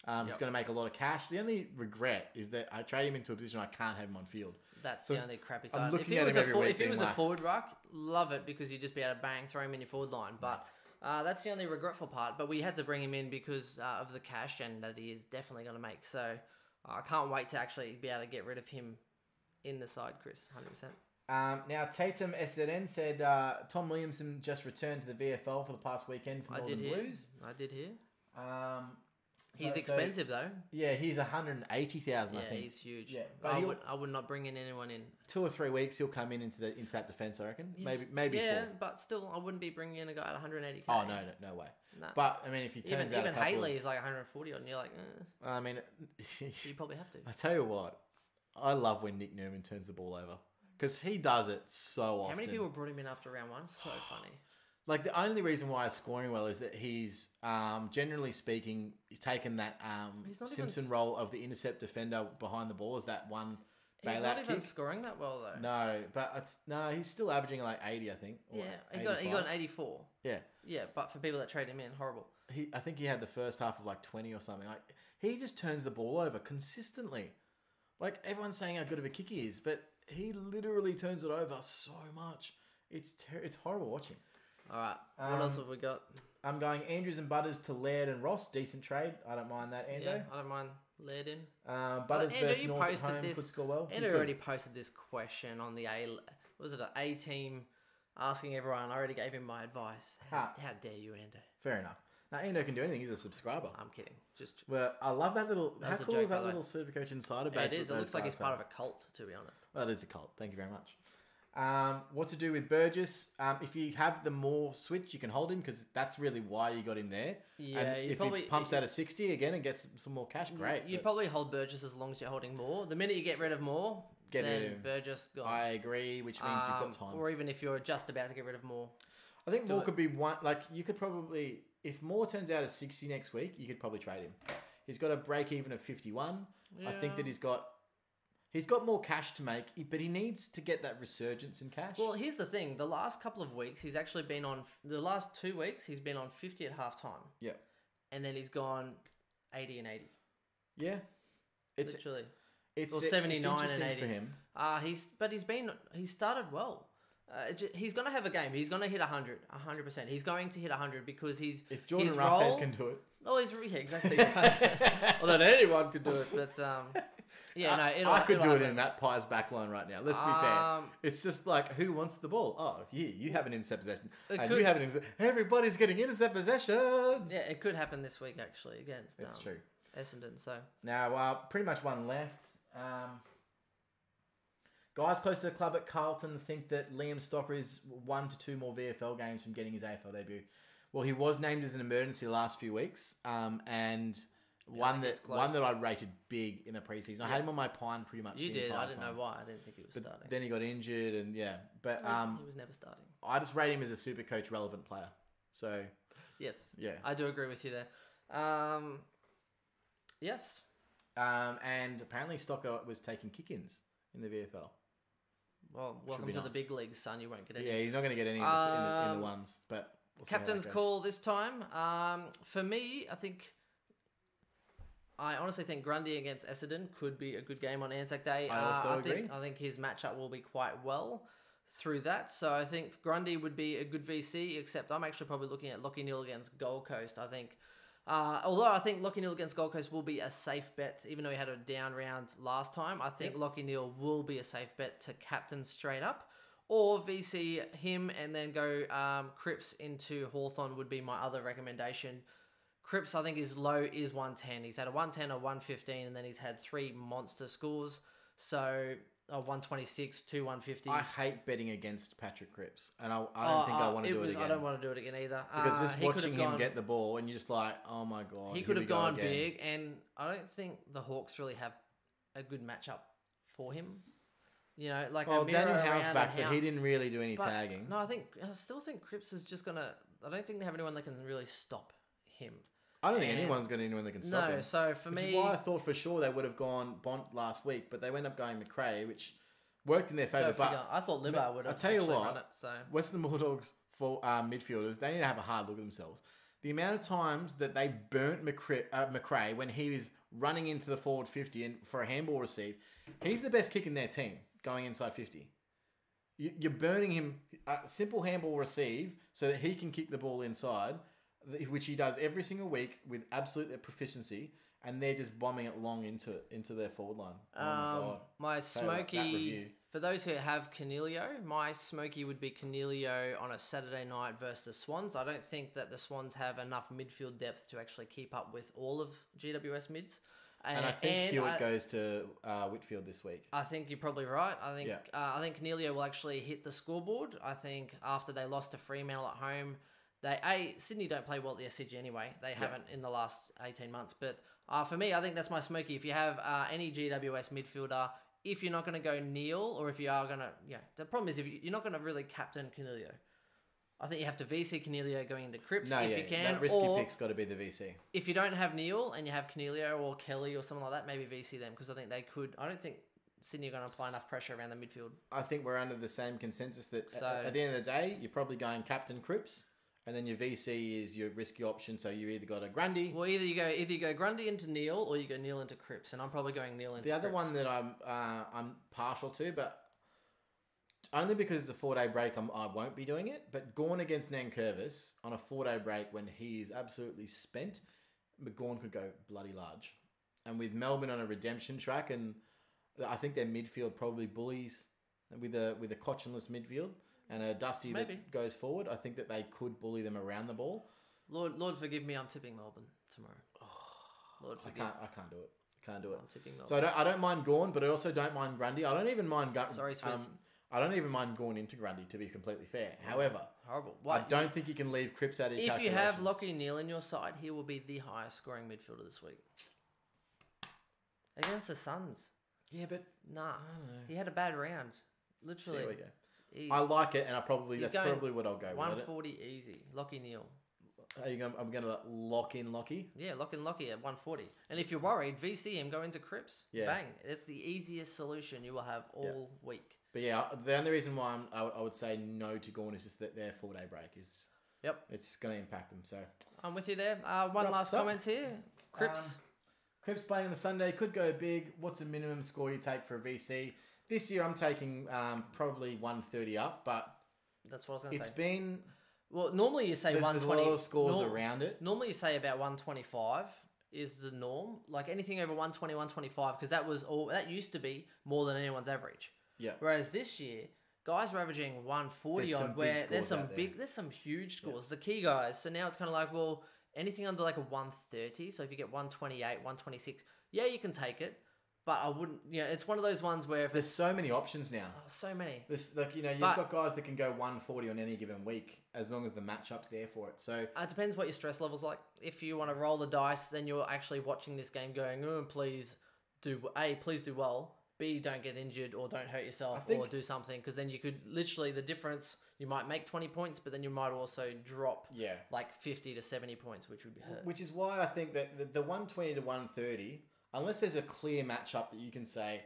He's going to make a lot of cash. The only regret is that I trade him into a position I can't have him on field. That's the only crappy side. I'm looking at him every week. If he was a forward ruck, love it because you'd just be able to bang, throw him in your forward line. But that's the only regretful part. But we had to bring him in because of the cash and that he is definitely going to make. So I can't wait to actually be able to get rid of him in the side, Chris, 100%. Now, Tatum SZN said Tom Williamson just returned to the VFL for the past weekend for Northern Blues. I did hear. He's expensive though. Yeah, he's 180,000. I think. Yeah, he's huge. Yeah, but I would not bring anyone in. 2 or 3 weeks, he'll come into that defense. I reckon. Maybe. Yeah, 4. but still, I wouldn't be bringing in a guy at 180k. Oh no way. Nah. But I mean, if he turns out even Haley is like 140 and you're like, I mean, you probably have to. I tell you what, I love when Nick Newman turns the ball over because he does it so often. How many people brought him in after round 1? So funny. Like, the only reason why he's scoring well is that he's, generally speaking, taken that Simpson role of the intercept defender behind the ball as that one bailout kick. He's not even scoring that well, though. No, but he's still averaging like 80, I think. Yeah, he got an 84. Yeah. Yeah, but for people that trade him in, horrible. I think he had the first half of like 20 or something. Like, he just turns the ball over consistently. Like, everyone's saying how good of a kick he is, but he literally turns it over so much. It's horrible watching. All right. What else have we got? I'm going Andrews and Butters to Laird and Ross. Decent trade. I don't mind that, Ando. Yeah, I don't mind Laird in. Butters versus North at home could score well. Ando already posted this question on the A team asking everyone. I already gave him my advice. How dare you, Ando? Fair enough. Now, Ando can do anything. He's a subscriber. I'm kidding. Well, I love that little... How cool is that little SuperCoach insider badge? It is. It looks like he's part of a cult, to be honest. Well, it is a cult. Thank you very much. What to do with Burgess? If you have the more switch, you can hold him because that's really why you got him there. Yeah, and if he pumps out a 60 again and gets some more cash, great. You'd probably hold Burgess as long as you're holding more. The minute you get rid of more, then Burgess gone. I agree, which means you've got time. Or even if you're just about to get rid of more. I think Moore could be one. Like, you could probably, if Moore turns out a 60 next week, you could probably trade him. He's got a break even of 51. Yeah. I think that he's got more cash to make, but he needs to get that resurgence in cash. Well, here's the thing. The last couple of weeks, he's actually been on... The last 2 weeks, he's been on 50 at halftime. Yeah. And then he's gone 80 and 80. Yeah. Literally. It's 79 and 80. For him. He started well. He's going to have a game. He's going to hit 100. 100%. He's going to hit 100 because if Jordan Roughhead can do it. Oh, exactly. Well, then anyone could do it, but... Yeah, I could do it in that Pies backline right now. Let's be fair. It's just like, who wants the ball? Oh, you have an intercept possession. You have an intercept. Everybody's getting intercept possessions. Yeah, it could happen this week, actually, against true. Essendon. So now, pretty much one left. Guys close to the club at Carlton think that Liam Stopper is 1 to 2 more VFL games from getting his AFL debut. Well, he was named as an emergency the last few weeks, and... One that I rated big in a preseason. I had him on my pine pretty much. You did. I didn't know why. I didn't think he was starting. Then he got injured, and but he was never starting. I just rate him as a SuperCoach relevant player. So yes, yeah, I do agree with you there. Yes. And apparently Stocker was taking kick-ins in the VFL. Well, welcome to the big leagues, son. You won't get any. Yeah, he's not going to get any in the ones. But we'll captain's call this time. For me, I think. I honestly think Grundy against Essendon could be a good game on Anzac Day. I also agree. I think his matchup will be quite well through that. So I think Grundy would be a good VC, except I'm actually probably looking at Lachie Neale against Gold Coast. I think, although I think Lachie Neale against Gold Coast will be a safe bet, even though he had a down round last time, I think Lachie Neale will be a safe bet to captain straight up. Or VC him and then go Cripps into Hawthorn would be my other recommendation. Cripps, I think his low is 110. He's had a 110, a 115, and then he's had 3 monster scores. So, a 126, 2 150s. I hate betting against Patrick Cripps, and I don't think I want to do it again. I don't want to do it again either. Because just watching him get the ball, and you're just like, oh my God. He could have gone big, and I don't think the Hawks really have a good matchup for him. You know, like Daniel Howe's back, but he didn't really do any tagging. No, I still think Cripps is just gonna. I don't think they have anyone that can really stop him. I don't think anyone's got anyone that can stop him. No, so for me, which is why I thought for sure they would have gone Bont last week, but they went up going McRae, which worked in their favour. But I thought Libar would have. I tell you what, run it, so. Western Bulldogs for midfielders, they need to have a hard look at themselves. The amount of times that they burnt McRae when he was running into the forward 50 and for a handball receive, he's the best kick in their team going inside 50. You're burning him a simple handball receive so that he can kick the ball inside, which he does every single week with absolute proficiency, and they're just bombing it long into their forward line. Oh my God. My smoky, for those who have Cornelio, my smoky would be Cornelio on a Saturday night versus the Swans. I don't think that the Swans have enough midfield depth to actually keep up with all of GWS mids. And I think Hewitt goes to Whitfield this week. I think you're probably right. I think Cornelio will actually hit the scoreboard. I think after they lost to Fremantle at home, Sydney don't play well at the SCG anyway. They haven't in the last 18 months. But for me, I think that's my smoky. If you have any GWS midfielder, if you're not going to go Neale, or if you are going to... the problem is if you're not going to really captain Cornelio. I think you have to VC Cornelio going into Cripps if you can. That risky pick's got to be the VC. If you don't have Neale and you have Cornelio or Kelly or something like that, maybe VC them, because I think they could... I don't think Sydney are going to apply enough pressure around the midfield. I think we're under the same consensus that at the end of the day, you're probably going captain Cripps. And then your VC is your risky option, so you either got a Grundy. Well, either you go Grundy into Neale, or you go Neale into Cripps, and I'm probably going Neale into. The other one that I'm partial to, but only because it's a 4-day break, I won't be doing it. But Gawn against Nankervis on a 4-day break when he's absolutely spent, Gawn could go bloody large. And with Melbourne on a redemption track, and I think their midfield probably bullies with a Cochinless midfield. And a Dusty that goes forward, I think that they could bully them around the ball. Lord forgive me, I'm tipping Melbourne tomorrow. Lord forgive. I can't do it. I'm tipping Melbourne. So I don't mind Gawn, but I also don't mind Grundy. I don't even mind Sorry, Swiss. I don't even mind Gawn into Grundy, to be completely fair. However, horrible. I don't think you can leave Cripps out of your calculations. If you have Lachie Neale in your side, he will be the highest scoring midfielder this week. Against the Suns. Yeah, but nah, I don't know. He had a bad round. Literally. There we go. I like it, and that's probably what I'll go with. 140 easy. Lachie Neale. I'm going to lock in Lachie. Yeah, lock in Lachie at 140. And if you're worried, VC him, go into Cripps. Yeah. Bang. It's the easiest solution you will have all week. But yeah, the only reason why I would say no to Gawn is just that their 4-day break is... Yep. It's going to impact them, so... I'm with you there. One last comment here. Cripps. Cripps playing on the Sunday could go big. What's a minimum score you take for a VC? This year I'm taking probably 130 up, but that's what I was going to say. It's been... Well, normally you say 120. There's a lot of scores around it. Normally you say about 125 is the norm. Like anything over 120, 125, because that used to be more than anyone's average. Yeah. Whereas this year, guys are averaging 140 odd, where there's some huge scores. The key guys. So now it's kind of like, well, anything under like a 130. So if you get 128, 126, yeah, you can take it. But I wouldn't, it's one of those ones where... There's so many options now. Oh, so many. You've got guys that can go 140 on any given week as long as the matchup's there for it. So it depends what your stress level's like. If you want to roll the dice, then you're actually watching this game going, oh, please do well. B, don't get injured or don't hurt yourself or do something. Because then you could literally, the difference, you might make 20 points, but then you might also drop like 50 to 70 points, which would be hurt. Which is why I think that the 120 to 130... Unless there's a clear matchup that you can say,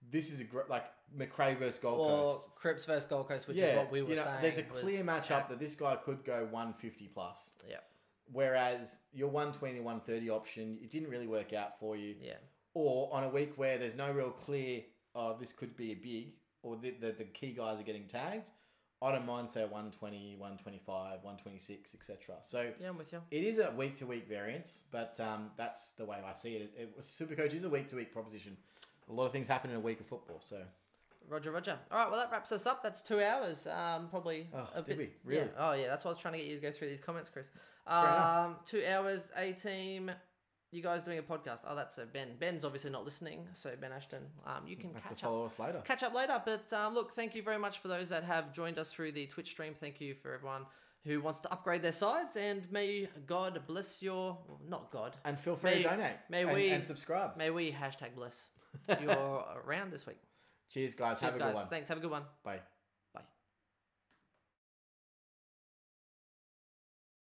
this is like McRae versus Gold Coast. Or Cripps versus Gold Coast, which is what we were saying. There's a clear matchup that this guy could go 150 plus. Yeah. Whereas your 120 to 130 option, it didn't really work out for you. Yeah. Or on a week where there's no real clear, this could be a big, or the key guys are getting tagged, I don't mind, say, 120, 125, 126, etc. So yeah, I'm with you. It is a week-to-week variance, but that's the way I see it. SuperCoach is a week-to-week proposition. A lot of things happen in a week of football, so... Roger. All right, well, that wraps us up. That's 2 hours, probably. Oh, did we? Really? Yeah. Oh, yeah, that's why I was trying to get you to go through these comments, Chris. 2 hours, A-Team... You guys doing a podcast? Oh, that's Ben. Ben's obviously not listening, so Ben Ashton, you can follow us later. Catch up later. But look, thank you very much for those that have joined us through the Twitch stream. Thank you for everyone who wants to upgrade their sides, and may God bless not God. And feel free to donate. And subscribe. May we #bless you're around this week. Cheers, guys. Have a good one. Thanks. Have a good one. Bye.